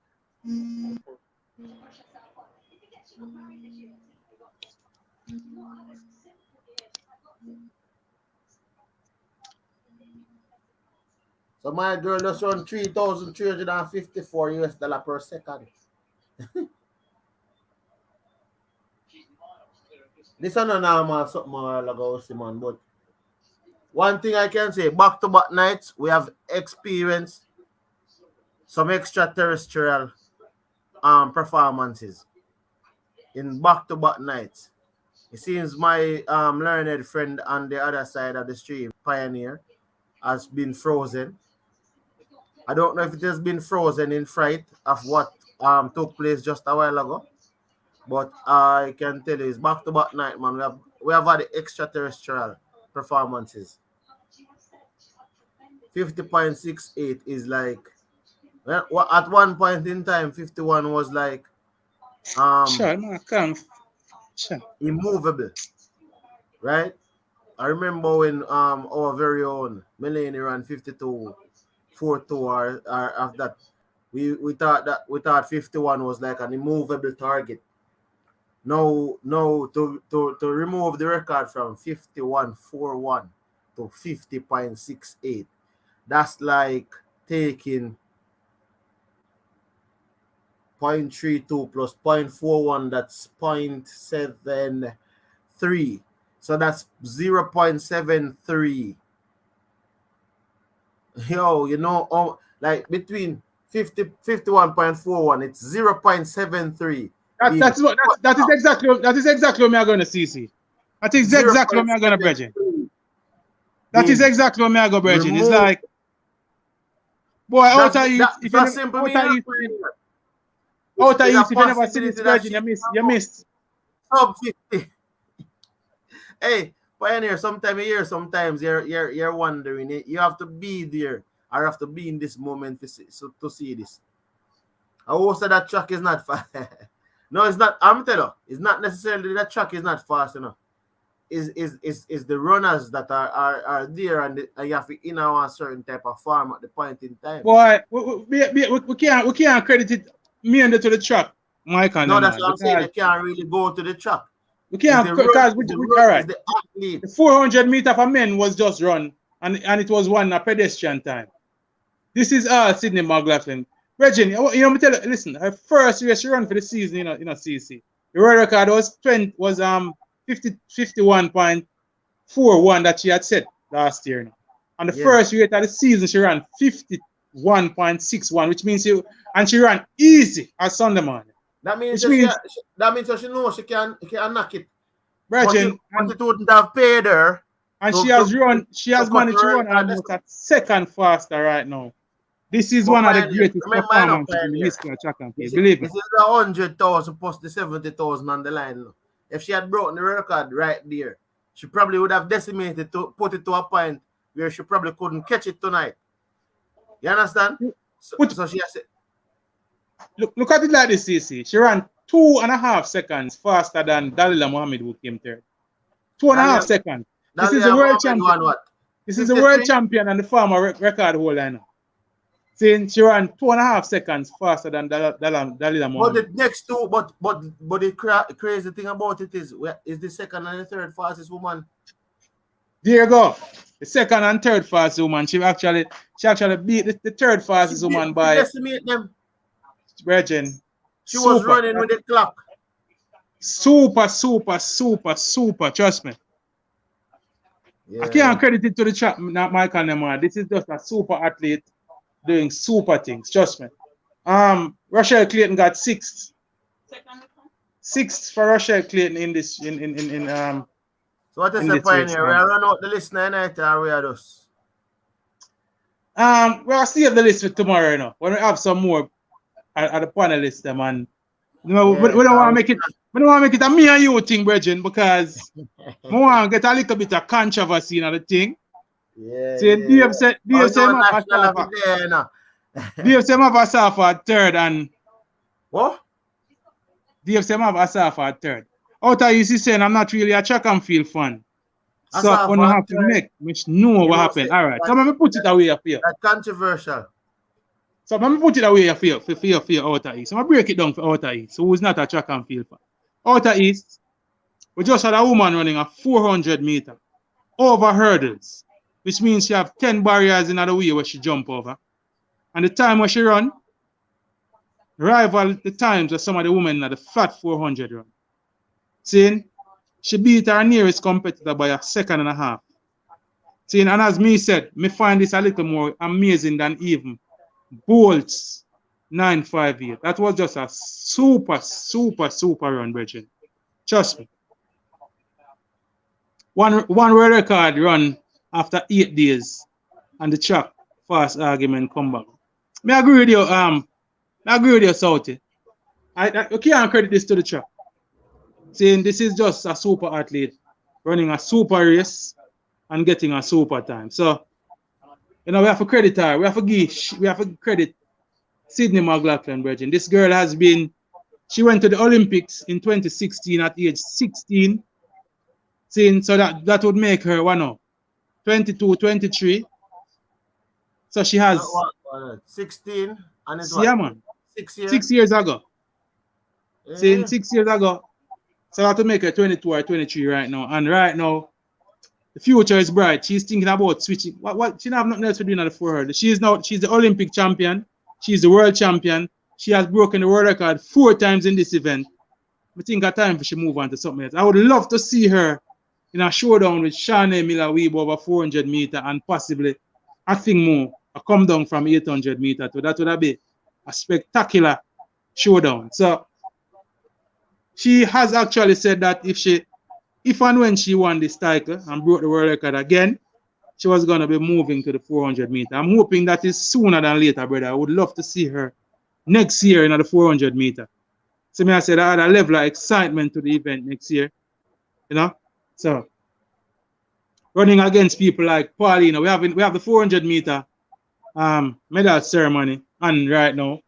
So my girl just run 3,354 US dollar per second. This is not normal something like Simon, but one thing I can say, back-to-back nights, we have experienced some extraterrestrial performances in back-to-back nights. It seems my learned friend on the other side of the stream, Pioneer, has been frozen. I don't know if it has been frozen in fright of what took place just a while ago, but I can tell you it's back-to-back night, man. We have had the extraterrestrial performances. 50.68 is like, well, at one point in time, 51 was like immovable, right? I remember when our very own Melanie ran 52.42 or after that, we thought 51 was like an immovable target. No, to remove the record from 51.41 to 50.68, that's like taking 0.32 plus 0.41, that's 0.73. So that's 0.73. Yo, you know, like between 51.41, it's 0.73. That is exactly what we are going to see. That is exactly what we are going to bridge. That is exactly what we are going to bridge. It's like, boy, out of you, if you never see this bridge, you missed. Sub 50. Hey, Pioneer, sometimes you're wondering. You have to be there. I have to be in this moment to see this. I will say that track is not fast. No, it's not. I'm telling you, it's not necessarily that track is not fast enough. Is the runners that are there and you have to in a certain type of farm at the point in time. Boy, we can't credit it mainly to the track, Mike and no, that's what I'm saying. They can't really go to the track. We can't because all right. The athlete. The 400 meter for men was just run and it was one a pedestrian time. This is Sydney McLaughlin. Reggie, me tell you, listen, her first race she run for the season, CC. The world record was 51.41 that she had set last year. And the first race of the season she ran 51.61, which means she ran easy as Sunday morning. That means she knows she can knock it. Reggie, but it wouldn't have paid her. And she has managed to run almost a second faster right now. This is one of the greatest performances in the history of track and field. Believe me. This is 100,000 plus the 70,000 on the line. If she had broken the record right there, she probably would have decimated to put it to a point where she probably couldn't catch it tonight. You understand? So she has to... Look at it like this, CC. She ran 2.5 seconds faster than Dalila Mohammed, who came third. 2.5 seconds. This is the world champion. This is the world champion and the former record holder now. Saying she ran 2.5 seconds faster than Dalila Mohammed. But the next two, but the crazy thing about it is the second and the third fastest woman. There you go. The second and third fastest woman. She actually beat the third fastest woman by. Decimate them. Virgin. She was running with the clock. Super. Trust me. Yeah. I can't credit it to the track, not Mike and them. This is just a super athlete doing super things. Trust me. Rochelle Clayton got sixth. Sixth for Rochelle Clayton in this So what is the Pioneer? We are run out the list night or we are just? We'll save the list for tomorrow, when we have some more at the panelists, man. We don't want to make it. We don't want to make it a me and you thing, Bridget, because we want to get a little bit of controversy in the thing. Yeah. So Dave said Asafa at third and what? Dave said Asafa at third. Out of you saying I'm not really a track and field fan. So I'm gonna have to make which know what happened. All right. So let me put it away for you. That's controversial. So let me put it away for you Outer East. So I'm break it down for Outer East, who's not a track and field fan. Outer East, we just had a woman running a 400 meter over hurdles, which means she have 10 barriers in the way where she jump over. And the time where she run, rival the times of some of the women at the flat 400 run. Seeing, she beat her nearest competitor by 1.5 seconds. Seeing, and as me said, me find this a little more amazing than even Bolt's 958. That was just a super run, Bridget. Trust me. One world record run after 8 days and the track fast argument come back. I agree with you, Southie. I can't credit this to the track. Saying this is just a super athlete running a super race and getting a super time. So, we have to credit her. We have to credit Sydney McLaughlin, Bridget. This girl she went to the Olympics in 2016 at age 16. So that would make her 22, 23. So she has 16 and it's yeah, man. 6 years. 6 years ago. Yeah. Saying 6 years ago. So that would make her 22 or 23 right now. And right now, the future is bright. She's thinking about switching. What she don't have nothing else to do for her. She's the Olympic champion. She's the world champion. She has broken the world record 4 times in this event. I think it's time for she move on to something else. I would love to see her in a showdown with Shanae Miller-Weeb over 400 meter and possibly a thing more. A come down from 800 meter to that would be a spectacular showdown. So she has actually said that if and when she won this title and broke the world record again, she was going to be moving to the 400 meter. I'm hoping that is sooner than later, brother. I would love to see her next year in the 400 meter. So I said I had a level of excitement to the event next year, So running against people like Paulina. We have the 400 meter medal ceremony and right now.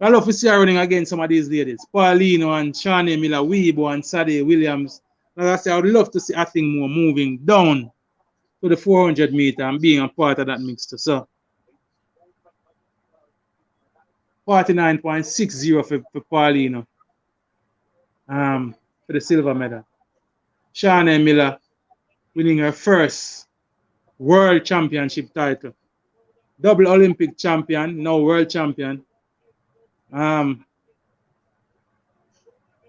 I love to see her running against some of these ladies. Paulino and Shanae Miller, Weibo and Sadie Williams. Like I say, I would love to see a thing more moving down to the 400 meter and being a part of that mixture. So 49.60 for Paulino for the silver medal. Shanae Miller winning her first world championship title. Double Olympic champion, now world champion.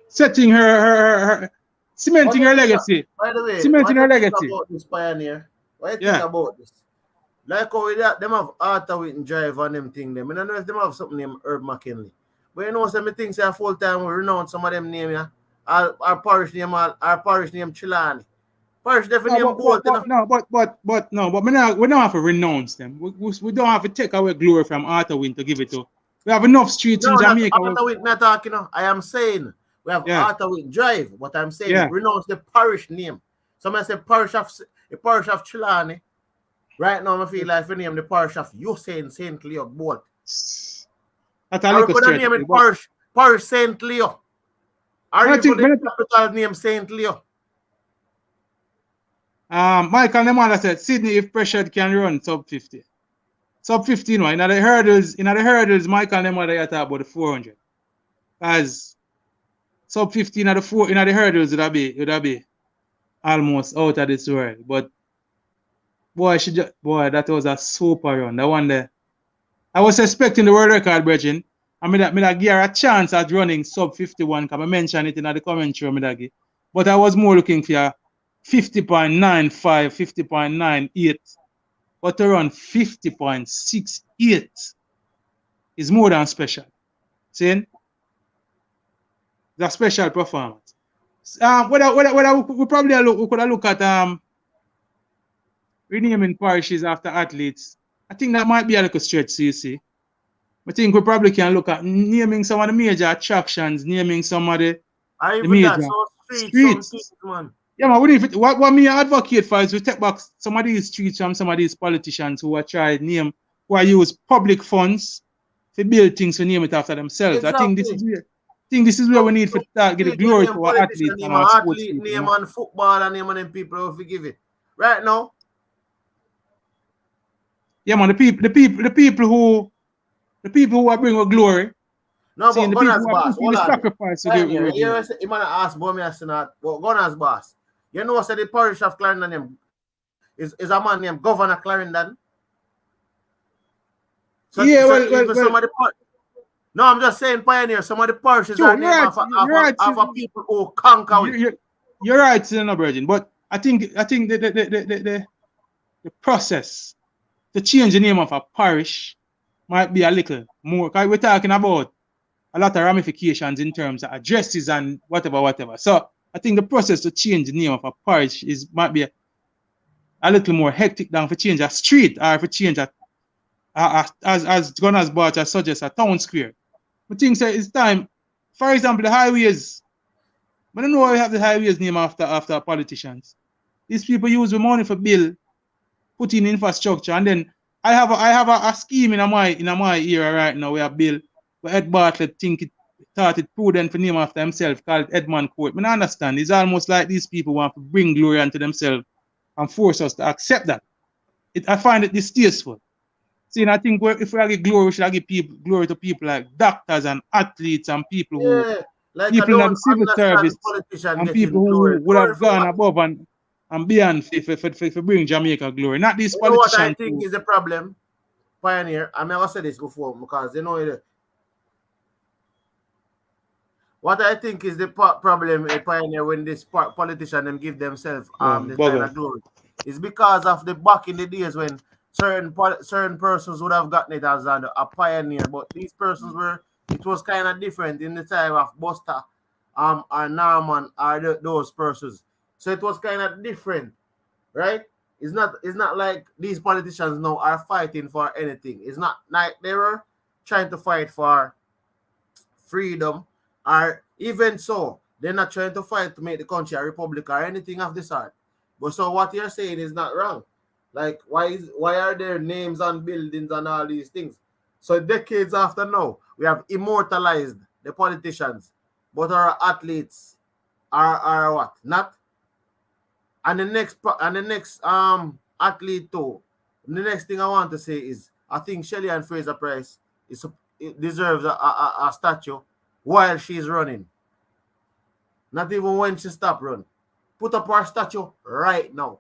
Setting her cementing her legacy. By the way, cementing her legacy. Think about this Pioneer? What do you think about this? Like how them have Arthur Whitten Drive and them thing them. I don't know if them have something named Herb McKinley. But you know some things say full time we renounce some of them name, yeah. Our parish name Chilani. Parish definitely but we don't have to renounce them. We don't have to take away glory from Arthur Whitten to give it to. We have enough streets in Jamaica. Arthur Whitten not talking, I am saying we have Arthur Whitten Drive, but I'm saying renounce the parish name. Somebody say parish of Chilani. Right now, I feel like if you name the parish of Usain St. Leo both. That's a little strange. Name it parish St. Leo. Are you the capital name St. Leo? Michael Nemanda said Sydney, if pressured, can run sub 50. Sub 15, in the hurdles, Michael Nemanda talk about the 400. As sub 15 in the hurdles would be almost out of this world. But boy, that was a super run. That one there. I was expecting the world record, Bridging. I mean, I give her a chance at running sub 51, because I mentioned it in the commentary. But I was more looking for 50.95, 50.98. But to run 50.68 is more than special. See? It's a special performance. We could look at renaming parishes after athletes. I think that might be a little stretch, so you see. I think we probably can look at naming some of the major attractions, naming some of the major streets. Man. Yeah, man, what me advocate for is we take back some of these streets from some of these politicians who are trying name, who are use public funds to build things to name it after themselves. Exactly. I think this is where we need to start get the glory to our athletes and our sports people. Name on football and name on them people who forgive it. Right now. Yeah, man, the people who are bringing glory. No, but Gunners boss, hold on. Sacrifice to give glory. You might ask Bomi Asinat, but Gunners boss. You know what the parish of Clarendon is a man named Governor Clarendon? So, no, I'm just saying, Pioneer, some of the parishes are named after people who conquer. You're right, no, Virgin. But I think the process to change the name of a parish might be a little more, because we're talking about a lot of ramifications in terms of addresses and whatever. So I think the process to change the name of a parish might be a little more hectic than for change a street or for change as Gunners Barter suggests a town square. I think it's time. For example, the highways. I don't know why we have the highways named after politicians. These people use the money for bill, put in infrastructure, and then I have a scheme in my era right now where a bill where Ed Bartlett thought it prudent for name after himself, called Edmund Court. I understand. It's almost like these people want to bring glory unto themselves and force us to accept that. I find it distasteful. See, and I think if we give glory, we should give glory to people like doctors and athletes and people who people in the civil service and people who would have gone above and beyond for bring Jamaica glory. Not these politicians. What I think is the problem, Pioneer, I never said this before because you know what I think is the problem, Pioneer, when this politician them give themselves this kind of glory, is because of the back in the days when certain persons would have gotten it as a pioneer, but these persons it was kind of different in the time of Buster, or Norman, or those persons. So it was kind of different, right? It's not like these politicians now are fighting for anything. It's not like they were trying to fight for freedom, or even so, they're not trying to fight to make the country a republic or anything of the sort. But so what you're saying is not wrong. Like, why are there names on buildings and all these things? So decades after now, we have immortalized the politicians, but our athletes are what? Not. And the next athlete too. The next thing I want to say is I think Shelly and Fraser Price it deserves a statue while she's running. Not even when she stop run. Put up her statue right now.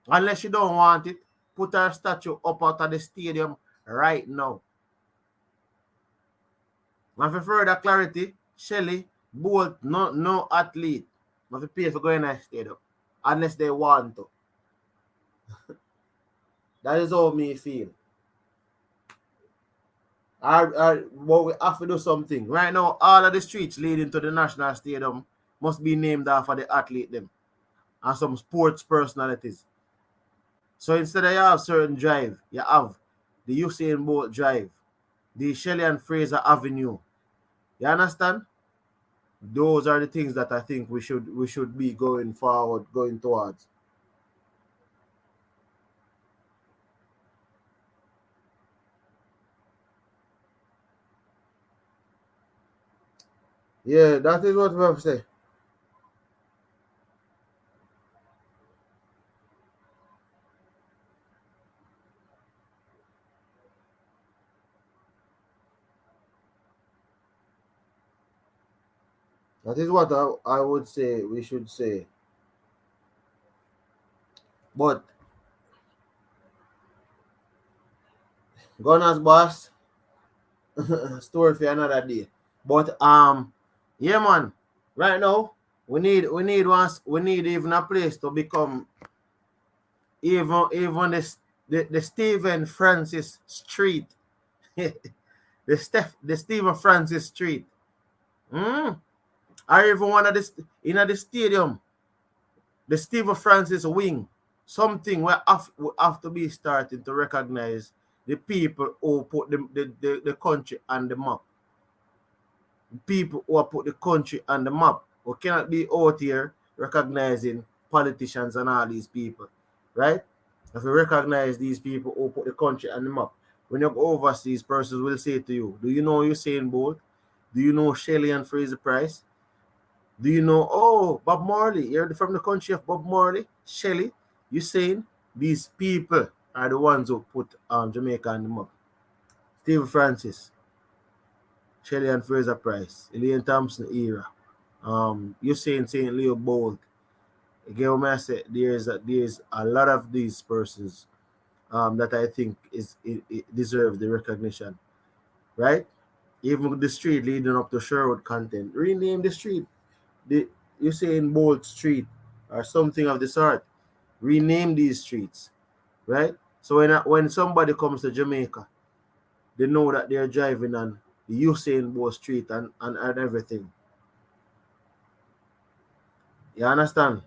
Unless you don't want it, put her statue up out of the stadium right now. And for further clarity, Shelly, Bolt, no athlete must pay for going to the stadium unless they want to. That is how me feel. But we have to do something. Right now, all of the streets leading to the National Stadium must be named after the athlete them and some sports personalities. So instead of you have certain drive, you have the Usain Bolt drive, the Shelley and Fraser Avenue. You understand? Those are the things that I think we should be going forward, going towards. Yeah, that is what we have to say. That is what I would say we should say. But Gunners boss, story for another day. But yeah man, right now we need even a place to become even the Stephen Francis Street. the Stephen Francis Street. Or even one of the in the stadium, the Stephen Francis wing. Something we have to be starting to recognize the people who put the country on the map. People who have put the country on the map. We cannot be out here recognizing politicians and all these people, right? If we recognize these people who put the country on the map, when you go overseas, persons will say to you, do you know Usain Bolt? Do you know Shelley and Fraser Price? Do you know, Bob Marley? You're from the country of Bob Marley, Shelley. Usain, these people are the ones who put Jamaica on the map. Steve Francis, Shelley and Fraser Price, Elaine Thompson era. Usain St. Leo Bolt. Again, when I say there's a lot of these persons that I think it deserve the recognition, right? Even the street leading up to Sherwood Content, rename the street, the Usain Bolt Street or something of the sort. Rename these streets, right? So when somebody comes to Jamaica, they know that they're driving on the Usain Bolt Street and everything. You understand?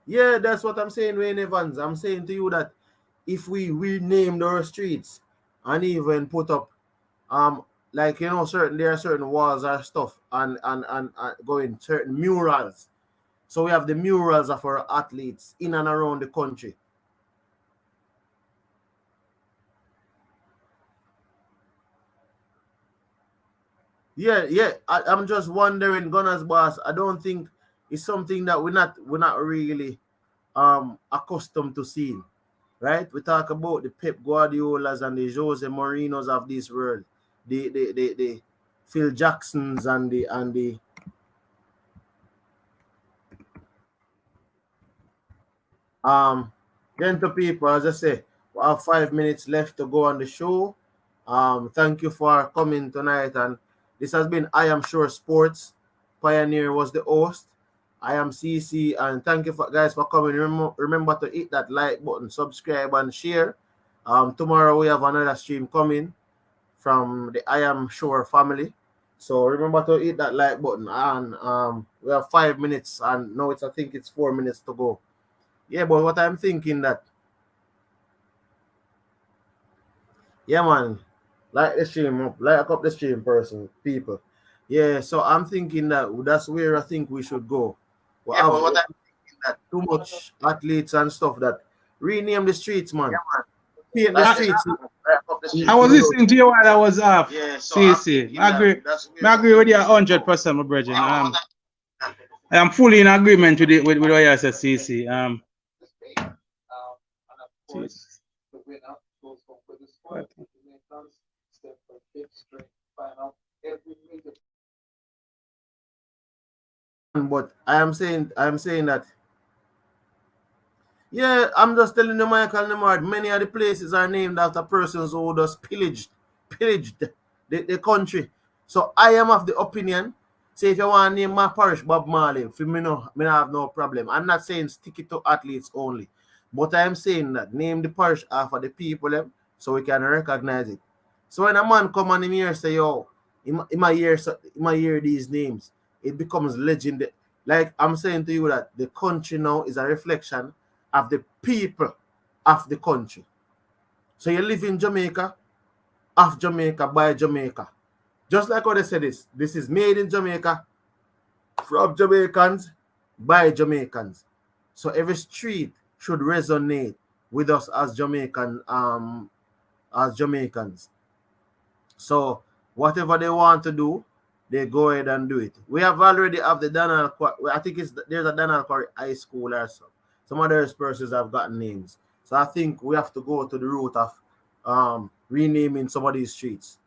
Yeah, that's what I'm saying, Wayne Evans. I'm saying to you that if we rename our streets and even put up like there are certain walls or stuff and going certain murals. So we have the murals of our athletes in and around the country. Yeah. I'm just wondering, Gunners boss. I don't think it's something that we're not really accustomed to seeing, right? We talk about the Pep Guardiolas and the Jose Mourinho's of this world, the Phil Jacksons and the then to people, as I say, we have 5 minutes left to go on the show. Thank you for coming tonight, and this has been I Am Sure Sports. Pioneer was the host. I am CC, and thank you guys for coming. Remember to hit that like button, subscribe, and share. Tomorrow we have another stream coming from the I Am Sure family. So remember to hit that like button, and we have 5 minutes, and now I think it's 4 minutes to go. Yeah, but what I'm thinking that, yeah, man, like the stream up, like up the stream, people. Yeah, so I'm thinking that that's where I think we should go. we have too much athletes and stuff that rename the streets, man. Paint the streets. I was listening to you while I was off. CC. I agree with you 100%, my brother. I am fully in agreement with what you said, CC. But I'm saying that, yeah, I'm just telling you, Michael Nemard, many of the places are named after persons who just pillaged the country. So I am of the opinion, say if you want to name my parish Bob Marley, for me, no, I have no problem. I'm not saying stick it to athletes only, but I am saying that name the parish after the people so we can recognize it. So when a man come on him here say, yo, in my hear these names, it becomes legendary. Like I'm saying to you that the country now is a reflection of the people of the country. So you live in Jamaica, of Jamaica, by Jamaica. Just like how they say this is made in Jamaica, from Jamaicans, by Jamaicans. So every street should resonate with us as Jamaicans. So whatever they want to do, they go ahead and do it. We have already have the Donald. I think there's a Donald Quarry High School or so. Some other persons have gotten names. So I think we have to go to the route of renaming some of these streets,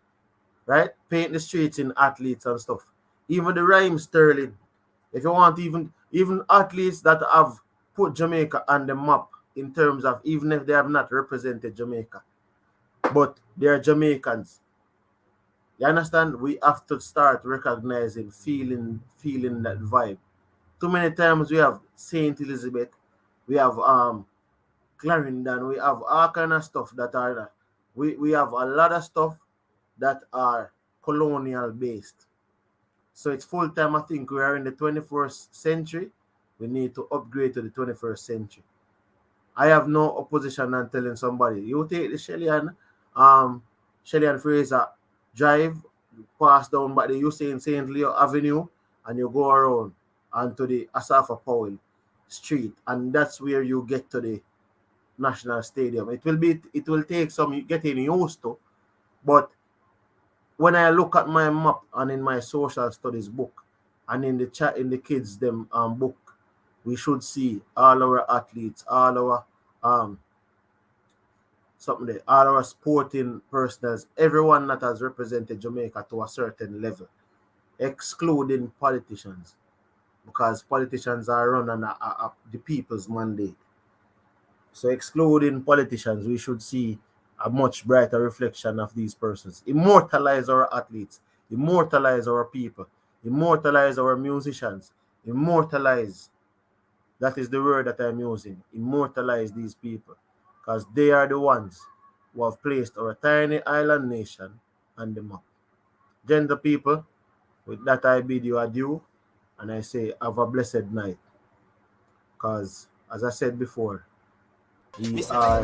right? Paint the streets in athletes and stuff. Even the Rhyme Sterling. If you want, even athletes that have put Jamaica on the map in terms of even if they have not represented Jamaica, but they are Jamaicans. You understand? We have to start recognizing, feeling that vibe. Too many times we have Saint Elizabeth, we have Clarendon, we have all kind of stuff that are we have a lot of stuff that are colonial based. So it's full time. I think we are in the 21st century. We need to upgrade to the 21st century. I have no opposition on telling somebody, you take the Shelley and Fraser Drive, pass down by the Usain St. Leo Avenue, and you go around onto the Asafa Powell Street, and that's where you get to the National Stadium. It will take some getting used to, but when I look at my map and in my social studies book and in the kids them book, we should see all our athletes, all our all our sporting personnel, everyone that has represented Jamaica to a certain level, excluding politicians, because politicians are run on the people's mandate. So excluding politicians, we should see a much brighter reflection of these persons. Immortalize our athletes, immortalize our people, immortalize our musicians, immortalize. That is the word that I'm using. Immortalize these people, because they are the ones who have placed our tiny island nation on the map. Gentle people, with that I bid you adieu, and I say have a blessed night. Because, as I said before, we are...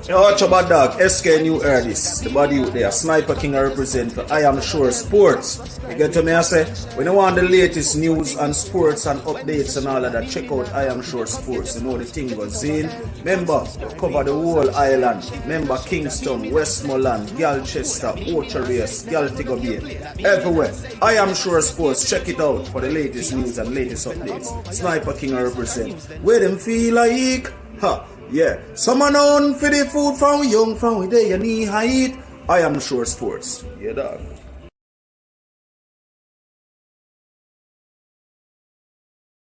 Yo, watch about dog, SK New Earlis, the body out there, Sniper King I represent for I Am Sure Sports. You get to me, I say, when you want the latest news and sports and updates and all of that, check out I Am Sure Sports. You know the thing goes in. Remember, cover the whole island. Remember Kingston, Westmoreland, Galchester, Ocho-Rios, Galtigo Bay, everywhere. I Am Sure Sports, check it out for the latest news and latest updates. Sniper King I represent. Where them feel like, yeah, someone on for the food from we young, from we day, you need height. I Am Sure Sports. Yeah, dog.